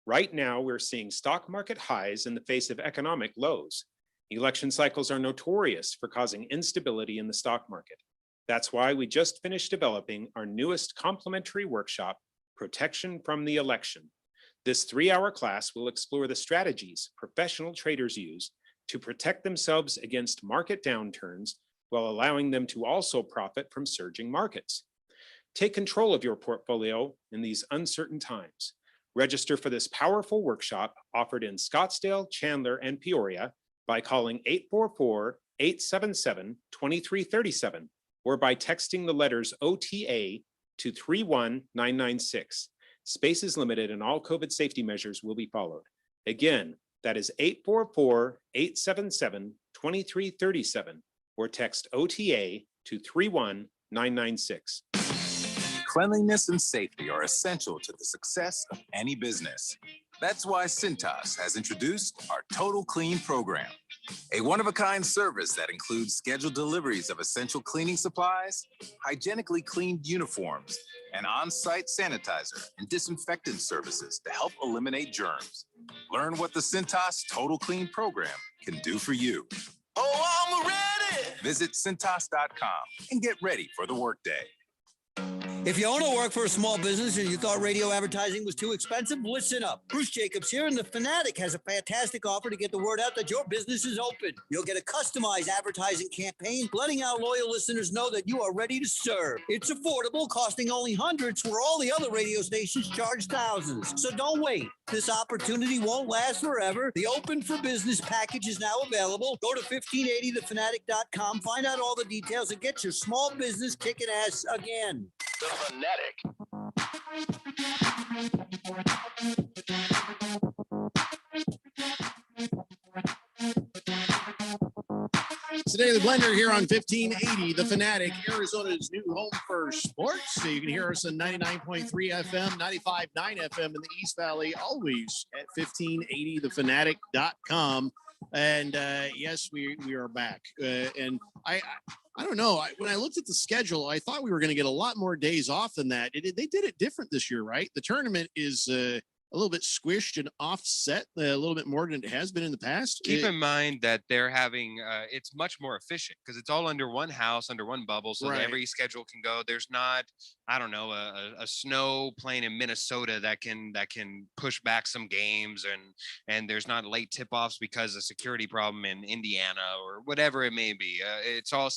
Speaker 21: Right now, we're seeing stock market highs in the face of economic lows. Election cycles are notorious for causing instability in the stock market. That's why we just finished developing our newest complimentary workshop, Protection from the Election. This 3-hour class will explore the strategies professional traders use to protect themselves against market downturns while allowing them to also profit from surging markets. Take control of your portfolio in these uncertain times. Register for this powerful workshop offered in Scottsdale, Chandler, and Peoria by calling 844-877-2337 or by texting the letters OTA to 31996. Space is limited and all COVID safety measures will be followed. Again, that is 844-877-2337 or text OTA to 31996.
Speaker 14: Cleanliness and safety are essential to the success of any business. That's why Cintas has introduced our Total Clean program. A one-of-a-kind service that includes scheduled deliveries of essential cleaning supplies, hygienically cleaned uniforms, and on-site sanitizer and disinfectant services to help eliminate germs. Learn what the Cintas Total Clean program can do for you.
Speaker 7: Oh, I'm ready.
Speaker 14: Visit Cintas.com and get ready for the workday.
Speaker 15: If you own or work for a small business and you thought radio advertising was too expensive, listen up. Bruce Jacobs here, and the Fanatic has a fantastic offer to get the word out that your business is open. You'll get a customized advertising campaign, letting our loyal listeners know that you are ready to serve. It's affordable, costing only hundreds, where all the other radio stations charge thousands. So don't wait. This opportunity won't last forever. The Open for Business package is now available. Go to 1580thefanatic.com, find out all the details, and get your small business kicking ass again.
Speaker 2: The Fanatic.
Speaker 5: Today, the Blender here on 1580, The Fanatic, Arizona's new home for sports. So you can hear us on 99.3 FM, 95.9 FM in the East Valley, always at 1580thefanatic.com. And yes, we are back. And I don't know. When I looked at the schedule, I thought we were going to get a lot more days off than that. They did it different this year, right? The tournament is a little bit squished and offset a little bit more than it has been in the past.
Speaker 10: Keep in mind that they're having it's much more efficient because it's all under one house, under one bubble, so that every schedule can go. There's not, I don't know, a snow plane in Minnesota that can push back some games, and there's not late tip-offs because of security problem in Indiana or whatever it may be. It's all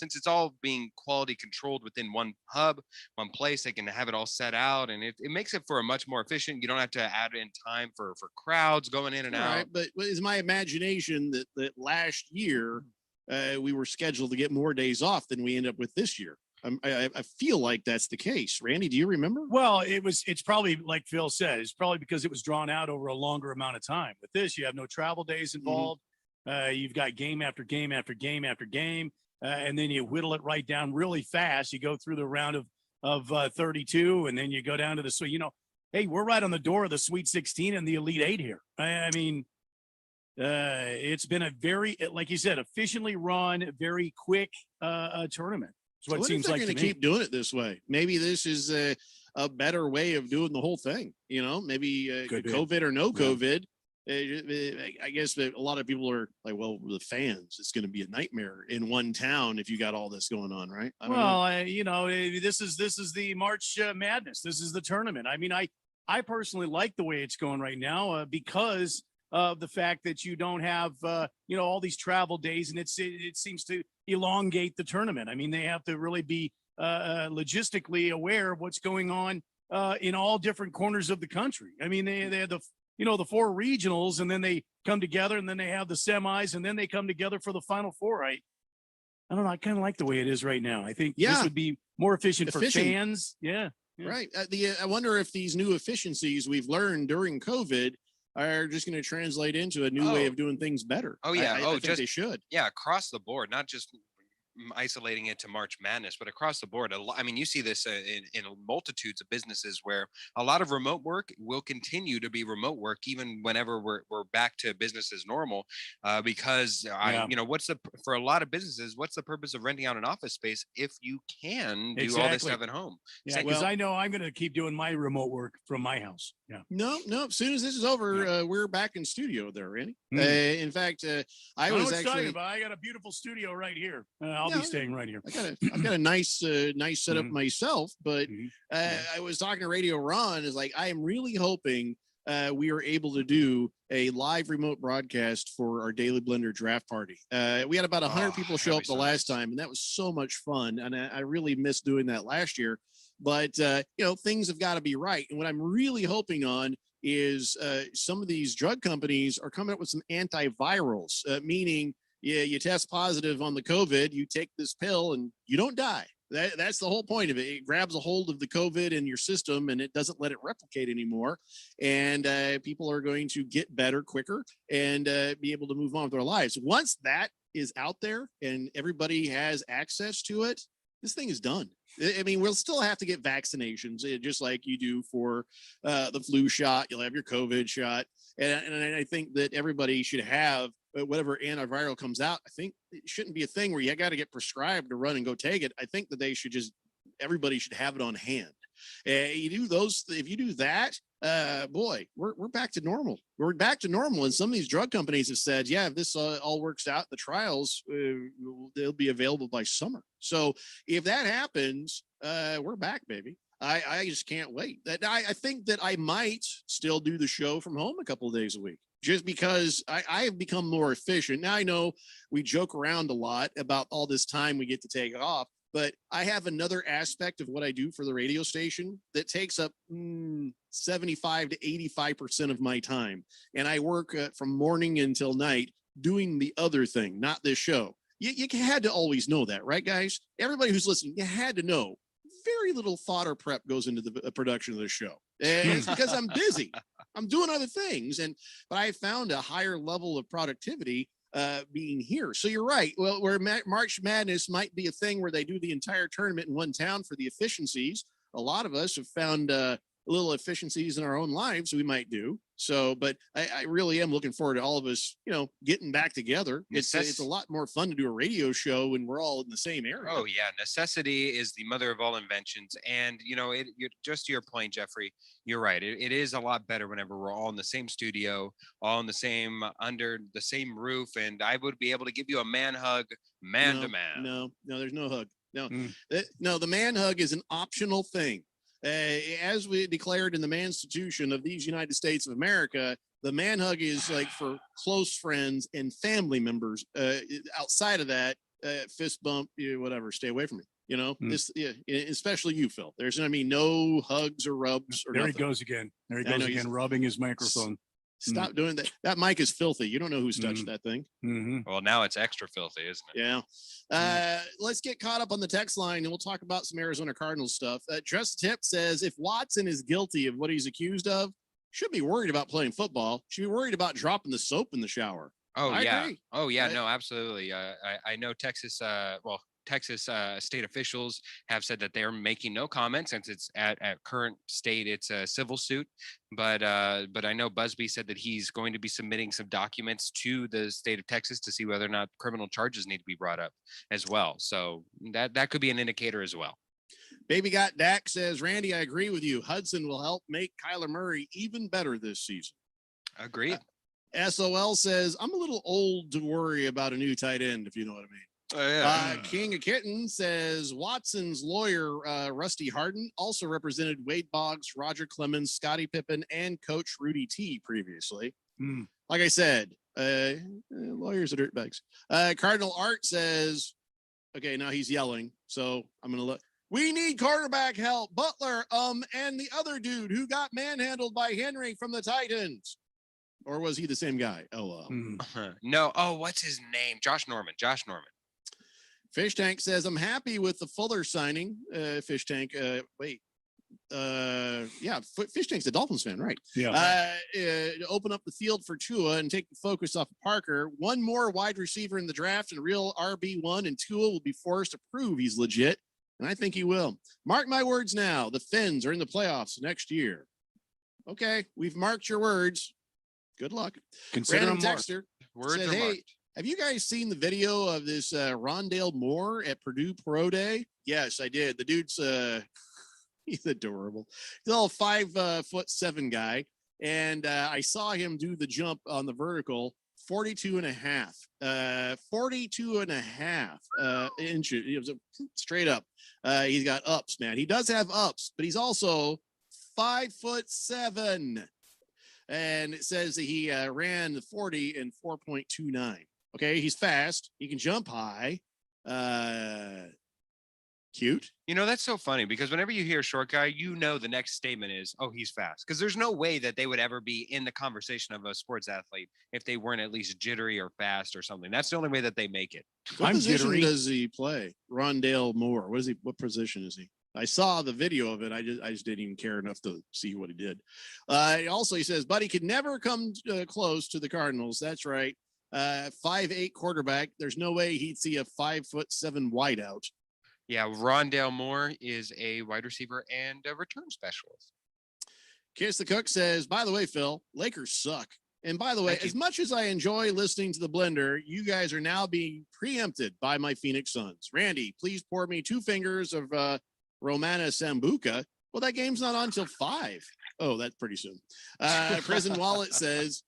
Speaker 10: being quality controlled within one hub, one place. They can have it all set out, and it makes it for a much more efficient. You don't have to add in time for crowds going in and out.
Speaker 5: Right, but it's my imagination that last year we were scheduled to get more days off than we end up with this year. I feel like that's the case. Randy, do you remember?
Speaker 9: Well, it's probably like Phil said, it's probably because it was drawn out over a longer amount of time. With this, you have no travel days involved. You've got game after game after game after game, and then you whittle it right down really fast. You go through the round of 32, and then you go down to the hey, we're right on the door of the Sweet 16 and the Elite Eight here. I mean, it's been a very, like you said, efficiently run, very quick tournament. That's what it seems like to me.
Speaker 5: Going to keep doing it this way. Maybe this is a better way of doing the whole thing. Maybe COVID or no COVID. I guess a lot of people are like, well, the fans, it's going to be a nightmare in one town if you got all this going on, right?
Speaker 9: This is the March Madness. This is the tournament. I mean, I personally like the way it's going right now because of the fact that you don't have all these travel days, and it seems to elongate the tournament. I mean, they have to really be logistically aware of what's going on in all different corners of the country. I mean, they have the four regionals, and then they come together, and then they have the semis, and then they come together for the Final Four. I don't know. I kind of like the way it is right now. I think this would be more efficient for fans. Yeah.
Speaker 5: Right. I wonder if these new efficiencies we've learned during COVID are just going to translate into a new way of doing things better.
Speaker 10: Oh, yeah.
Speaker 5: I think they should.
Speaker 10: Yeah, across the board, not just isolating it to March Madness, but across the board. I mean, you see this in multitudes of businesses where a lot of remote work will continue to be remote work even whenever we're back to business as normal, because for a lot of businesses, what's the purpose of renting out an office space if you can do all this stuff at home?
Speaker 9: Yeah, because I know I'm going to keep doing my remote work from my house. Yeah.
Speaker 5: No. As soon as this is over, we're back in studio there, Randy. In fact, I got a beautiful studio right here. I'll be staying right here. I've got a nice setup myself, but I was talking to Radio Ron. Is like, I am really hoping we are able to do a live remote broadcast for our Daily Blender draft party. We had about 100 people show up the last time, and that was so much fun. And I really missed doing that last year. But things have got to be right. And what I'm really hoping on is some of these drug companies are coming up with some antivirals, meaning you test positive on the COVID, you take this pill and you don't die. That's the whole point of it. It grabs a hold of the COVID in your system and it doesn't let it replicate anymore. And people are going to get better quicker and be able to move on with their lives. Once that is out there and everybody has access to it, this thing is done. I mean, we'll still have to get vaccinations, just like you do for the flu shot. You'll have your COVID shot. And I think that everybody should have whatever antiviral comes out, I think it shouldn't be a thing where you got to get prescribed to run and go take it. I think that they should everybody should have it on hand. You do those, if you do that, boy, we're back to normal. We're back to normal. And some of these drug companies have said, yeah, if this all works out, the trials, they'll be available by summer. So if that happens, we're back, baby. I just can't wait. I think that I might still do the show from home a couple of days a week, just because I have become more efficient. Now I know we joke around a lot about all this time we get to take off, but I have another aspect of what I do for the radio station that takes up 75 to 85% of my time. And I work from morning until night doing the other thing, not this show. You had to always know that, right, guys? Everybody who's listening, you had to know very little thought or prep goes into the production of the show. And it's because I'm busy. I'm doing other things. But I found a higher level of productivity being here. So you're right. Well, where March Madness might be a thing where they do the entire tournament in one town for the efficiencies, a lot of us have found little efficiencies in our own lives we might do. So, but I really am looking forward to all of us, getting back together. It's a lot more fun to do a radio show when we're all in the same area.
Speaker 10: Oh yeah, necessity is the mother of all inventions, and just to your point, Jeffrey, you're right. It is a lot better whenever we're all in the same studio, all in the same under the same roof, and I would be able to give you a man hug, man to man.
Speaker 5: No, there's no hug. No, the man hug is an optional thing. As we declared in the Manstitution of these United States of America, the man hug is like for close friends and family members. Outside of that, fist bump, whatever, stay away from me. This, especially you, Phil. There's, no hugs or rubs or
Speaker 9: there
Speaker 5: nothing.
Speaker 9: He goes again. There he goes again, rubbing his microphone.
Speaker 5: Stop doing that. That mic is filthy. You don't know who's touched that thing.
Speaker 10: Well, now it's extra filthy, isn't it?
Speaker 5: Yeah. Let's get caught up on the text line and we'll talk about some Arizona Cardinals stuff. Just Tip says, if Watson is guilty of what he's accused of, should be worried about playing football. Should be worried about dropping the soap in the shower.
Speaker 10: I
Speaker 5: agree.
Speaker 10: No, absolutely. I know Texas, Texas state officials have said that they're making no comment since it's at current state, it's a civil suit. But I know Busby said that he's going to be submitting some documents to the state of Texas to see whether or not criminal charges need to be brought up as well. So that could be an indicator as well.
Speaker 5: Baby Got Dak says, Randy, I agree with you. Hudson will help make Kyler Murray even better this season.
Speaker 10: Agreed.
Speaker 5: SOL says, I'm a little old to worry about a new tight end, if you know what I mean.
Speaker 10: Oh, yeah.
Speaker 5: King of Kitten says Watson's lawyer, Rusty Harden, also represented Wade Boggs, Roger Clemens, Scottie Pippen, and Coach Rudy T previously. Like I said, lawyers are dirtbags. Cardinal Art says, okay, now he's yelling, so I'm going to look. We need quarterback help. Butler, and the other dude who got manhandled by Henry from the Titans. Or was he the same guy?
Speaker 10: No. Oh, what's his name? Josh Norman.
Speaker 5: Fish Tank says, I'm happy with the Fuller signing. Fish Tank, Fish Tank's a Dolphins fan, right?
Speaker 9: Yeah.
Speaker 5: To open up the field for Tua and take the focus off of Parker. One more wide receiver in the draft and a real RB1, and Tua will be forced to prove he's legit. And I think he will. Mark my words now. The Fins are in the playoffs next year. Okay, we've marked your words. Good luck.
Speaker 9: Consider
Speaker 5: Random
Speaker 9: them
Speaker 5: texter
Speaker 10: words
Speaker 5: said,
Speaker 10: are
Speaker 5: hey,
Speaker 10: marked.
Speaker 5: have you guys seen the video of this Rondale Moore at Purdue Pro Day? Yes, I did. The dude's he's adorable. He's all 5'7" guy. And I saw him do the jump on the vertical 42 and a half inches. It was straight up. He's got ups, man. He does have ups, but he's also 5'7". And it says that he ran the 40 in 4.29. Okay, he's fast. He can jump high. Cute.
Speaker 10: That's so funny because whenever you hear a short guy, the next statement is, oh, he's fast. Because there's no way that they would ever be in the conversation of a sports athlete if they weren't at least jittery or fast or something. That's the only way that they make it.
Speaker 5: What position does he play? Rondale Moore. What position is he? I saw the video of it. I just didn't even care enough to see what he did. Also, he says, but he could never come close to the Cardinals. That's right. 5'8" quarterback. There's no way he'd see a 5'7" wideout.
Speaker 10: Yeah, Rondale Moore is a wide receiver and a return specialist.
Speaker 5: Kiss the Cook says, by the way, Phil, Lakers suck. And by the way,
Speaker 10: Thank you.
Speaker 5: as much as I enjoy listening to the blender, you guys are now being preempted by my Phoenix Suns. Randy, please pour me 2 fingers of Romana Sambuca. Well, that game's not on till 5. Oh, that's pretty soon. Prison Wallet says,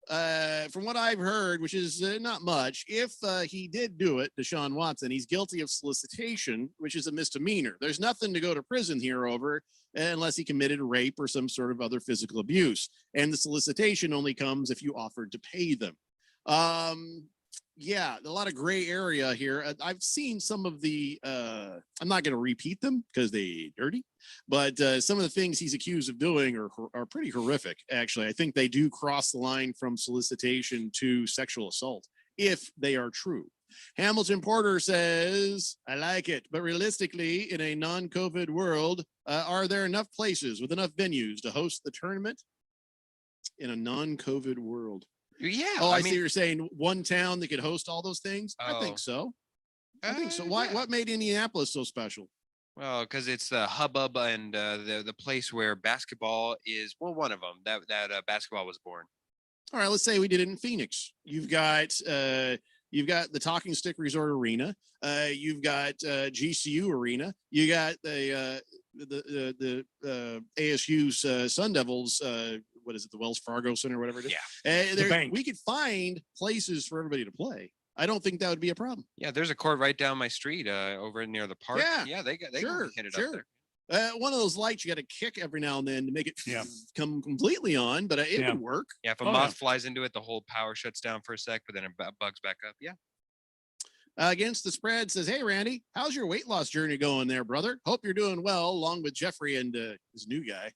Speaker 5: from what I've heard, which is not much, if he did do it, Desean Watson, he's guilty of solicitation, which is a misdemeanor. There's nothing to go to prison here over unless he committed rape or some sort of other physical abuse. And the solicitation only comes if you offered to pay them. Yeah, a lot of gray area here. I've seen some of the, I'm not going to repeat them because they're dirty, but some of the things he's accused of doing are pretty horrific, actually. I think they do cross the line from solicitation to sexual assault, if they are true. Hamilton Porter says, I like it, but realistically, in a non-COVID world, are there enough places with enough venues to host the tournament in a non-COVID world?
Speaker 10: Yeah.
Speaker 5: Oh, I see what you're saying. One town that could host all those things? I think so. I think so. Why?
Speaker 10: Yeah.
Speaker 5: What made Indianapolis so special?
Speaker 10: Well, because it's the hubbub and the place where basketball is. Well, one of them that basketball was born.
Speaker 5: All right, let's say we did it in Phoenix. You've got the Talking Stick Resort Arena. You've got GCU Arena. You got the ASU's Sun Devils. What is it? The Wells Fargo Center, whatever it is.
Speaker 10: Yeah.
Speaker 5: We could find places for everybody to play. I don't think that would be a problem.
Speaker 10: Yeah, there's a court right down my street, over near the park.
Speaker 5: Yeah,
Speaker 10: they can hit it up there.
Speaker 5: One of those lights you got to kick every now and then to make it come completely on, but it would work.
Speaker 10: Yeah, if a moth flies into it, the whole power shuts down for a sec, but then it bugs back up. Yeah.
Speaker 5: Against the Spread says, hey, Randy, how's your weight loss journey going there, brother? Hope you're doing well, along with Jeffrey and his new guy.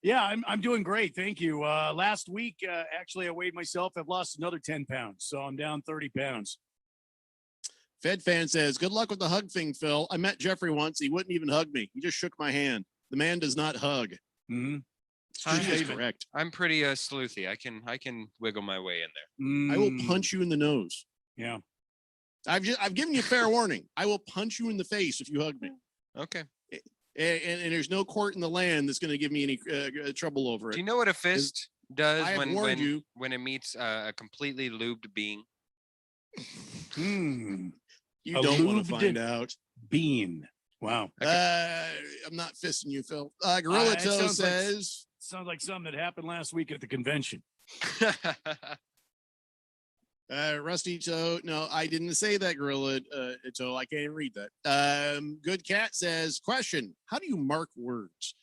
Speaker 9: Yeah, I'm doing great. Thank you. Last week, actually, I weighed myself. I've lost another 10 pounds, so I'm down 30 pounds.
Speaker 5: Fed Fan says, good luck with the hug thing, Phil. I met Jeffrey once. He wouldn't even hug me. He just shook my hand. The man does not hug.
Speaker 9: Mm-hmm.
Speaker 5: Is correct.
Speaker 10: I'm pretty sleuthy. I can wiggle my way in there.
Speaker 5: I will punch you in the nose.
Speaker 9: Yeah.
Speaker 5: I've given you fair warning. I will punch you in the face if you hug me.
Speaker 10: Okay.
Speaker 5: And there's no court in the land that's going to give me any trouble over it.
Speaker 10: Do you know what a fist does when it meets a completely lubed being?
Speaker 5: You don't want to find out.
Speaker 9: Bean. Wow.
Speaker 5: I'm not fisting you, Phil. Gorilla Toe says.
Speaker 9: Sounds like something that happened last week at the convention.
Speaker 5: Rusty Toe. No, I didn't say that, Gorilla Toe. I can't even read that. Good Cat says, question, how do you mark words?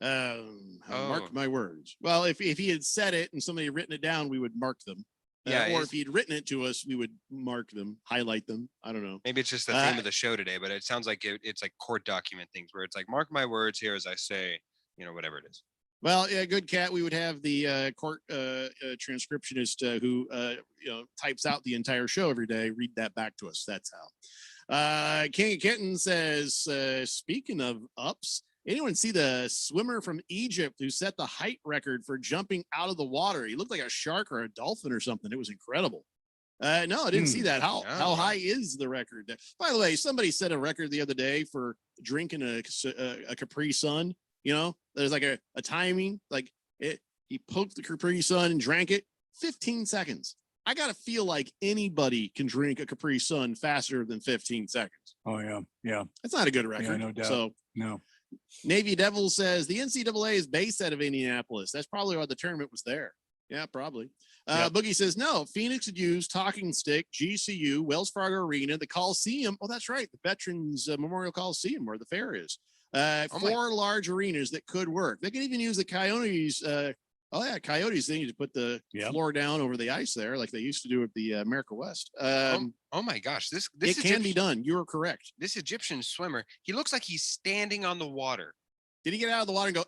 Speaker 5: Mark my words. Well, if he had said it and somebody had written it down, we would mark them. Or if he'd written it to us, we would mark them, highlight them. I don't know.
Speaker 10: Maybe it's just the theme of the show today, but it sounds like it's like court document things where it's like, mark my words here as I say, whatever it is.
Speaker 5: Well, yeah, Good Cat. We would have the court transcriptionist who types out the entire show every day. Read that back to us. That's how. King of Kitten says, speaking of ups, anyone see the swimmer from Egypt who set the height record for jumping out of the water? He looked like a shark or a dolphin or something. It was incredible. No, I didn't see that. How high is the record? By the way, somebody set a record the other day for drinking a Capri Sun. There's like a timing, he poked the Capri Sun and drank it 15 seconds. I got to feel like anybody can drink a Capri Sun faster than 15 seconds.
Speaker 9: Oh, yeah. Yeah.
Speaker 5: That's not a good record.
Speaker 9: Yeah, no doubt.
Speaker 5: So,
Speaker 9: no.
Speaker 5: Navy Devil says the NCAA is based out of Indianapolis. That's probably why the tournament was there. Yeah, probably. Boogie says, no, Phoenix would use Talking Stick, GCU, Wells Fargo Arena, the Coliseum. Oh, that's right. The Veterans Memorial Coliseum where the fair is. 4 large arenas that could work. They could even use the Coyotes. Coyotes thing to put the floor down over the ice there, like they used to do at the America West.
Speaker 10: Oh my gosh, this
Speaker 5: can be done. You are correct.
Speaker 10: This Egyptian swimmer, he looks like he's standing on the water.
Speaker 5: Did he get out of the water and go?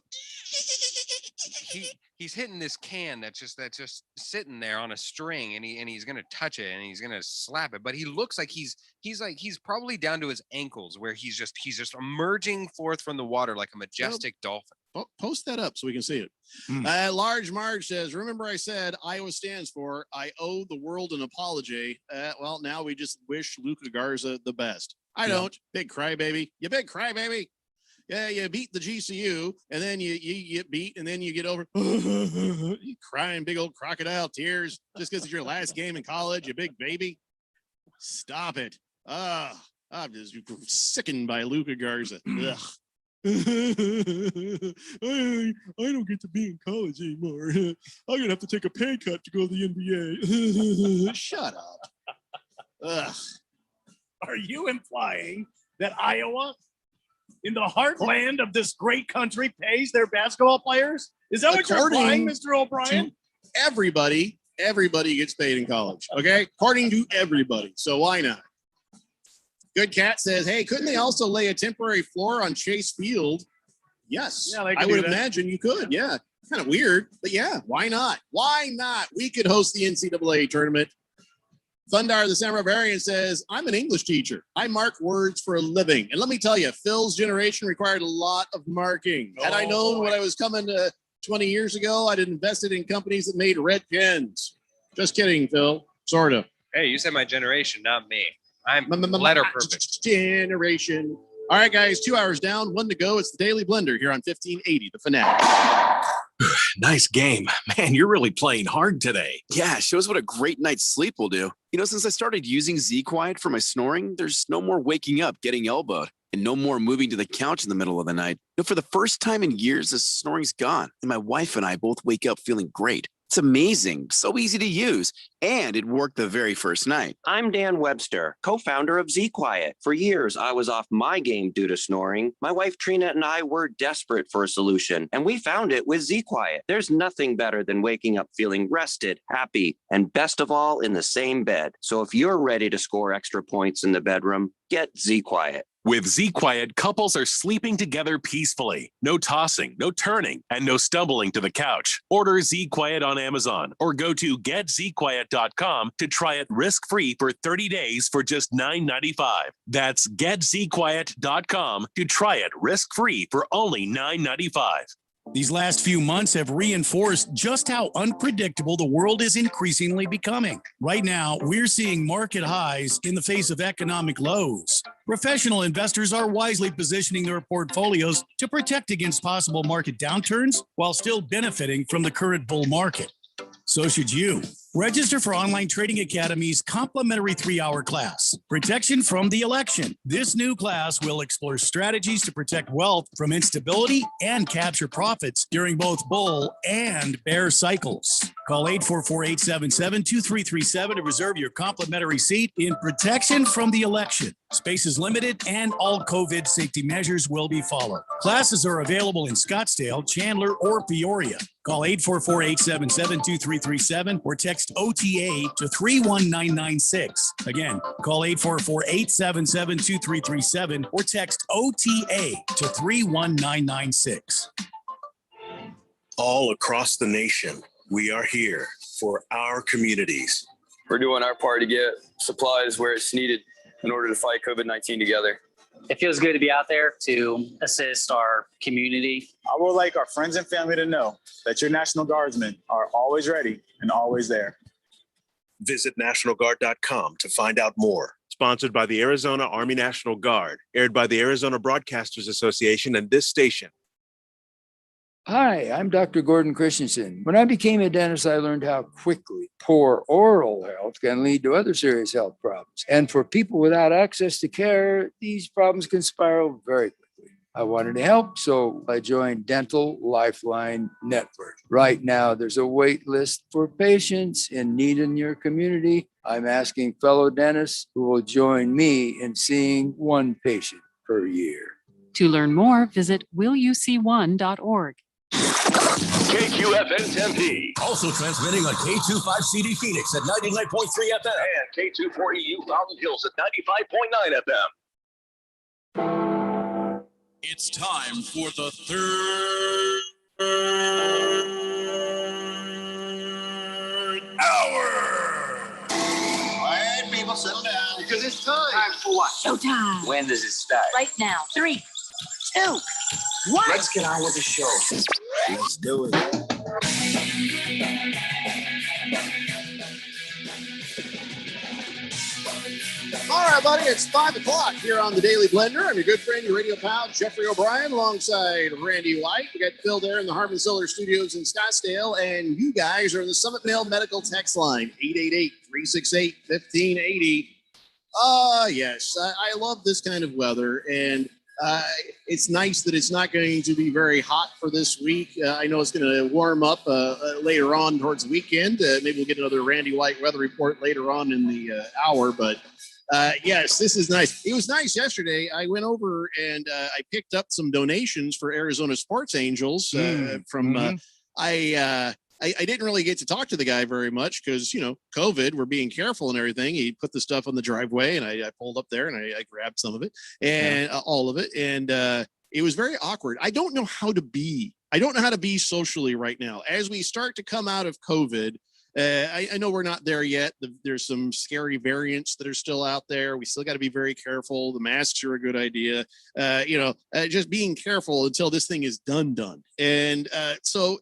Speaker 10: He's hitting this can that's just sitting there on a string, and he's gonna touch it and he's gonna slap it. But he looks like he's probably down to his ankles, where he's just emerging forth from the water like a majestic dolphin.
Speaker 5: Post that up so we can see it. Large Marge says, remember I said Iowa stands for I owe the world an apology. Well, now we just wish Luka Garza the best. I don't. Big crybaby. You big crybaby. Yeah, you beat the GCU, and then you get beat, and then you get over, you crying big old crocodile tears just because it's your last game in college, you big baby. Stop it. I'm just sickened by Luka Garza. Ugh. I don't get to be in college anymore. I'm gonna have to take a pay cut to go to the NBA. Shut up. Ugh.
Speaker 9: Are you implying that Iowa, in the heartland of this great country, pays their basketball players? Is that what you're implying, Mr. O'Brien?
Speaker 5: Everybody gets paid in college. Okay, according to everybody. So why not? Good Cat says, hey, couldn't they also lay a temporary floor on Chase Field? Yes,
Speaker 9: Yeah,
Speaker 5: I would imagine you could. Yeah, kind of weird, but yeah, why not? Why not? We could host the NCAA tournament. Thundar, the San Barbarian, says, I'm an English teacher. I mark words for a living. And let me tell you, Phil's generation required a lot of marking. Had I known what I was coming to 20 years ago, I'd have invested in companies that made red pens. Just kidding, Phil. Sort of.
Speaker 10: Hey, you said my generation, not me. I'm letter perfect.
Speaker 5: Generation. All right, guys, 2 hours down, 1 to go. It's the Daily Blender here on 1580, The Fanatic.
Speaker 1: Nice game. Man, you're really playing hard today.
Speaker 6: Yeah, shows what a great night's sleep will do. You know, since I started using Z-Quiet for my snoring, there's no more waking up, getting elbowed, and no more moving to the couch in the middle of the night. You know, for the first time in years, the snoring's gone, and my wife and I both wake up feeling great. It's amazing, so easy to use, and it worked the very first night.
Speaker 22: I'm Dan Webster, co-founder of Z-Quiet. For years, I was off my game due to snoring. My wife Trina and I were desperate for a solution, and we found it with Z-Quiet. There's nothing better than waking up feeling rested, happy, and best of all, in the same bed. So if you're ready to score extra points in the bedroom, get Z-Quiet.
Speaker 1: With Z-Quiet, couples are sleeping together peacefully. No tossing, no turning, and no stumbling to the couch. Order Z-Quiet on Amazon or go to getzquiet.com to try it risk-free for 30 days for just $9.95. That's getzquiet.com to try it risk-free for only $9.95.
Speaker 19: These last few months have reinforced just how unpredictable the world is increasingly becoming. Right now, we're seeing market highs in the face of economic lows. Professional investors are wisely positioning their portfolios to protect against possible market downturns while still benefiting from the current bull market. So should you. Register for Online Trading Academy's complimentary 3-hour class, Protection from the Election. This new class will explore strategies to protect wealth from instability and capture profits during both bull and bear cycles. Call 844-877-2337 to reserve your complimentary seat in Protection from the Election. Space is limited and all COVID safety measures will be followed. Classes are available in Scottsdale, Chandler, or Peoria. Call 844-877-2337 or text OTA to 31996. Again, call 844-877-2337 or text OTA to 31996.
Speaker 23: All across the nation, we are here for our communities.
Speaker 24: We're doing our part to get supplies where it's needed in order to fight COVID-19 together.
Speaker 25: It feels good to be out there to assist our community.
Speaker 26: I would like our friends and family to know that your National Guardsmen are always ready and always there.
Speaker 23: Visit NationalGuard.com to find out more.
Speaker 27: Sponsored by the Arizona Army National Guard, aired by the Arizona Broadcasters Association and this station.
Speaker 28: Hi, I'm Dr. Gordon Christensen. When I became a dentist, I learned how quickly poor oral health can lead to other serious health problems. And for people without access to care, these problems can spiral very quickly. I wanted to help, so I joined Dental Lifeline Network. Right now, there's a wait list for patients in need in your community. I'm asking fellow dentists who will join me in seeing one patient per year.
Speaker 29: To learn more, visit willyouseeone.org.
Speaker 1: KQFN Tempe. Also transmitting on K25CD Phoenix at 99.3 FM.
Speaker 2: And K240U Fountain Hills at 95.9 FM.
Speaker 30: It's time for the third hour.
Speaker 7: All right, people, settle down because it's time. Time for what?
Speaker 29: Showtime.
Speaker 7: When does it start?
Speaker 29: Right now. 3, 2, 1.
Speaker 7: Let's get on with the show. Let's do it.
Speaker 5: All right, buddy, it's 5 o'clock here on the Daily Blender. I'm your good friend, your radio pal, Jeffrey O'Brien, alongside Randy White. We got Phil there in the Harmon Solar Studios in Scottsdale, and you guys are in the Summit Mail Medical Text Line, 888-368-1580. Yes, I love this kind of weather, and it's nice that it's not going to be very hot for this week. I know it's going to warm up later on towards the weekend. Maybe we'll get another Randy White weather report later on in the hour, but yes, this is nice. It was nice yesterday. I went over and I picked up some donations for Arizona Sports Angels from I didn't really get to talk to the guy very much because, COVID, we're being careful and everything. He put the stuff on the driveway and I pulled up there and I grabbed some of it and all of it. And it was very awkward. I don't know how to be socially right now. As we start to come out of COVID, I know we're not there yet. There's some scary variants that are still out there. We still got to be very careful. The masks are a good idea. Just being careful until this thing is done. And so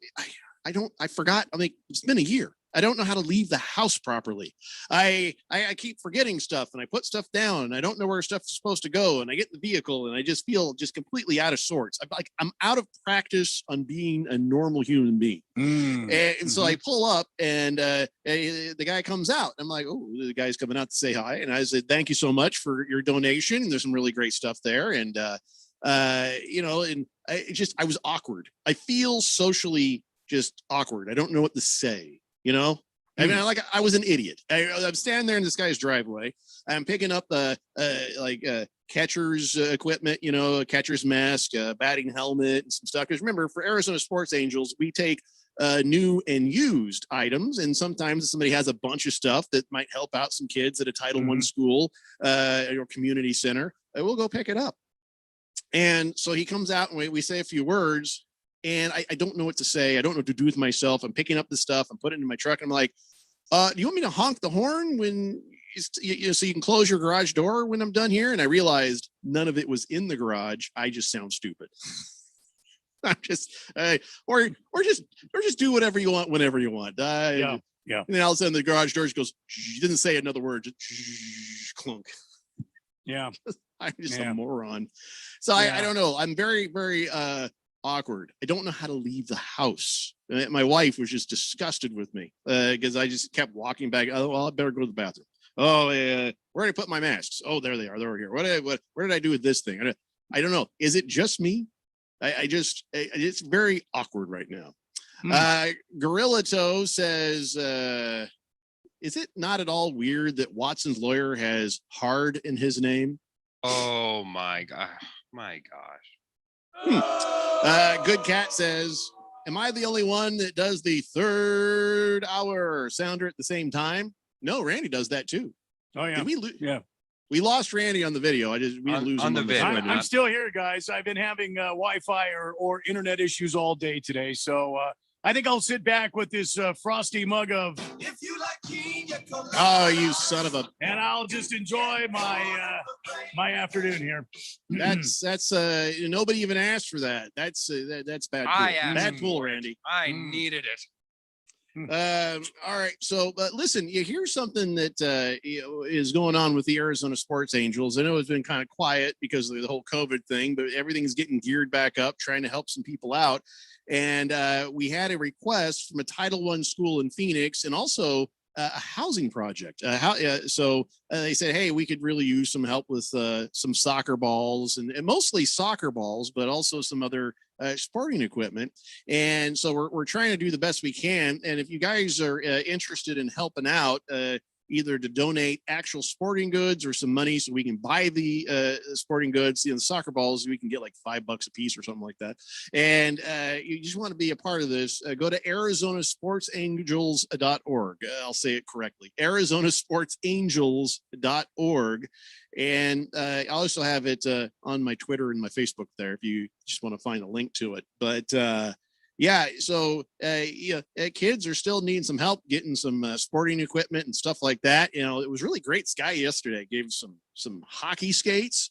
Speaker 5: I forgot. I mean, it's been a year. I don't know how to leave the house properly. I keep forgetting stuff and I put stuff down and I don't know where stuff is supposed to go. And I get in the vehicle and I just feel just completely out of sorts. I'm out of practice on being a normal human being. And so I pull up and the guy comes out. I'm like, oh, the guy's coming out to say hi. And I said, thank you so much for your donation. And there's some really great stuff there. And, I was awkward. I feel socially just awkward. I don't know what to say. I mean, I was an idiot. I'm standing there in this guy's driveway. I'm picking up catcher's equipment, a catcher's mask, a batting helmet, and some stuff. Because remember, for Arizona Sports Angels, we take new and used items, and sometimes somebody has a bunch of stuff that might help out some kids at a Title I school or community center. We'll go pick it up. And so he comes out and we say a few words. And I don't know what to say. I don't know what to do with myself. I'm picking up the stuff. I'm putting it in my truck. And I'm like, do you want me to honk the horn when so you can close your garage door when I'm done here? And I realized none of it was in the garage. I just sound stupid. I'm just, or just do whatever you want whenever you want.
Speaker 9: Yeah.
Speaker 5: And then all of a sudden the garage door goes, she didn't say another word, just clunk.
Speaker 9: Yeah.
Speaker 5: I'm just a moron. So I don't know. I'm very, very, awkward. I don't know how to leave the house. My wife was just disgusted with me because I just kept walking back. Oh, well, I better go to the bathroom. Oh, where did I put my masks? Oh, there they are. They're over here. Where did I do with this thing? I don't know. Is it just me? It's very awkward right now. Gorilla Toe says, is it not at all weird that Watson's lawyer has hard in his name?
Speaker 10: Oh my gosh.
Speaker 5: Good Cat says, am I the only one that does the third hour sounder at the same time? No, Randy does that too.
Speaker 9: Oh yeah.
Speaker 5: We lost Randy on the video. We didn't lose him on the video.
Speaker 9: I'm still here, guys. I've been having Wi-Fi or internet issues all day today. So I think I'll sit back with this frosty mug of
Speaker 7: If you like pina colada.
Speaker 5: Oh, you son of a.
Speaker 9: And I'll just enjoy my afternoon here.
Speaker 5: That's nobody even asked for that. That's bad. Bad pool, Randy.
Speaker 10: I needed it.
Speaker 5: All right. So, listen, here's something that is going on with the Arizona Sports Angels. I know it's been kind of quiet because of the whole COVID thing, but everything's getting geared back up, trying to help some people out. And we had a request from a Title I school in Phoenix and also a housing project. So they said, hey, we could really use some help with some soccer balls and mostly soccer balls, but also some other sporting equipment. And so we're trying to do the best we can. And if you guys are interested in helping out, either to donate actual sporting goods or some money so we can buy the sporting goods, the soccer balls, we can get like $5 a piece or something like that. And you just want to be a part of this, go to ArizonaSportsAngels.org. I'll say it correctly, ArizonaSportsAngels.org. And I also have it on my Twitter and my Facebook there if you just want to find a link to it. But so kids are still needing some help getting some sporting equipment and stuff like that. It was really great. Sky yesterday gave some hockey skates,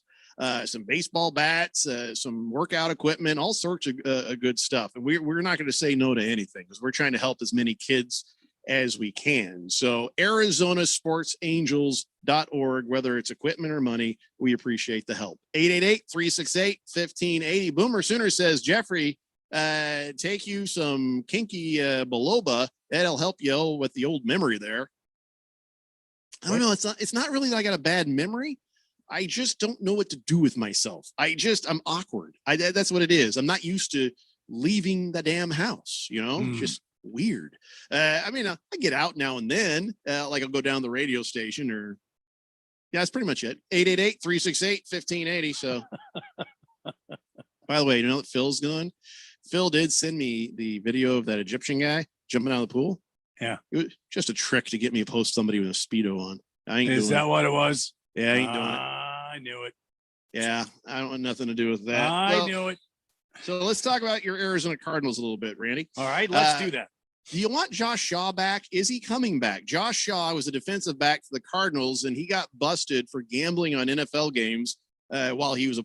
Speaker 5: some baseball bats, some workout equipment, all sorts of good stuff. And we're not going to say no to anything because we're trying to help as many kids as we can. So ArizonaSportsAngels.org, whether it's equipment or money, we appreciate the help. 888-368-1580. Boomer Sooner says, Jeffrey, take you some kinky biloba. That'll help you with the old memory there. I don't know. It's not really that I got a bad memory. I just don't know what to do with myself. I'm awkward. That's what it is. I'm not used to leaving the damn house, just weird. I get out now and then, like I'll go down the radio station or that's pretty much it. 888-368-1580. So by the way, you know what Phil's doing? Phil did send me the video of that Egyptian guy jumping out of the pool.
Speaker 9: Yeah.
Speaker 5: It was just a trick to get me to post somebody with a Speedo on.
Speaker 9: Is that what it was?
Speaker 5: Yeah, I ain't doing it.
Speaker 9: I knew it.
Speaker 5: Yeah, I don't want nothing to do with that.
Speaker 9: I knew it.
Speaker 5: So let's talk about your Arizona Cardinals a little bit, Randy.
Speaker 9: All right, let's do that.
Speaker 5: Do you want Josh Shaw back? Is he coming back? Josh Shaw was a defensive back for the Cardinals, and he got busted for gambling on NFL games while he was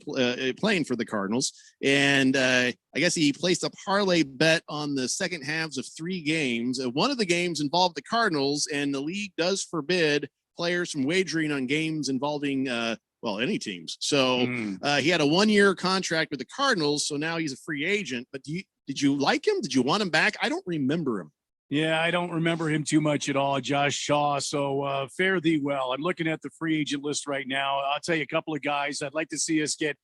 Speaker 5: playing for the Cardinals. And I guess he placed a parlay bet on the second halves of 3 games. One of the games involved the Cardinals, and the league does forbid players from wagering on games involving any teams. So he had a 1-year contract with the Cardinals, so now he's a free agent. But did you like him? Did you want him back? I don't remember him.
Speaker 9: Yeah, I don't remember him too much at all, Josh Shaw. So fare thee well. I'm looking at the free agent list right now. I'll tell you a couple of guys. I'd like to see us get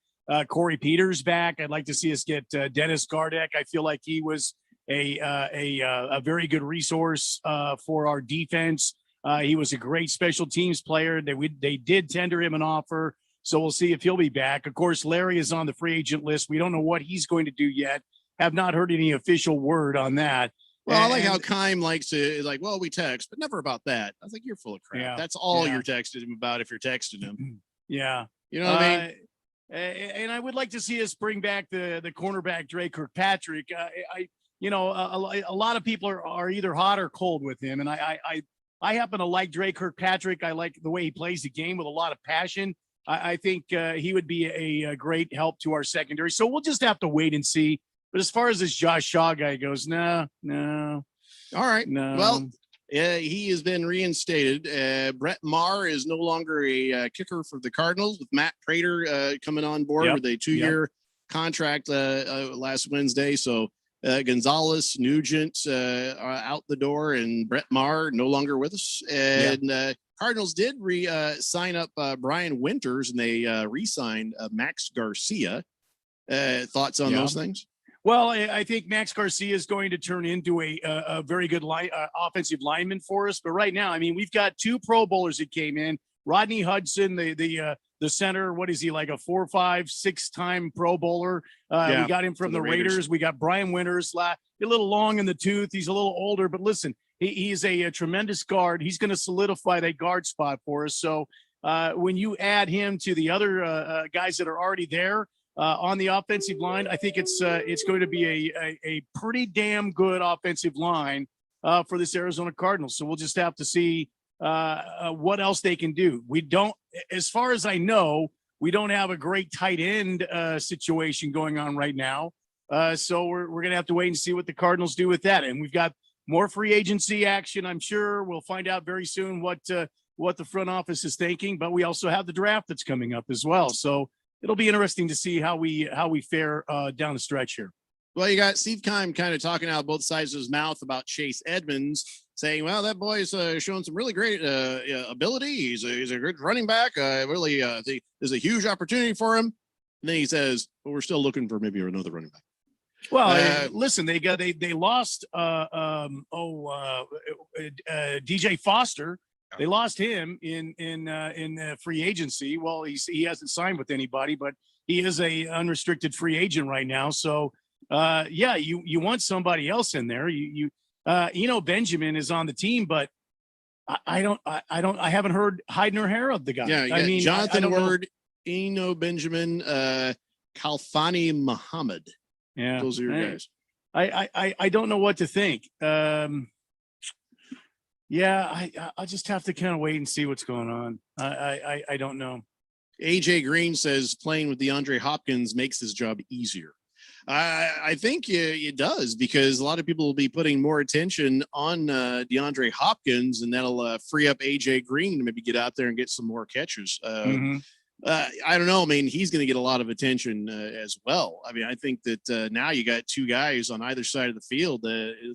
Speaker 9: Corey Peters back. I'd like to see us get Dennis Gardeck. I feel like he was a very good resource for our defense. He was a great special teams player. They did tender him an offer, so we'll see if he'll be back. Of course, Larry is on the free agent list. We don't know what he's going to do yet. Have not heard any official word on that.
Speaker 5: Well, I like how Keim likes to we text, but never about that. I was like, you're full of crap. Yeah, that's all you're texting him about if you're texting him.
Speaker 9: Yeah.
Speaker 5: You know what I mean?
Speaker 9: And I would like to see us bring back the cornerback Drake Kirkpatrick. A lot of people are either hot or cold with him, and I happen to like Drake Kirkpatrick. I like the way he plays the game with a lot of passion. I think he would be a great help to our secondary. So we'll just have to wait and see. But as far as this Josh Shaw guy goes, no.
Speaker 5: All right. No. Well, he has been reinstated. Brett Maher is no longer a kicker for the Cardinals, with Matt Prater coming on board with a 2-year contract last Wednesday. So Gonzalez, Nugent are out the door, and Brett Maher no longer with us. And Cardinals did sign up Brian Winters, and they re-signed Max Garcia. Thoughts on those things?
Speaker 9: Well, I think Max Garcia is going to turn into a very good offensive lineman for us. But right now, I mean, we've got 2 Pro Bowlers that came in. Rodney Hudson, the center, what is he, like a 4, 5, 6-time Pro Bowler? We got him from the Raiders. We got Brian Winters, a little long in the tooth. He's a little older, but listen, he's a tremendous guard. He's going to solidify that guard spot for us. So when you add him to the other guys that are already there, on the offensive line, I think it's going to be a pretty damn good offensive line for this Arizona Cardinals. So we'll just have to see what else they can do. We don't, as far as I know, we don't have a great tight end situation going on right now. So we're going to have to wait and see what the Cardinals do with that. And we've got more free agency action. I'm sure we'll find out very soon what the front office is thinking, but we also have the draft that's coming up as well. So it'll be interesting to see how we fare down the stretch here.
Speaker 5: Well, you got Steve Keim kind of talking out both sides of his mouth about Chase Edmonds, saying, well, that boy's showing some really great ability. He's a good running back. Really, there's a huge opportunity for him. And then he says, well, we're still looking for maybe another running back.
Speaker 9: Well, listen, they lost DJ Foster. They lost him in free agency. Well, he hasn't signed with anybody, but he is a unrestricted free agent right now. So, you want somebody else in there. Benjamin is on the team, but I haven't heard hide nor hair of the guy.
Speaker 5: Yeah, I mean, Jonathan Word, Benjamin, Khalfani Muhammad.
Speaker 9: Yeah,
Speaker 5: those are your guys.
Speaker 9: I don't know what to think. I'll just have to kind of wait and see what's going on. I don't know.
Speaker 5: AJ Green says playing with DeAndre Hopkins makes his job easier. I think it does, because a lot of people will be putting more attention on DeAndre Hopkins, and that'll free up AJ Green to maybe get out there and get some more catches. I don't know. I mean, he's going to get a lot of attention as well. I mean, I think that now you got two guys on either side of the field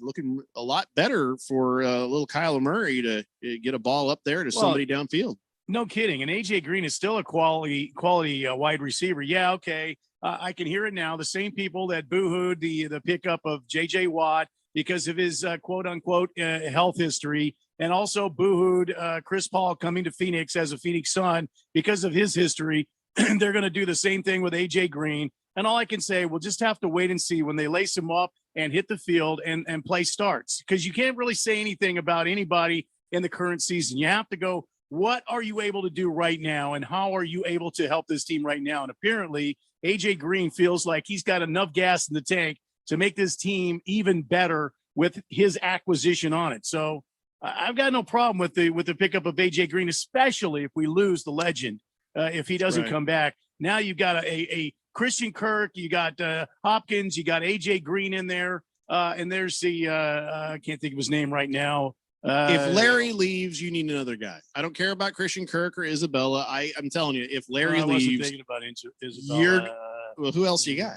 Speaker 5: looking a lot better for little Kyler Murray to get a ball up there to somebody downfield.
Speaker 9: No kidding. And AJ Green is still a quality wide receiver. Yeah, okay. I can hear it now. The same people that boo-hooed the pickup of J.J. Watt because of his quote-unquote health history, and also boo-hooed Chris Paul coming to Phoenix as a Phoenix Sun because of his history. They're going to do the same thing with AJ Green. And all I can say, we'll just have to wait and see when they lace him up and hit the field and play starts, because you can't really say anything about anybody in the current season. You have to go, what are you able to do right now, and how are you able to help this team right now? And apparently AJ Green feels like he's got enough gas in the tank to make this team even better with his acquisition on it. So I've got no problem with the pickup of AJ Green, especially if we lose the legend, if he doesn't come back. Now you've got a Christian Kirk, you got Hopkins, you got AJ Green in there, and there's the I can't think of his name right now.
Speaker 5: If Larry leaves, you need another guy. I don't care about Christian Kirk or Isabella. I'm telling you, if Larry leaves,
Speaker 9: thinking about Isabella.
Speaker 5: Well, who else you got?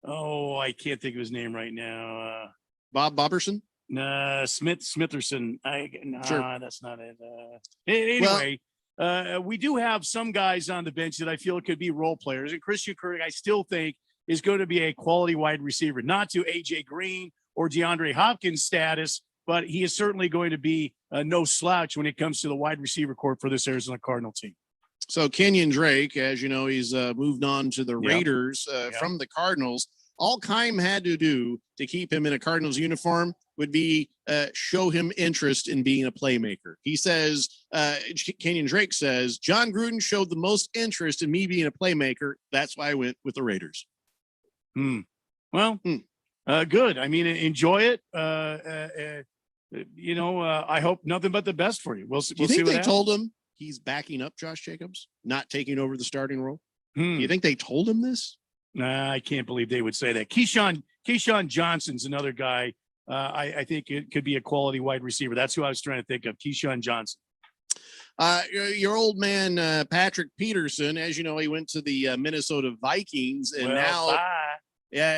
Speaker 9: Oh, I can't think of his name right now.
Speaker 5: Bob Bobberson?
Speaker 9: Smitherson.
Speaker 5: Sure.
Speaker 9: That's not it. Anyway, we do have some guys on the bench that I feel could be role players. And Christian Kirk, I still think, is going to be a quality wide receiver, not to AJ Green or DeAndre Hopkins status, but he is certainly going to be no slouch when it comes to the wide receiver corps for this Arizona Cardinal team.
Speaker 5: So Kenyon Drake, as you know, he's moved on to the Raiders from the Cardinals. All Keim had to do to keep him in a Cardinals uniform would be show him interest in being a playmaker. He says, Kenyon Drake says, John Gruden showed the most interest in me being a playmaker. That's why I went with the Raiders.
Speaker 9: Well, good. I mean, enjoy it. I hope nothing but the best for you. We'll see.
Speaker 5: Do you think
Speaker 9: what
Speaker 5: they
Speaker 9: happens.
Speaker 5: told him he's backing up Josh Jacobs, not taking over the starting role? Do you think they told him this?
Speaker 9: Nah, I can't believe they would say that. Keyshawn Johnson's another guy. I think it could be a quality wide receiver. That's who I was trying to think of. Keyshawn Johnson.
Speaker 5: Your old man, Patrick Peterson, as you know, he went to the Minnesota Vikings, and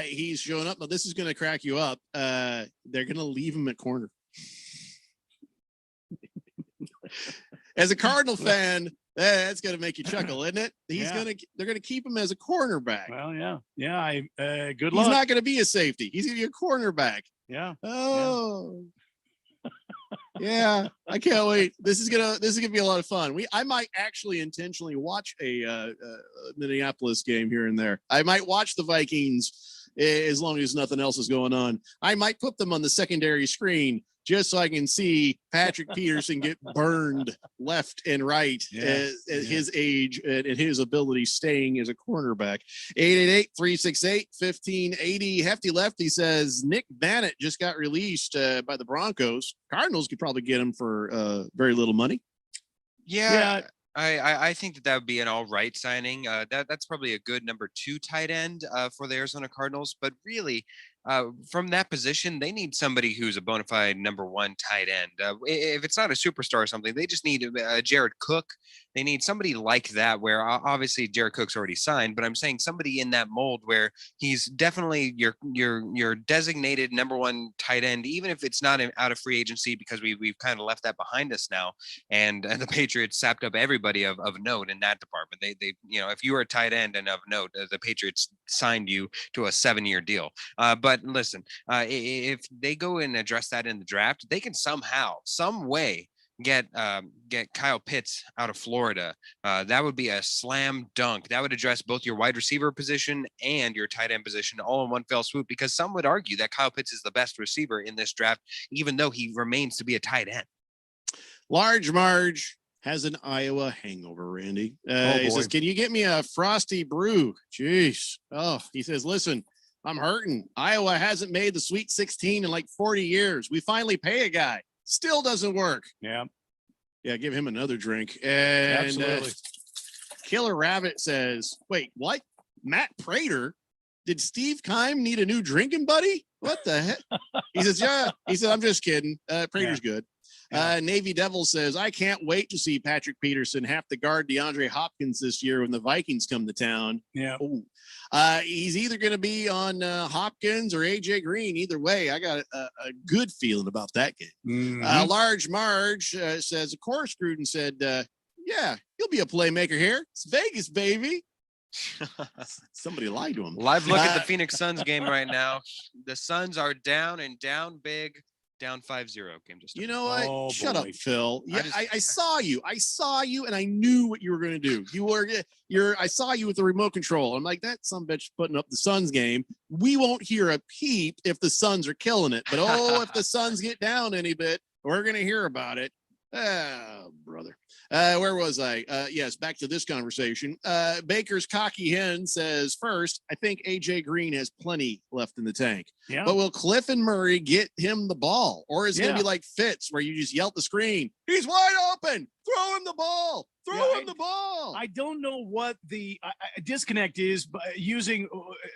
Speaker 5: he's showing up. But this is going to crack you up. They're going to leave him at corner. As a Cardinal fan, that's going to make you chuckle, isn't it? They're going to keep him as a cornerback.
Speaker 9: Well, yeah. Good
Speaker 5: He's
Speaker 9: luck.
Speaker 5: not going to be a safety. He's going to be a cornerback.
Speaker 9: Yeah.
Speaker 5: Oh. Yeah, I can't wait. This is gonna be a lot of fun. I might actually intentionally watch a Minneapolis game here and there. I might watch the Vikings as long as nothing else is going on. I might put them on the secondary screen just so I can see Patrick Peterson get burned left and right at his age and his ability staying as a cornerback. 888-368-1580. Hefty Lefty says Nick Bannett just got released by the Broncos. Cardinals could probably get him for very little money.
Speaker 10: Yeah. I think that would be an all right signing. That's probably a good number 2 tight end for the Arizona Cardinals. But really, from that position, they need somebody who's a bona fide number 1 tight end. If it's not a superstar or something, they just need Jared Cook. They need somebody like that, where obviously Jared Cook's already signed, but I'm saying somebody in that mold where he's definitely your designated number 1 tight end, even if it's not out of free agency, because we've kind of left that behind us now. And the Patriots sapped up everybody of note in that department. They if you were a tight end and of note, the Patriots signed you to a 7-year deal. But listen, if they go and address that in the draft, they can somehow, some way get Kyle Pitts out of Florida. That would be a slam dunk. That would address both your wide receiver position and your tight end position all in one fell swoop, because some would argue that Kyle Pitts is the best receiver in this draft, even though he remains to be a tight end.
Speaker 5: Large Marge has an Iowa hangover, Randy. He says, can you get me a frosty brew? Jeez. Oh, he says, listen, I'm hurting. Iowa hasn't made the Sweet 16 in like 40 years. We finally pay a guy. Still doesn't work.
Speaker 9: Yeah,
Speaker 5: give him another drink. And
Speaker 9: absolutely.
Speaker 5: Killer Rabbit says, wait, what? Matt Prater? did Steve Keim need a new drinking buddy? What the heck? He says, yeah. He said, I'm just kidding. Prater's good. Navy Devil says, I can't wait to see Patrick Peterson have to guard DeAndre Hopkins this year when the Vikings come to town.
Speaker 9: Yeah.
Speaker 5: He's either going to be on Hopkins or AJ Green. Either way, I got a good feeling about that game. Large Marge says, of course, Gruden said, yeah, he'll be a playmaker here. It's Vegas, baby. Somebody lied to him.
Speaker 10: Live look at the Phoenix Suns game right now. The Suns are down and down big, down 5-0. Game just
Speaker 5: you know what? Shut up, Phil. Yeah, I saw you. I saw you, and I knew what you were going to do. I saw you with the remote control. I'm like, that some bitch putting up the Suns game. We won't hear a peep if the Suns are killing it. But if the Suns get down any bit, we're going to hear about it. Oh, brother. Where was I? Yes, back to this conversation. Baker's cocky hen says, first, I think AJ Green has plenty left in the tank.
Speaker 9: Yeah.
Speaker 5: But will Cliff and Murray get him the ball? Or is it going to be like Fitz, where you just yell at the screen, he's wide open, throw him the ball, throw him the ball.
Speaker 9: I don't know what the disconnect is using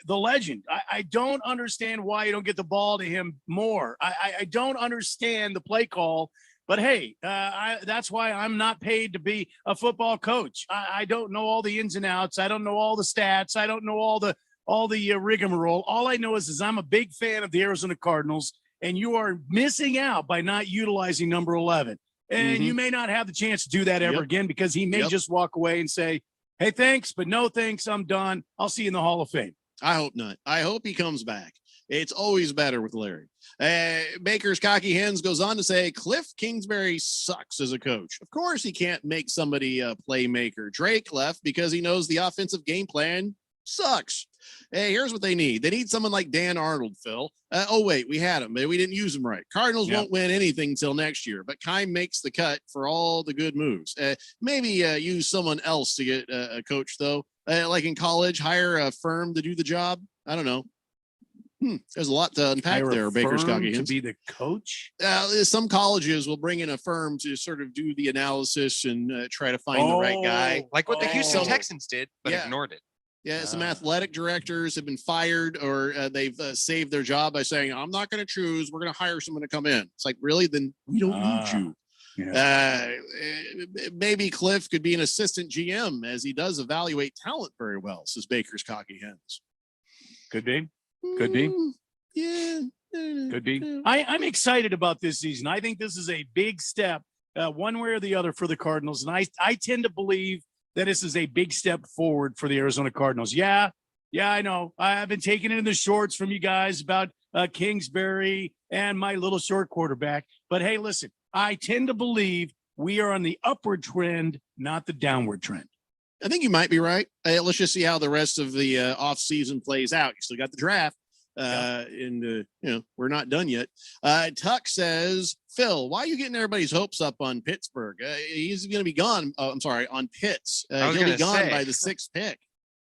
Speaker 9: the legend. I don't understand why you don't get the ball to him more. I don't understand the play call. But hey, that's why I'm not paid to be a football coach. I don't know all the ins and outs. I don't know all the stats. I don't know all the rigmarole. All I know is I'm a big fan of the Arizona Cardinals, and you are missing out by not utilizing number 11. And you may not have the chance to do that ever again, because he may just walk away and say, hey, thanks, but no thanks. I'm done. I'll see you in the Hall of Fame.
Speaker 5: I hope not. I hope he comes back. It's always better with Larry. Baker's cocky hens goes on to say, Cliff Kingsbury sucks as a coach. Of course, he can't make somebody a playmaker. Drake left because he knows the offensive game plan sucks. Hey, here's what they need. They need someone like Dan Arnold, Phil. Wait, we had him, but we didn't use him right. Cardinals won't win anything until next year, but Keim makes the cut for all the good moves. Maybe use someone else to get a coach, though. Like in college, hire a firm to do the job. I don't know. There's a lot to unpack there, Baker's cocky hens.
Speaker 9: To be the coach?
Speaker 5: Some colleges will bring in a firm to sort of do the analysis and try to find the right guy.
Speaker 10: Like what the Houston Texans did, but ignored it.
Speaker 5: Yeah, some athletic directors have been fired, or they've saved their job by saying, I'm not going to choose. We're going to hire someone to come in. It's like, really? Then we don't need you. Yeah. Maybe Cliff could be an assistant GM, as he does evaluate talent very well, says Baker's cocky hens.
Speaker 9: Could be. Could be.
Speaker 5: Yeah.
Speaker 9: Could be. I'm excited about this season. I think this is a big step, one way or the other, for the Cardinals. And I tend to believe that this is a big step forward for the Arizona Cardinals. Yeah, I know. I've been taking it in the shorts from you guys about Kingsbury and my little short quarterback. But hey, listen, I tend to believe we are on the upward trend, not the downward trend.
Speaker 5: I think you might be right. Let's just see how the rest of the off season plays out. You still got the draft, and we're not done yet. Tuck says, Phil, why are you getting everybody's hopes up on Pittsburgh? He's going to be gone. I'm sorry, on Pitts. He'll be gone by the 6th pick.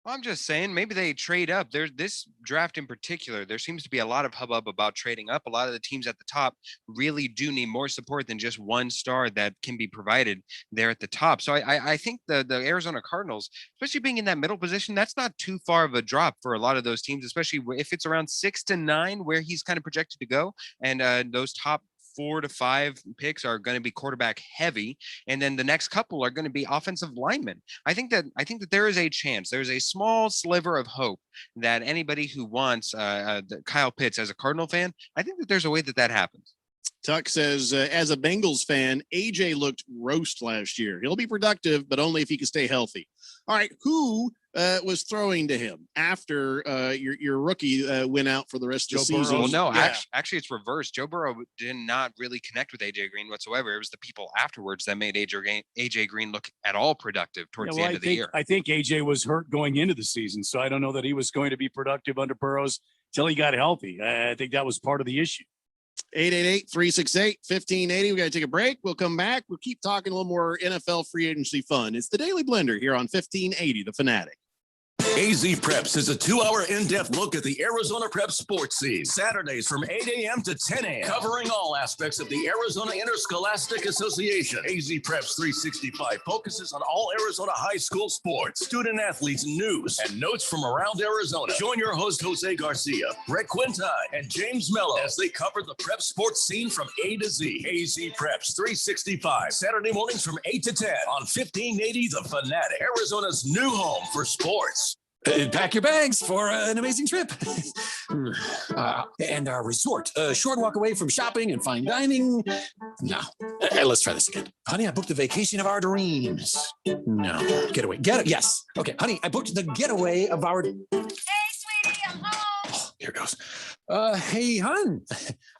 Speaker 10: Well, I'm just saying, maybe they trade up. There's this draft in particular. There seems to be a lot of hubbub about trading up. A lot of the teams at the top really do need more support than just one star that can be provided there at the top. So I think the Arizona Cardinals, especially being in that middle position, that's not too far of a drop for a lot of those teams, especially if it's around 6 to 9 where he's kind of projected to go. And those top 4 to 5 picks are going to be quarterback heavy, and then the next couple are going to be offensive linemen. I think that there is a chance. There's a small sliver of hope that anybody who wants Kyle Pitts as a Cardinal fan, I think that there's a way that happens.
Speaker 5: Tuck says, as a Bengals fan, AJ looked roast last year. He'll be productive, but only if he can stay healthy. All right, who was throwing to him after your rookie went out for the rest of the season?
Speaker 10: Well, no, actually it's reversed. Joe Burrow did not really connect with AJ Green whatsoever. It was the people afterwards that made AJ Green look at all productive towards the end of the year.
Speaker 9: I think AJ was hurt going into the season, so I don't know that he was going to be productive under Burrow's till he got healthy. I think that was part of the issue.
Speaker 5: 888-368-1580. We got to take a break. We'll come back. We'll keep talking a little more NFL free agency fun. It's the Daily Blender here on 1580, The Fanatic.
Speaker 1: AZ Preps is a 2-hour in-depth look at the Arizona Prep sports scene. Saturdays from 8 a.m. to 10 a.m. Covering all aspects of the Arizona Interscholastic Association. AZ Preps 365 focuses on all Arizona high school sports, student athletes, news, and notes from around Arizona. Join your host, Jose Garcia, Brett Quintine, and James Mello as they cover the prep sports scene from A to Z. AZ Preps 365, Saturday mornings from 8 to 10 on 1580 The Fanatic, Arizona's new home for sports.
Speaker 3: Pack your bags for an amazing trip. And our resort. A short walk away from shopping and fine dining. No. Let's try this again. Honey, I booked the vacation of our dreams. No. Getaway. Yes. Okay, honey, I booked the getaway of our...
Speaker 4: Hey, sweetie, I'm home.
Speaker 3: Oh, here goes. Hey, hon,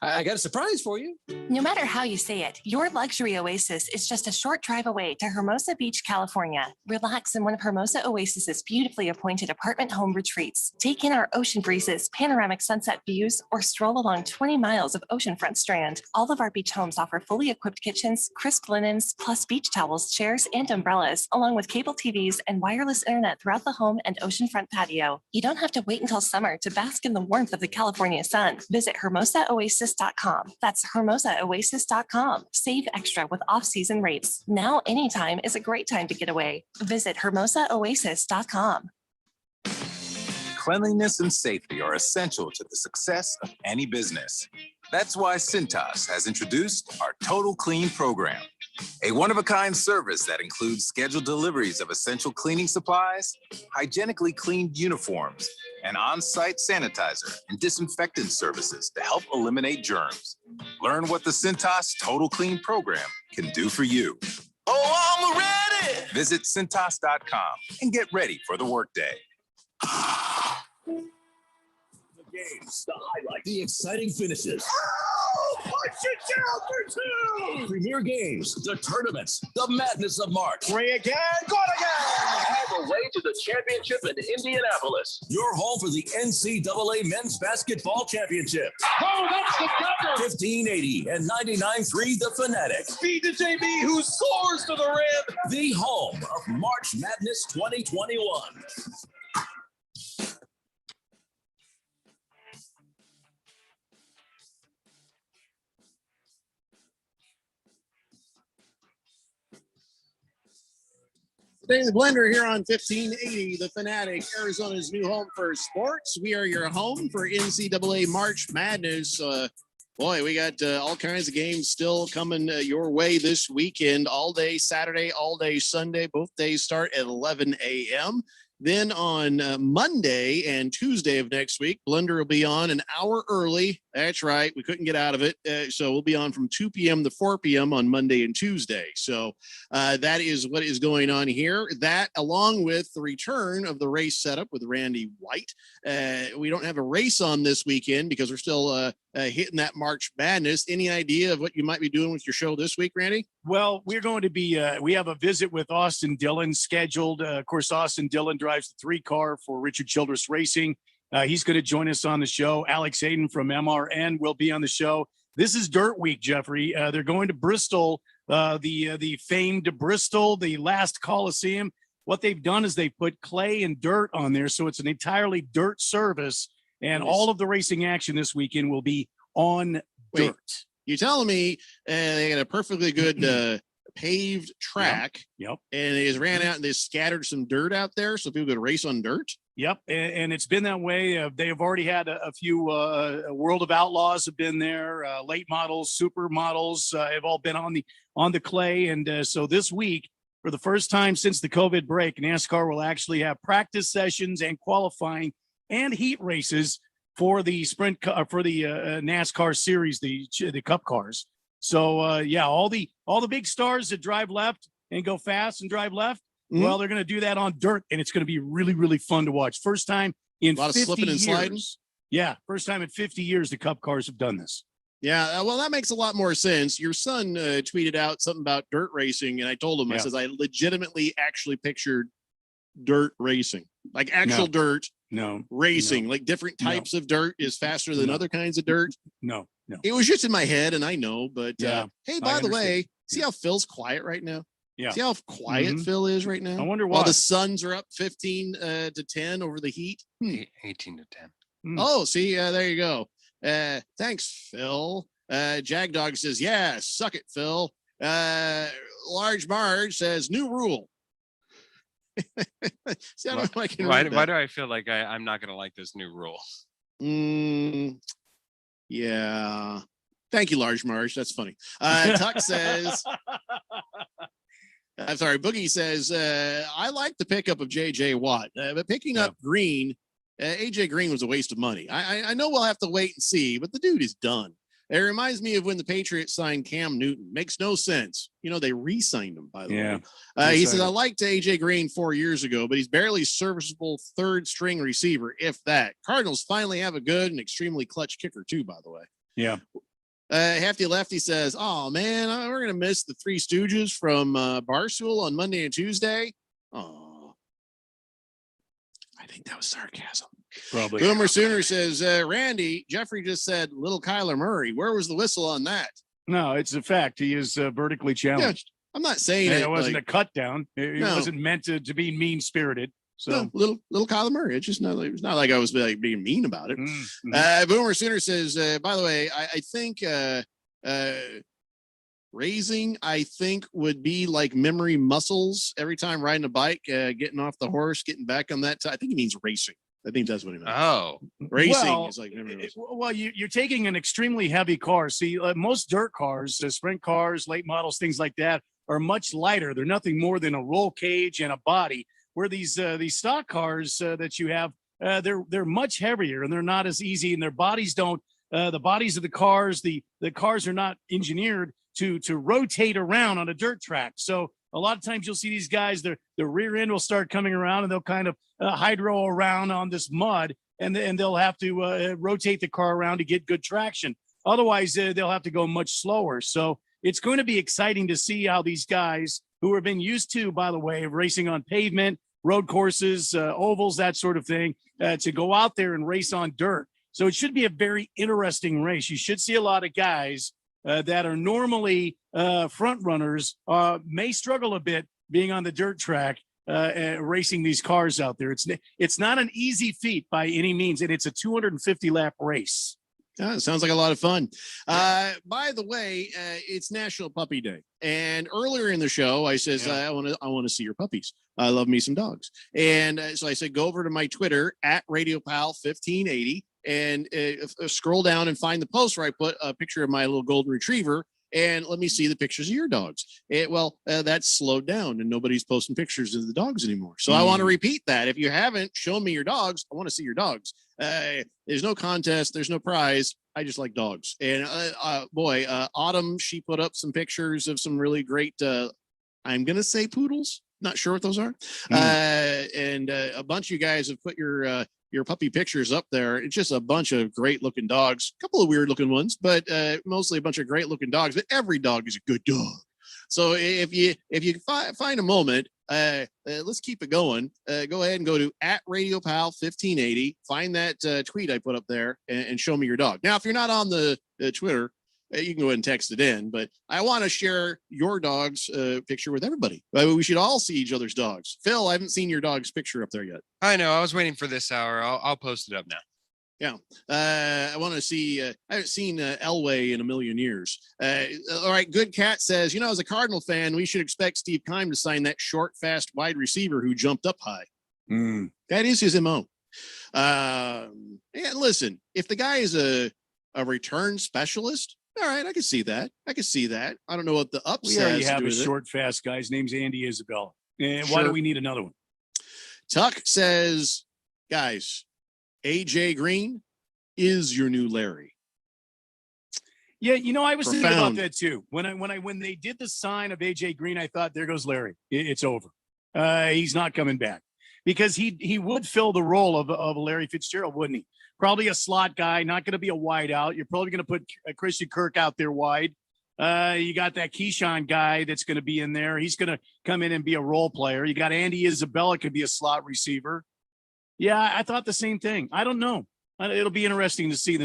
Speaker 3: I got a surprise for you.
Speaker 8: No matter how you say it, your luxury oasis is just a short drive away to Hermosa Beach, California. Relax in one of Hermosa Oasis's beautifully appointed apartment home retreats. Take in our ocean breezes, panoramic sunset views, or stroll along 20 miles of oceanfront strand. All of our beach homes offer fully equipped kitchens, crisp linens, plus beach towels, chairs, and umbrellas, along with cable TVs and wireless internet throughout the home and oceanfront patio. You don't have to wait until summer to bask in the warmth of the California sun. Visit hermosaoasis.com. That's hermosaoasis.com. Save extra with off-season rates. Now anytime is a great time to get away. Visit hermosaoasis.com.
Speaker 14: Cleanliness and safety are essential to the success of any business. That's why Cintas has introduced our Total Clean program, a one-of-a-kind service that includes scheduled deliveries of essential cleaning supplies, hygienically cleaned uniforms, and on-site sanitizer and disinfectant services to help eliminate germs. Learn what the Cintas Total Clean program can do for you. Oh, I'm ready! Visit Cintas.com and get ready for the workday.
Speaker 1: The games, the highlights, the exciting finishes.
Speaker 7: Push it down for two!
Speaker 1: Premier games, the tournaments, the madness of March.
Speaker 7: Three again, good again!
Speaker 2: All the way to the championship in Indianapolis.
Speaker 1: Your home for the NCAA Men's Basketball Championship.
Speaker 7: Oh, that's the cover!
Speaker 1: 1580 and 99.3 The Fanatic.
Speaker 7: Feed to JB, who soars to the rim.
Speaker 1: The home of March Madness 2021.
Speaker 5: Today's Blender here on 1580, The Fanatic, Arizona's new home for sports. We are your home for NCAA March Madness. Boy, we got all kinds of games still coming your way this weekend. All day Saturday, all day Sunday. Both days start at 11 a.m. Then on Monday and Tuesday of next week, Blender will be on an hour early. That's right. We couldn't get out of it. So we'll be on from 2 p.m. to 4 p.m. on Monday and Tuesday. So that is what is going on here. That, along with the return of the race setup with Randy White. We don't have a race on this weekend because we're still hitting that March Madness. Any idea of what you might be doing with your show this week, Randy?
Speaker 9: Well, we're going to be, we have a visit with Austin Dillon scheduled. Of course, Austin Dillon drives the 3-car for Richard Childress Racing. He's going to join us on the show. Alex Hayden from MRN will be on the show. This is Dirt Week, Jeffrey. They're going to Bristol, the famed Bristol, the last Coliseum. What they've done is they put clay and dirt on there, so it's an entirely dirt service. And all of the racing action this weekend will be on dirt.
Speaker 5: You telling me they got a perfectly good paved track?
Speaker 9: Yep.
Speaker 5: And they just ran out and they scattered some dirt out there so people could race on dirt?
Speaker 9: Yep. And it's been that way. They have already had a few World of Outlaws have been there. Late models, super models have all been on the clay. And so this week, for the first time since the COVID break, NASCAR will actually have practice sessions and qualifying and heat races for the sprint for the NASCAR series, the Cup cars. So all the big stars that drive left and go fast and drive left. Mm-hmm. Well, they're going to do that on dirt, and it's going to be really, really fun to watch. First time in 50
Speaker 5: slipping and sliding.
Speaker 9: Yeah, first time in 50 years the Cup cars have done this.
Speaker 5: Yeah, well, that makes a lot more sense. Your son tweeted out something about dirt racing, and I told him, I says, I legitimately actually pictured dirt racing, like actual dirt racing, like different types of dirt is faster than other kinds of dirt.
Speaker 9: No.
Speaker 5: It was just in my head, and I know, but hey, by the way, see how Phil's quiet right now?
Speaker 9: Yeah.
Speaker 5: See how quiet Phil is right now?
Speaker 9: I wonder why.
Speaker 5: While the Suns are up 15 to 10 over the Heat.
Speaker 10: 18 to 10.
Speaker 5: Oh, see, there you go. Thanks, Phil. Jagdog says, yeah, suck it, Phil. Large Marge says, new rule. See, I don't know if I can
Speaker 10: Why
Speaker 5: read that.
Speaker 10: do I feel like I'm not going to like this new rule?
Speaker 5: Yeah. Thank you, Large Marge. That's funny. Tuck says, I'm sorry, Boogie says, I like the pickup of J.J. Watt, but picking up Green, A.J. Green was a waste of money. I know we'll have to wait and see, but the dude is done. It reminds me of when the Patriots signed Cam Newton. Makes no sense. You know, they re-signed him, by the way. He says, I liked A.J. Green 4 years ago, but he's barely serviceable third string receiver, if that. Cardinals finally have a good and extremely clutch kicker, too, by the way.
Speaker 9: Yeah.
Speaker 5: Hefty Lefty says, oh, man, we're going to miss the Three Stooges from Barstool on Monday and Tuesday. Oh, I think that was sarcasm.
Speaker 9: Probably.
Speaker 5: Boomer Sooner says, Randy, Jeffrey just said little Kyler Murray. Where was the whistle on that?
Speaker 9: No, it's a fact. He is vertically challenged.
Speaker 5: I'm not saying
Speaker 9: it wasn't a cut down. It
Speaker 5: No.
Speaker 9: wasn't meant to be mean spirited. So
Speaker 5: No, little Kyler Murray. It's just not. It's not like I was like being mean about it. Boomer Sooner says, by the way, I think raising, I think, would be like memory muscles. Every time riding a bike, getting off the horse, getting back on that. I think he means racing. I think that's what he meant.
Speaker 10: Oh,
Speaker 5: racing is like memory muscles.
Speaker 9: Well, you're taking an extremely heavy car. See, most dirt cars, sprint cars, late models, things like that, are much lighter. They're nothing more than a roll cage and a body. Where these stock cars that you have, they're much heavier and they're not as easy, and their bodies don't. The bodies of the cars are not engineered to rotate around on a dirt track. So a lot of times you'll see these guys, their rear end will start coming around and they'll kind of hydro around on this mud, and they'll have to rotate the car around to get good traction. Otherwise, they'll have to go much slower. So it's going to be exciting to see how these guys, who have been used to, by the way, of racing on pavement, road courses, ovals, that sort of thing, to go out there and race on dirt. So it should be a very interesting race. You should see a lot of guys that are normally front runners may struggle a bit being on the dirt track, racing these cars out there. It's not an easy feat by any means, and it's a 250 lap race.
Speaker 5: Yeah, it sounds like a lot of fun. By the way, it's National Puppy Day, and earlier in the show, I says I want to see your puppies. I love me some dogs, and so I said go over to my Twitter at RadioPal1580 and scroll down and find the post where I put a picture of my little golden retriever. And let me see the pictures of your dogs. That's slowed down and nobody's posting pictures of the dogs anymore. So I want to repeat that. If you haven't shown me your dogs, I want to see your dogs. There's no contest. There's no prize. I just like dogs. And Autumn, she put up some pictures of some really great, I'm going to say poodles. Not sure what those are. And a bunch of you guys have put your puppy pictures up there. It's just a bunch of great looking dogs, a couple of weird looking ones, but mostly a bunch of great looking dogs. But every dog is a good dog. So if you find a moment, let's keep it going. Go ahead and go to at RadioPal1580. Find that tweet I put up there and show me your dog. Now, if you're not on the Twitter, you can go ahead and text it in, but I want to share your dog's picture with everybody. We should all see each other's dogs. Phil, I haven't seen your dog's picture up there yet.
Speaker 10: I know. I was waiting for this hour. I'll post it up now.
Speaker 5: Yeah. I want to see, I haven't seen Elway in a million years. All right. Good Cat says, as a Cardinal fan, we should expect Steve Keim to sign that short, fast wide receiver who jumped up high. That is his MO. And listen, if the guy is a return specialist, all right, I can see that. I don't know what the upside.
Speaker 9: We already have a short, fast guy. His name's Andy Isabella. And why do we need another one?
Speaker 5: Tuck says, guys, AJ Green is your new Larry.
Speaker 9: Yeah, I was thinking about that too. When they did the sign of AJ Green, I thought, there goes Larry. It's over. He's not coming back, because he would fill the role of Larry Fitzgerald, wouldn't he? Probably a slot guy, not going to be a wide out. You're probably going to put Christian Kirk out there wide. You got that Keyshawn guy that's going to be in there. He's going to come in and be a role player. You got Andy Isabella, could be a slot receiver. Yeah, I thought the same thing. I don't know. It'll be interesting to see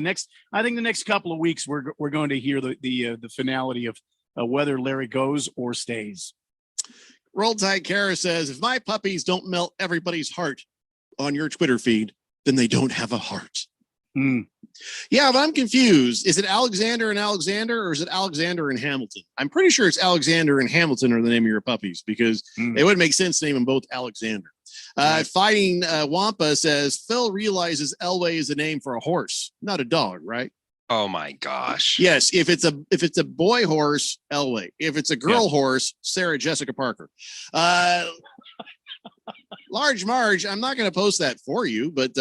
Speaker 9: I think the next couple of weeks, we're going to hear the finality of whether Larry goes or stays.
Speaker 5: Roll Tide Kara says, if my puppies don't melt everybody's heart on your Twitter feed, then they don't have a heart. Yeah, but I'm confused. Is it Alexander and Alexander, or is it Alexander and Hamilton? I'm pretty sure it's Alexander and Hamilton are the name of your puppies, because it would make sense to name them both Alexander. Fighting Wampa says, Phil realizes Elway is a name for a horse, not a dog, right?
Speaker 10: Oh my gosh.
Speaker 5: Yes, if it's a boy horse, Elway. If it's a girl horse, Sarah Jessica Parker. Large Marge, I'm not going to post that for you, but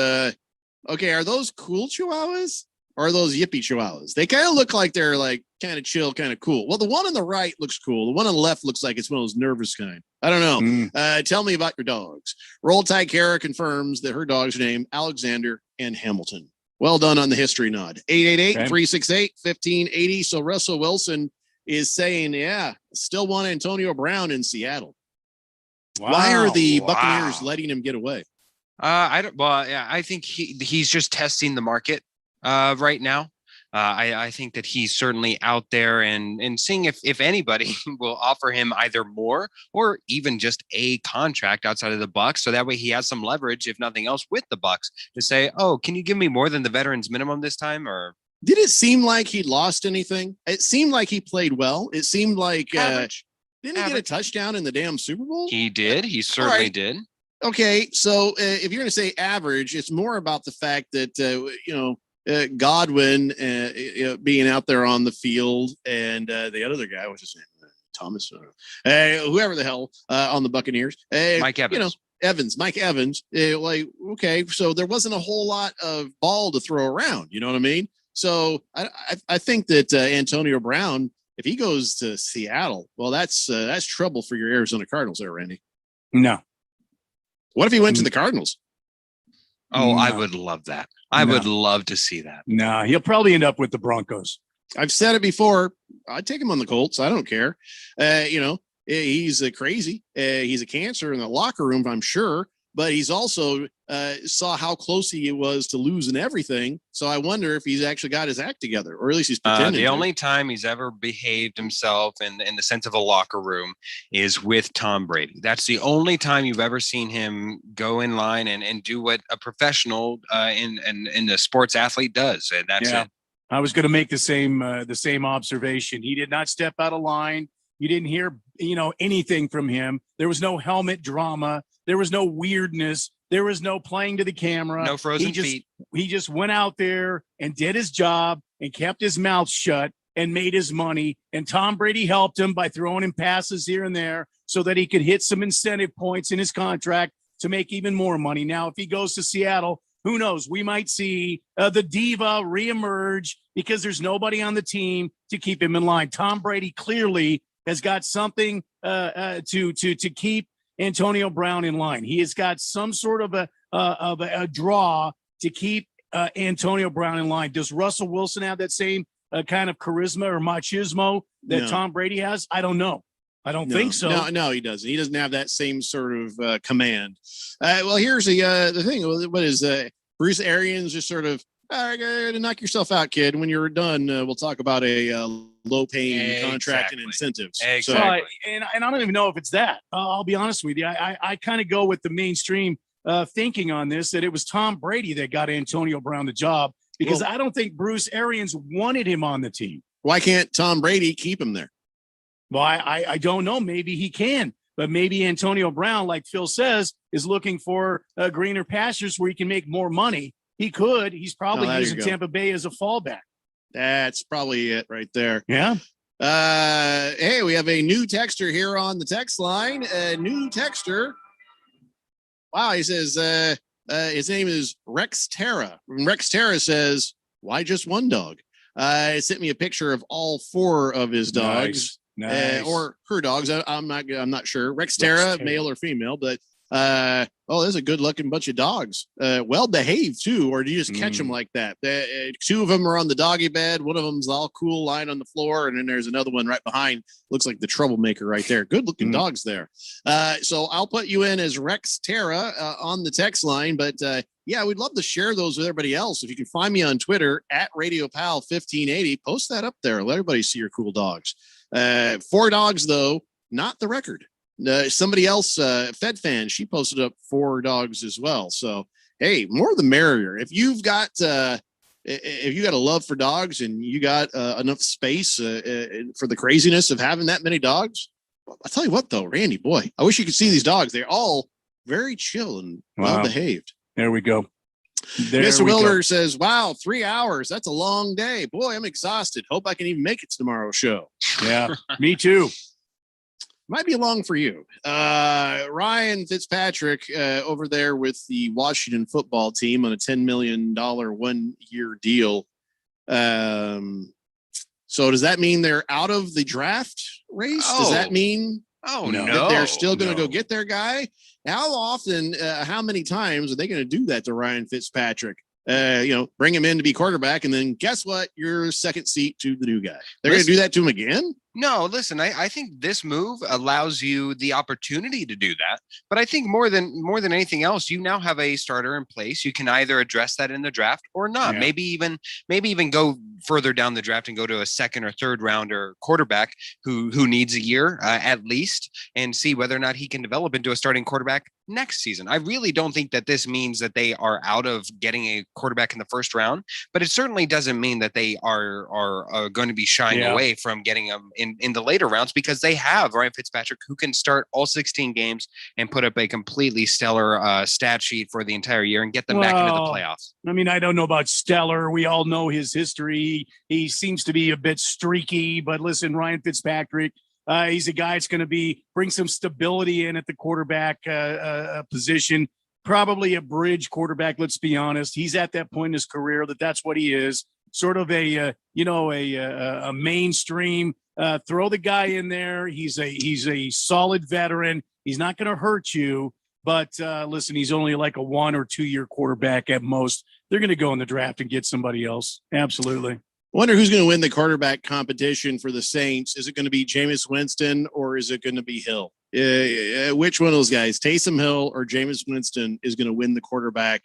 Speaker 5: okay, are those cool chihuahuas or are those yippy chihuahuas? They kind of look like they're like kind of chill, kind of cool. Well, the one on the right looks cool. The one on the left looks like it's one of those nervous kind. I don't know. Tell me about your dogs. Roll Tide Kara confirms that her dogs are named Alexander and Hamilton. Well done on the history nod. 888-368-1580. So Russell Wilson is saying, yeah, still want Antonio Brown in Seattle.
Speaker 9: Wow.
Speaker 5: Why are the Buccaneers letting him get away?
Speaker 10: I think he's just testing the market right now. I think that he's certainly out there and seeing if anybody will offer him either more or even just a contract outside of the Bucs. So that way he has some leverage, if nothing else, with the Bucs to say, oh, can you give me more than the veterans minimum this time? Or
Speaker 5: did it seem like he lost anything? It seemed like he played well. It seemed like didn't he get a touchdown in the damn Super Bowl?
Speaker 10: He did. He certainly did.
Speaker 5: Okay, so if you're going to say average, it's more about the fact that Godwin being out there on the field, and the other guy, what's his name, Thomas, whoever the hell on the Buccaneers,
Speaker 10: Mike Evans.
Speaker 5: Mike Evans. Okay, so there wasn't a whole lot of ball to throw around. You know what I mean? So I think that Antonio Brown, if he goes to Seattle, well, that's trouble for your Arizona Cardinals there, Randy.
Speaker 9: No.
Speaker 5: What if he went to the Cardinals?
Speaker 10: Oh, no. I would love that. I would love to see that.
Speaker 9: No, he'll probably end up with the Broncos.
Speaker 5: I've said it before. I'd take him on the Colts. I don't care. He's crazy. He's a cancer in the locker room, I'm sure. But he's also saw how close he was to losing everything. So I wonder if he's actually got his act together, or at least he's pretending.
Speaker 10: The only time he's ever behaved himself in the sense of a locker room is with Tom Brady. That's the only time you've ever seen him go in line and do what a professional in a sports athlete does. And that's it.
Speaker 9: I was going to make the same observation. He did not step out of line. You didn't hear, anything from him. There was no helmet drama. There was no weirdness. There was no playing to the camera.
Speaker 10: No frozen feet.
Speaker 9: He just went out there and did his job and kept his mouth shut and made his money. And Tom Brady helped him by throwing him passes here and there so that he could hit some incentive points in his contract to make even more money. Now, if he goes to Seattle, who knows? We might see the diva reemerge because there's nobody on the team to keep him in line. Tom Brady clearly has got something to keep Antonio Brown in line. He has got some sort of a draw to keep Antonio Brown in line. Does Russell Wilson have that same kind of charisma or machismo that Tom Brady has? I don't know. I don't think so.
Speaker 5: No, he doesn't. He doesn't have that same sort of command. Well, here's the thing. What is Bruce Arians just sort of, knock yourself out, kid. When you're done, we'll talk about a low-paying contract and incentives.
Speaker 10: Exactly.
Speaker 9: And I don't even know if it's that. I'll be honest with you. I kind of go with the mainstream thinking on this, that it was Tom Brady that got Antonio Brown the job, because I don't think Bruce Arians wanted him on the team.
Speaker 5: Why can't Tom Brady keep him there?
Speaker 9: Well, I don't know. Maybe he can. But maybe Antonio Brown, like Phil says, is looking for greener pastures where he can make more money. He could. He's probably using Tampa Bay as a fallback.
Speaker 5: That's probably it right there.
Speaker 9: Yeah.
Speaker 5: Hey, we have a new texter here on the text line. A new texter. Wow, he says his name is Rex Terra. Rex Terra says, "Why just one dog?" He sent me a picture of all four of his dogs.
Speaker 9: Nice.
Speaker 5: Or her dogs. I'm not sure. Rex Terra, male or female, but there's a good looking bunch of dogs. Well behaved too, or do you just catch them like that? Two of them are on the doggy bed. One of them's all cool, lying on the floor, and then there's another one right behind. Looks like the troublemaker right there. Good looking dogs there. So I'll put you in as Rex Terra on the text line, but we'd love to share those with everybody else. If you can find me on Twitter at RadioPal1580, post that up there. Let everybody see your cool dogs. 4 dogs though, not the record. Somebody else, Fed fan, she posted up 4 dogs as well. So, hey, more the merrier. If you've got a love for dogs and you got enough space for the craziness of having that many dogs, I'll tell you what, though, Randy, boy, I wish you could see these dogs. They're all very chill and well behaved.
Speaker 9: There we go.
Speaker 5: Mr. Wilder says, wow, 3 hours. That's a long day. Boy, I'm exhausted. Hope I can even make it to tomorrow's show.
Speaker 9: Yeah, me too.
Speaker 5: Might be long for you. Ryan Fitzpatrick over there with the Washington football team on a $10 million 1-year deal. So does that mean they're out of the draft race? Does that mean that they're still going to go get their guy? How often, how many times are they going to do that to Ryan Fitzpatrick? Bring him in to be quarterback, and then guess what? You're second seat to the new guy. They're going to do that to him again?
Speaker 10: No, listen, I think this move allows you the opportunity to do that. But I think more than anything else, you now have a starter in place. You can either address that in the draft or not. Yeah. Maybe even go further down the draft and go to a second or third rounder quarterback who needs a year at least, and see whether or not he can develop into a starting quarterback next season. I really don't think that this means that they are out of getting a quarterback in the first round, but it certainly doesn't mean that they are going to be shying away from getting him in the later rounds, because they have Ryan Fitzpatrick, who can start all 16 games and put up a completely stellar stat sheet for the entire year and get them back into the playoffs.
Speaker 9: I mean, I don't know about stellar. We all know his history. He seems to be a bit streaky, but listen, Ryan Fitzpatrick, he's a guy that's going to bring some stability in at the quarterback position. Probably a bridge quarterback. Let's be honest. He's at that point in his career that's what he is. Sort of a mainstream. Throw the guy in there. He's a solid veteran. He's not going to hurt you. But listen, he's only like a 1 or 2 year quarterback at most. They're going to go in the draft and get somebody else. Absolutely.
Speaker 5: Wonder who's going to win the quarterback competition for the Saints. Is it going to be Jameis Winston or is it going to be Hill? Which one of those guys, Taysom Hill or Jameis Winston, is going to win the quarterback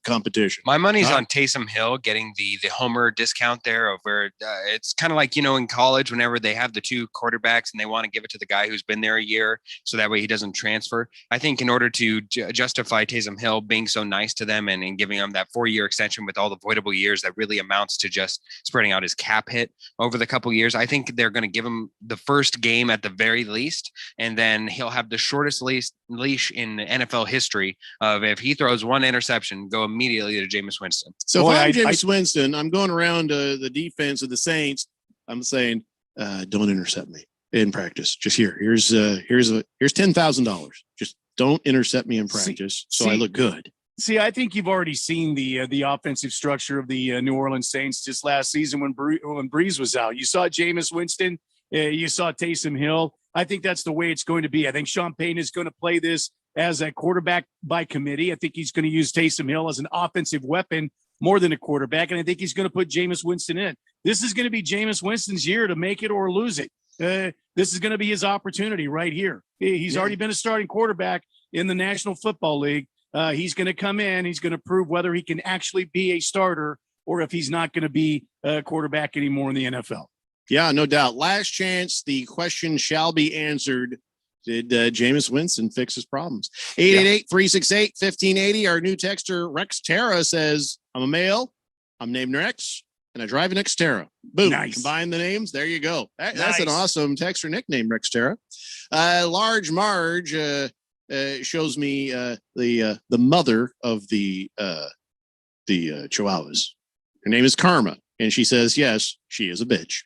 Speaker 5: competition?
Speaker 10: My money's on Taysom Hill getting the homer discount there, of where it's kind of like, in college, whenever they have the 2 quarterbacks and they want to give it to the guy who's been there a year, so that way he doesn't transfer. I think in order to justify Taysom Hill being so nice to them and giving them that 4-year extension with all the voidable years, that really amounts to just spreading out his cap hit over the couple years. I think they're going to give him the first game at the very least, and then he'll have the shortest leash in NFL history of, if he throws 1 interception, go immediately to Jameis Winston.
Speaker 5: So if I'm Jameis Winston, I'm going around the defense of the Saints. I'm saying, don't intercept me in practice. Just here's $10,000. Just don't intercept me in practice, so I look good.
Speaker 9: See, I think you've already seen the offensive structure of the New Orleans Saints just last season when Breeze was out. You saw Jameis Winston. You saw Taysom Hill. I think that's the way it's going to be. I think Sean Payton is going to play this as a quarterback by committee. I think he's going to use Taysom Hill as an offensive weapon more than a quarterback, and I think he's going to put Jameis Winston in. This is going to be Jameis Winston's year to make it or lose it. This is going to be his opportunity right here. He's already been a starting quarterback in the National Football League. He's going to come in. He's going to prove whether he can actually be a starter or if he's not going to be a quarterback anymore in the NFL.
Speaker 5: Yeah, no doubt. Last chance. The question shall be answered. Did Jameis Winston fix his problems? 888-368-1580. Our new texter, Rex Terra, says, I'm a male. I'm named Rex, and I drive an Xterra. Boom. Nice. Combine the names. There you go. That's an awesome texter nickname, Rex Terra. Large Marge shows me the mother of the Chihuahuas. Her name is Karma. And she says, yes, she is a bitch.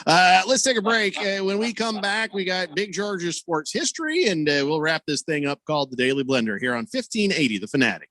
Speaker 5: Let's take a break. When we come back, we got Big George's sports history, and we'll wrap this thing up called the Daily Blender here on 1580 The Fanatic.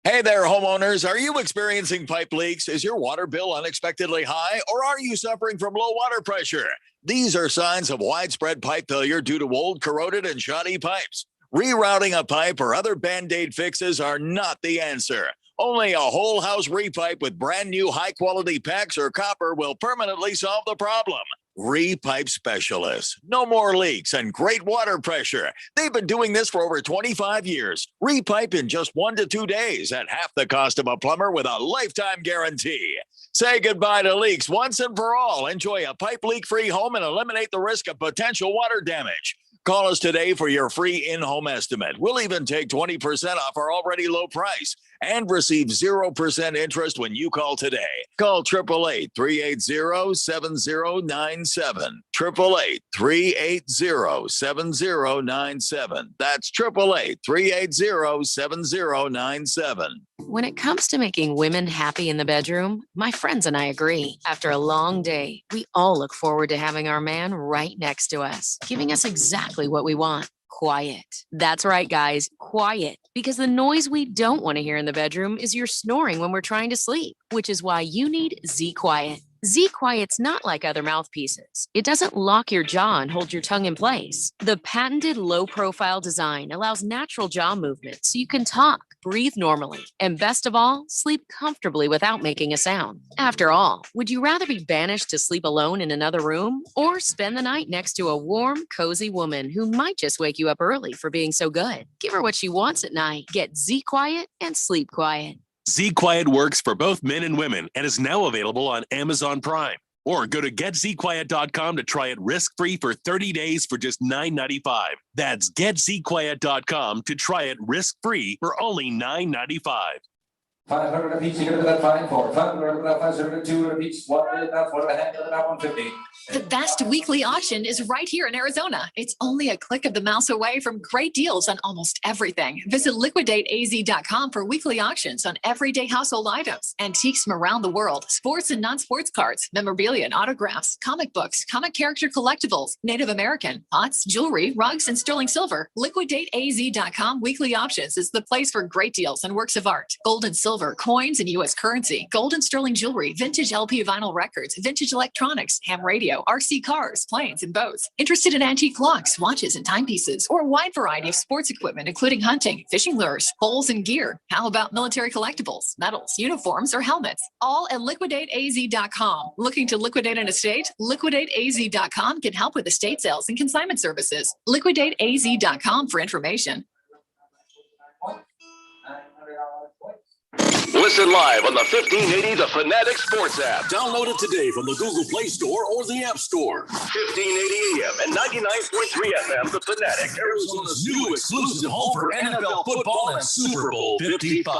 Speaker 1: Hey there, homeowners. Are you experiencing pipe leaks? Is your water bill unexpectedly high, or are you suffering from low water pressure? These are signs of widespread pipe failure due to old, corroded, and shoddy pipes. Rerouting a pipe or other Band-Aid fixes are not the answer. Only a whole house repipe with brand new high quality PEX or copper will permanently solve the problem. Repipe specialists. No more leaks and great water pressure. They've been doing this for over 25 years. Repipe in just 1 to 2 days at half the cost of a plumber with a lifetime guarantee. Say goodbye to leaks once and for all. Enjoy a pipe leak-free home and eliminate the risk of potential water damage.
Speaker 6: Call us today for your free in-home estimate. We'll even take 20% off our already low price and receive 0% interest when you call today. Call 888-380-7097. 888-380-7097. That's 888-380-7097.
Speaker 11: When it comes to making women happy in the bedroom, my friends and I agree. After a long day, we all look forward to having our man right next to us, giving us exactly what we want. Quiet. That's right, guys. Quiet. Because the noise we don't want to hear in the bedroom is your snoring when we're trying to sleep, which is why you need Z Quiet. Z Quiet's not like other mouthpieces. It doesn't lock your jaw and hold your tongue in place. The patented low-profile design allows natural jaw movement so you can talk, breathe normally, and best of all, sleep comfortably without making a sound. After all, would you rather be banished to sleep alone in another room or spend the night next to a warm, cozy woman who might just wake you up early for being so good? Give her what she wants at night. Get Z Quiet and sleep quiet.
Speaker 12: Z Quiet works for both men and women and is now available on Amazon Prime. Or go to getzquiet.com to try it risk-free for 30 days for just $9.95. That's getzquiet.com to try it risk-free for only $9.95.
Speaker 13: 500 apiece, you get that fine for 500, 502 apiece, 1 for the hand, 150.
Speaker 15: The best weekly auction is right here in Arizona. It's only a click of the mouse away from great deals on almost everything. Visit liquidateaz.com for weekly auctions on everyday household items, antiques from around the world, sports and non-sports cards, memorabilia and autographs, comic books, comic character collectibles, Native American, pots, jewelry, rugs, and sterling silver. Liquidateaz.com weekly auctions is the place for great deals and works of art, gold and silver, coins and U.S. currency, gold and sterling jewelry, vintage LP vinyl records, vintage electronics, ham radio, RC cars, planes, and boats. Interested in antique clocks, watches, and timepieces, or a wide variety of sports equipment, including hunting, fishing lures, poles, and gear. How about military collectibles, medals, uniforms, or helmets? All at liquidateaz.com. Looking to liquidate an estate? Liquidateaz.com can help with estate sales and consignment services. Liquidateaz.com for information.
Speaker 2: Listen live on the 1580 The Fanatic Sports app.
Speaker 1: Download it today from the Google Play Store or the App Store.
Speaker 2: 1580 AM and 99.3 FM The Fanatic,
Speaker 1: Arizona's new exclusive home for NFL football and Super Bowl 55.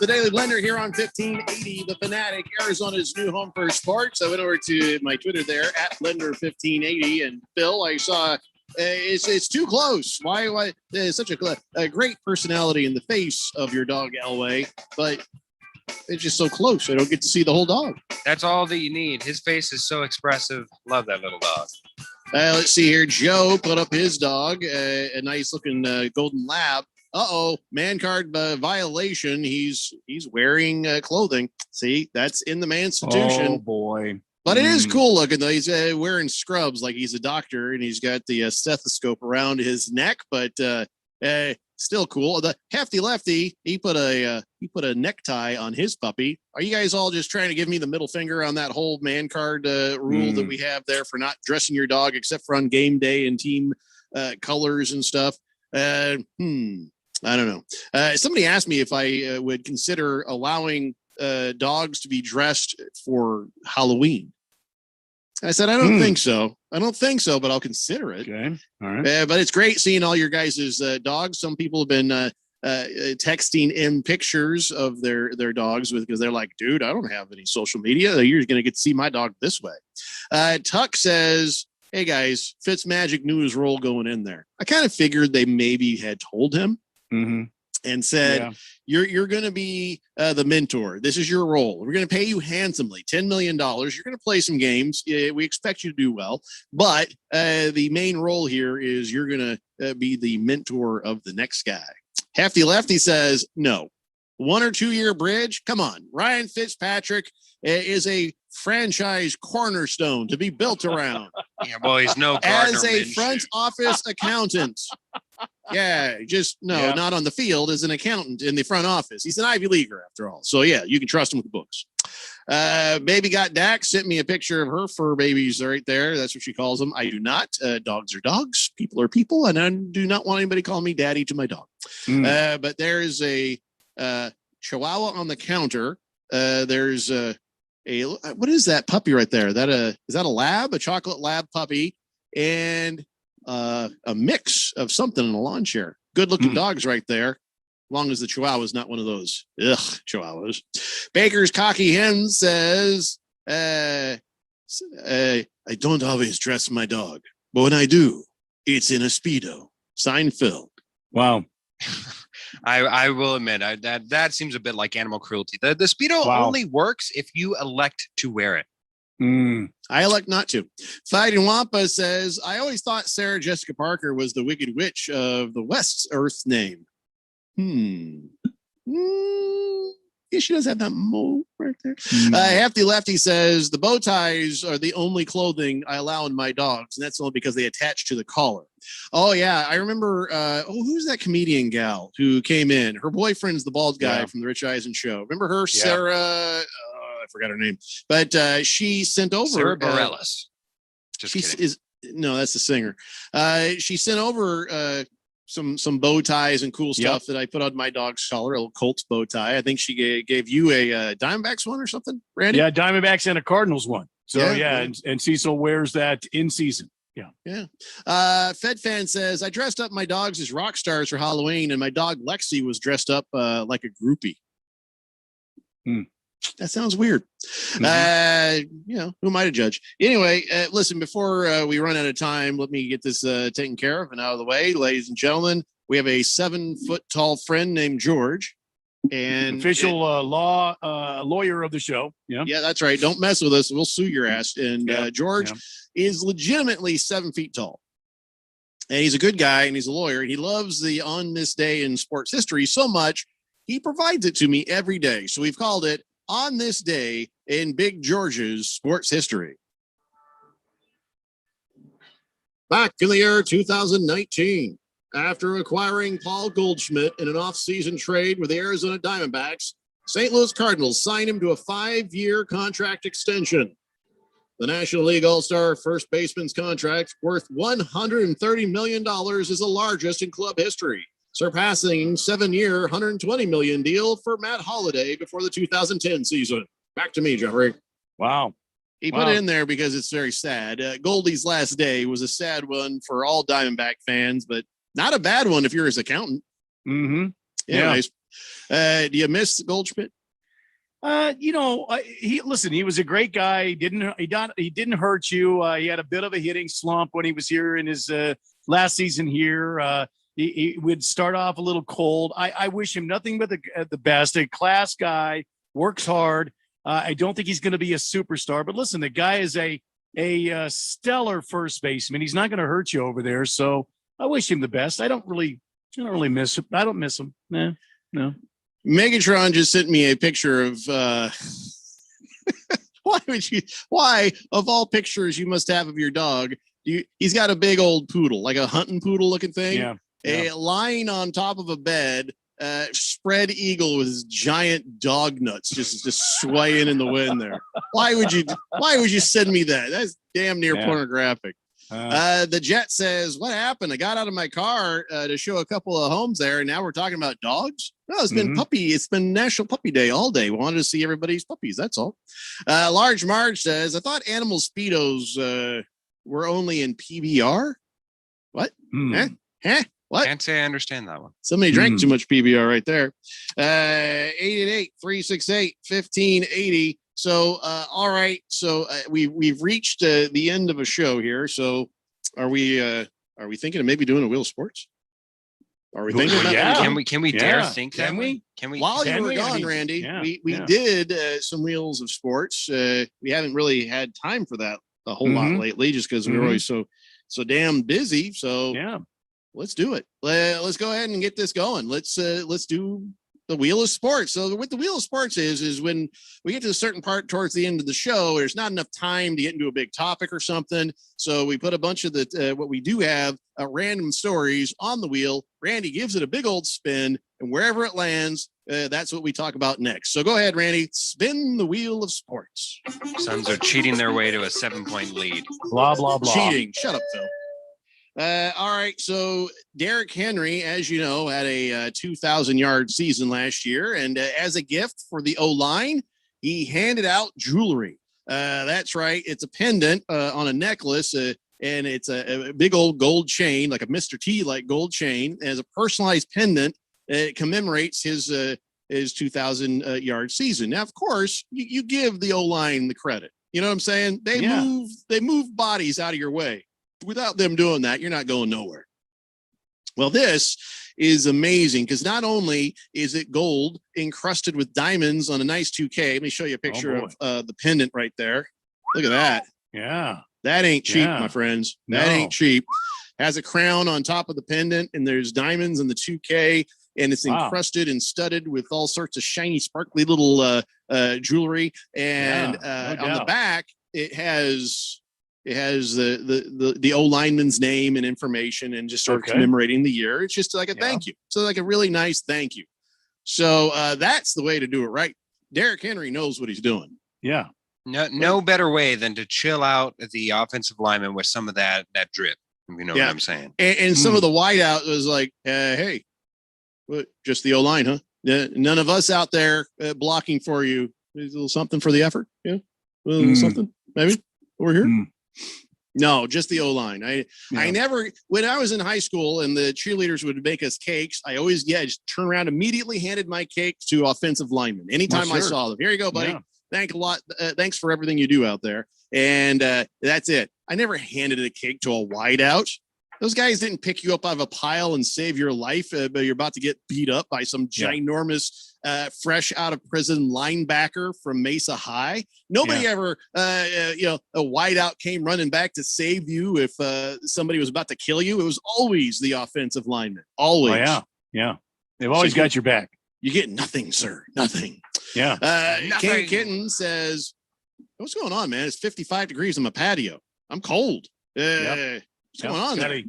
Speaker 5: The Daily Blender here on 1580 The Fanatic, Arizona's new home for sports. I went over to my Twitter there at Blender1580, and Phil, I saw it's too close. Why such a great personality in the face of your dog Elway, but it's just so close. I don't get to see the whole dog.
Speaker 10: That's all that you need. His face is so expressive. Love that little dog.
Speaker 5: Let's see here. Joe put up his dog, a nice looking golden lab. Man card violation. He's wearing clothing. See, that's in the Manstitution.
Speaker 9: Oh boy!
Speaker 5: But it is cool looking though. He's wearing scrubs like he's a doctor, and he's got the stethoscope around his neck. But still cool. The hefty lefty. He put a necktie on his puppy. Are you guys all just trying to give me the middle finger on that whole man card rule that we have there for not dressing your dog except for on game day and team colors and stuff? I don't know. Somebody asked me if I would consider allowing dogs to be dressed for Halloween. I said, I don't think so. I don't think so, but I'll consider it.
Speaker 9: Okay. All right.
Speaker 5: But it's great seeing all your guys' dogs. Some people have been texting in pictures of their dogs because they're like, dude, I don't have any social media. You're going to get to see my dog this way. Tuck says, hey guys, Fitzmagic knew his role going in there. I kind of figured they maybe had told him. And said, you're going to be the mentor. This is your role. We're going to pay you handsomely, $10 million. You're going to play some games. We expect you to do well. But the main role here is you're going to be the mentor of the next guy. Hefty Lefty says, no. 1 or 2 year bridge? Come on. Ryan Fitzpatrick is a franchise cornerstone to be built around.
Speaker 10: Yeah, well, he's no Gardner
Speaker 5: as a
Speaker 10: Minshew.
Speaker 5: front office accountant. Yeah, just not on the field as an accountant in the front office. He's an Ivy Leaguer after all. So yeah, you can trust him with the books. Baby Got Dak sent me a picture of her fur babies right there. That's what she calls them. I do not. Dogs are dogs. People are people. And I do not want anybody calling me daddy to my dog. But there is a Chihuahua on the counter. There's what is that puppy right there? Is that a lab, a chocolate lab puppy, and a mix of something in a lawn chair? Good looking dogs right there. As long as the Chihuahua is not one of those Chihuahuas. Baker's Cocky Hen says, I don't always dress my dog, but when I do, it's in a Speedo. Seinfeld.
Speaker 9: Wow.
Speaker 10: I will admit that seems a bit like animal cruelty. The Speedo only works if you elect to wear it.
Speaker 5: I elect not to. Fighting Wampa says, I always thought Sarah Jessica Parker was the Wicked Witch of the West's Earth name. Yeah, she does have that mole right there. Hefty Lefty says, the bow ties are the only clothing I allow in my dogs, and that's only because they attach to the collar. Oh, yeah. I remember, who's that comedian gal who came in? Her boyfriend's the bald guy from the Rich Eisen show. Remember her? Yeah. Sarah, I forgot her name. But she sent over.
Speaker 10: Sarah Bareilles. Just kidding.
Speaker 5: No, that's the singer. She sent over some bow ties and cool stuff that I put on my dog's collar, a little Colts bow tie. I think she gave you a Diamondbacks one or something, Randy?
Speaker 9: Yeah, Diamondbacks and a Cardinals one. So, and Cecil wears that in season.
Speaker 5: Fed Fan says, I dressed up my dogs as rock stars for Halloween, and my dog Lexi was dressed up like a groupie. That sounds weird. Who am I to judge? Anyway, listen, before we run out of time, let me get this taken care of and out of the way. Ladies and gentlemen, we have a 7-foot-tall friend named George. And
Speaker 9: official lawyer of the show. Yeah,
Speaker 5: that's right. Don't mess with us. We'll sue your ass. And George is legitimately 7 feet tall. And he's a good guy, and he's a lawyer. And he loves the On This Day in Sports History so much, he provides it to me every day. So we've called it On This Day in Big George's Sports History. Back in the year 2019, after acquiring Paul Goldschmidt in an off-season trade with the Arizona Diamondbacks, St. Louis Cardinals signed him to a 5-year contract extension. The National League All-Star first baseman's contract, worth $130 million, is the largest in club history, surpassing 7-year, $120 million deal for Matt Holliday before the 2010 season. Back to me, Jeffrey.
Speaker 9: Wow.
Speaker 5: He put it in there because it's very sad. Goldie's last day was a sad one for all Diamondback fans, but not a bad one if you're his accountant. Anyways, do you miss Goldschmidt?
Speaker 9: He was a great guy. He didn't hurt you. He had a bit of a hitting slump when he was here in his last season here. He would start off a little cold. I wish him nothing but the best. A class guy, works hard. I don't think he's going to be a superstar, but listen, the guy is a stellar first baseman. He's not going to hurt you over there. So I wish him the best. I don't really miss him. I don't miss him. No.
Speaker 5: Megatron just sent me a picture of why of all pictures you must have of your dog, he's got a big old poodle, like a hunting poodle looking thing. Lying on top of a bed, spread eagle with his giant dog nuts just swaying in the wind there. Why would you send me that? That's damn near pornographic. The Jet says, what happened? I got out of my car to show a couple of homes there, and now we're talking about dogs. No, it's been it's been National Puppy Day all day. We wanted to see everybody's puppies. That's all. Large Marge says, I thought animal Speedos were only in PBR. What? What?
Speaker 10: Can't say I understand that one.
Speaker 5: Somebody drank too much PBR right there. 888-368-1580. So, all right. So we've reached the end of a show here. So are we thinking of maybe doing a Wheel of Sports? Are we thinking about that?
Speaker 10: Can we dare think that?
Speaker 5: Can we? While you were gone, Randy, we did some Wheels of Sports. We haven't really had time for that a whole lot lately, just because we were always so damn busy. So let's do it. Let's go ahead and get this going. Let's do the Wheel of Sports. So what the Wheel of Sports is when we get to a certain part towards the end of the show, there's not enough time to get into a big topic or something. So we put a bunch of what we do have random stories on the wheel. Randy gives it a big old spin, and wherever it lands, that's what we talk about next. So go ahead, Randy. Spin the wheel of sports.
Speaker 10: Suns are cheating their way to a 7-point lead.
Speaker 9: Blah, blah, blah.
Speaker 5: Cheating. Shut up, Phil. All right. So Derrick Henry, as you know, had a 2,000-yard season last year. And as a gift for the O-line, he handed out jewelry. That's right. It's a pendant on a necklace. And it's a big old gold chain, like a Mr. T-like gold chain, as a personalized pendant. It commemorates his 2,000-yard season. Now, of course, you give the O-line the credit. You know what I'm saying? They move bodies out of your way. Without them doing that, you're not going nowhere. Well, this is amazing because not only is it gold encrusted with diamonds on a nice 2K. Let me show you a picture of the pendant right there. Look at that.
Speaker 9: Yeah.
Speaker 5: That ain't cheap, my friends. That ain't cheap. Has a crown on top of the pendant, and there's diamonds in the 2K, and it's encrusted and studded with all sorts of shiny, sparkly little jewelry. And on the back, it has the O lineman's name and information and just sort of commemorating the year. It's just like a thank you. So like a really nice thank you. So that's the way to do it, right? Derrick Henry knows what he's doing.
Speaker 9: Yeah.
Speaker 10: No better way than to chill out the offensive lineman with some of that drip. You know what I'm saying?
Speaker 5: And some of the wideout was like, hey, what, just the O-line, huh? None of us out there blocking for you. A little something for the effort. Yeah. A little something, maybe over here. No, just the O-line. I never, when I was in high school and the cheerleaders would make us cakes, I always, just turn around, immediately handed my cake to offensive linemen. Anytime I saw them, here you go, buddy.
Speaker 9: Yeah.
Speaker 5: Thank a lot. Thanks for everything you do out there. And that's it. I never handed a cake to a wideout. Those guys didn't pick you up out of a pile and save your life, but you're about to get beat up by some ginormous, fresh out of prison linebacker from Mesa High. Nobody ever, a wideout came running back to save you if somebody was about to kill you. It was always the offensive lineman. Always.
Speaker 9: Oh, yeah. They've always got your back.
Speaker 5: You get nothing, sir. Nothing.
Speaker 9: Yeah.
Speaker 5: King Kitten says, what's going on, man? It's 55 degrees on my patio. I'm cold. What's going on there?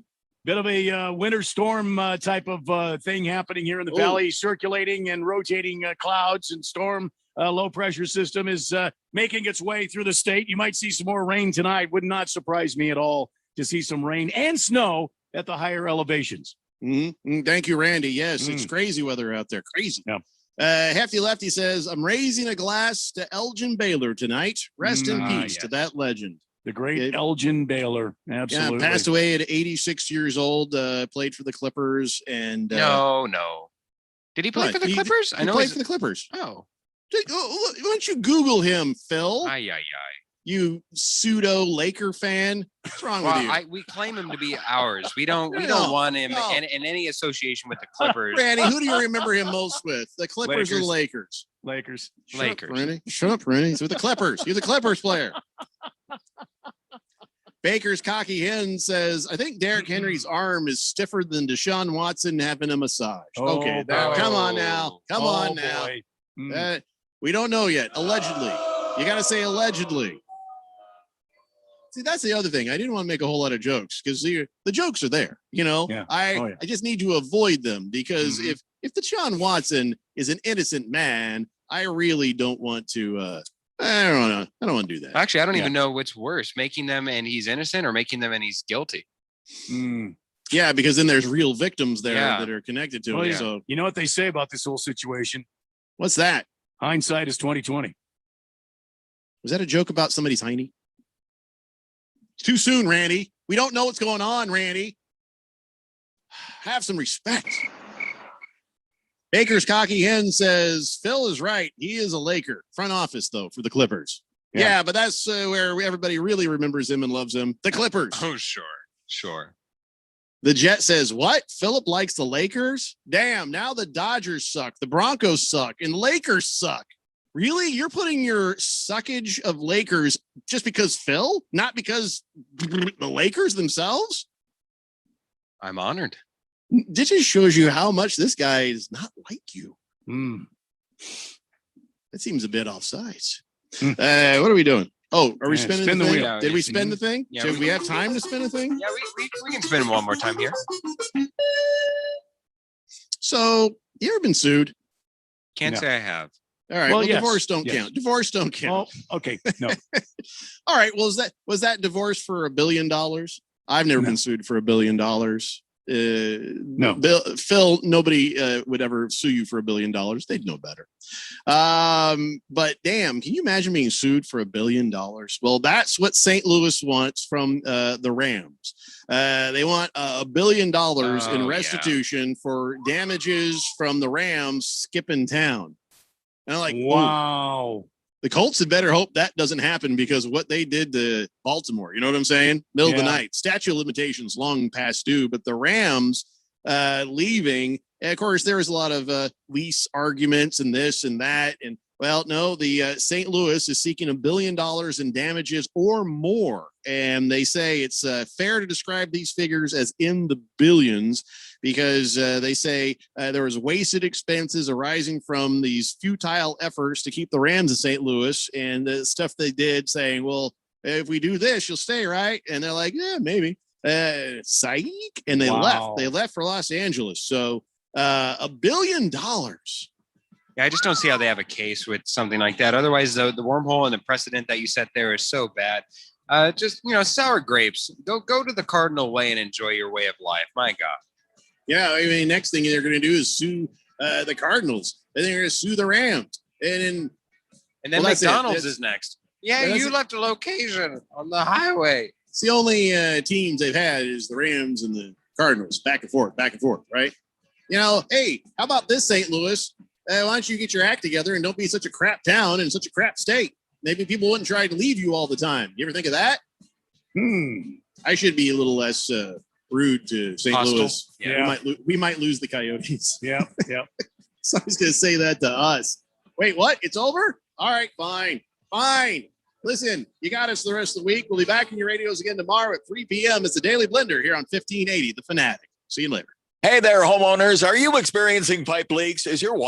Speaker 9: Bit of a winter storm type of thing happening here in the valley. Circulating and rotating clouds and storm low pressure system is making its way through the state. You might see some more rain tonight. Would not surprise me at all to see some rain and snow at the higher elevations.
Speaker 5: Thank you, Randy. Yes, it's crazy weather out there. Crazy.
Speaker 9: Yeah.
Speaker 5: Hefty Lefty says, I'm raising a glass to Elgin Baylor tonight. Rest in peace to that legend.
Speaker 9: The great Elgin Baylor. Absolutely.
Speaker 5: Yeah, passed away at 86 years old, played for the Clippers. And
Speaker 10: no. Did he play for the Clippers?
Speaker 5: I know he played for the Clippers.
Speaker 10: Oh.
Speaker 5: Why don't you Google him, Phil? You pseudo Laker fan. What's wrong with you?
Speaker 10: We claim him to be ours. We don't want him in any association with the Clippers.
Speaker 5: Randy, who do you remember him most with? The Clippers or the Lakers?
Speaker 9: Lakers.
Speaker 5: Shut up, Randy. He's with the Clippers. He's a Clippers player. Baker's Cocky Hen says, I think Derrick Henry's arm is stiffer than Desean Watson having a massage. Okay, come on now. Come on now. We don't know yet. Allegedly. You got to say allegedly. See, that's the other thing. I didn't want to make a whole lot of jokes because the jokes are there. You know, I just need to avoid them because if Desean Watson is an innocent man, I really don't want to I don't want to do that.
Speaker 10: Actually, I don't even know what's worse, making them and he's innocent or making them and he's guilty.
Speaker 5: Yeah, because then there's real victims there that are connected to it. So
Speaker 9: you know what they say about this whole situation?
Speaker 5: What's that?
Speaker 9: Hindsight is 20/20.
Speaker 5: Was that a joke about somebody's hiney? It's too soon, Randy. We don't know what's going on, Randy. Have some respect. Baker's Cocky Hen says, Phil is right. He is a Laker. Front office, though, for the Clippers. Yeah, but that's where everybody really remembers him and loves him. The Clippers.
Speaker 10: Oh, sure.
Speaker 5: The Jet says, what? Philip likes the Lakers? Damn, now the Dodgers suck. The Broncos suck. And Lakers suck. Really? You're putting your suckage of Lakers just because Phil? Not because the Lakers themselves?
Speaker 10: I'm honored.
Speaker 5: This just shows you how much this guy is not like you. That seems a bit offsides. What are we doing? Oh, are we spinning the thing?
Speaker 9: Wheel.
Speaker 5: Did we spin the thing?
Speaker 10: Yeah,
Speaker 5: Do we have time to spin a thing?
Speaker 10: Yeah, we can spin one more time here.
Speaker 5: So, you ever been sued?
Speaker 10: Can't
Speaker 9: No.
Speaker 10: say I have.
Speaker 5: All right.
Speaker 9: Well,
Speaker 5: Well,
Speaker 9: yes,
Speaker 5: divorce don't
Speaker 9: yes.
Speaker 5: count. Divorce don't count.
Speaker 9: Oh, okay. No.
Speaker 5: All right. Well, was that divorce for $1 billion? I've never
Speaker 9: No.
Speaker 5: been sued for $1 billion.
Speaker 9: No.
Speaker 5: Phil, nobody would ever sue you for $1 billion. They'd know better. But damn, can you imagine being sued for $1 billion? Well, that's what St. Louis wants from the Rams. They want $1 billion in restitution for damages from the Rams skipping town. And I'm like,
Speaker 9: Wow.
Speaker 5: the Colts had better hope that doesn't happen because of what they did to Baltimore. You know what I'm saying? Middle of the night, statute of limitations long past due, but the Rams leaving. And of course, there was a lot of lease arguments and this and that. And well, no, the St. Louis is seeking $1 billion in damages or more. And they say it's fair to describe these figures as in the billions because they say there was wasted expenses arising from these futile efforts to keep the Rams in St. Louis and the stuff they did saying, well, if we do this, you'll stay, right? And they're like, yeah, maybe. Psych. And they left. They left for Los Angeles. So $1 billion.
Speaker 10: Yeah, I just don't see how they have a case with something like that. Otherwise, the wormhole and the precedent that you set there is so bad. Just, sour grapes. Go to the Cardinal way and enjoy your way of life. My God.
Speaker 5: Yeah, I mean, next thing they're going to do is sue the Cardinals. And they're going to sue the Rams. And
Speaker 10: then McDonald's is next. Yeah, you left a location on the highway.
Speaker 5: It's the only teams they've had is the Rams and the Cardinals, back and forth, right? Hey, how about this, St. Louis? Why don't you get your act together and don't be such a crap town and such a crap state? Maybe people wouldn't try to leave you all the time. You ever think of that? I should be a little less rude to St. Louis.
Speaker 9: Yeah.
Speaker 5: We might lose the Coyotes.
Speaker 9: Yeah.
Speaker 5: Someone's going to say that to us. Wait, what? It's over? All right, fine. Listen, you got us the rest of the week. We'll be back in your radios again tomorrow at 3 p.m. It's the Daily Blender here on 1580, The Fanatic. See you later.
Speaker 6: Hey there, homeowners. Are you experiencing pipe leaks? Is your water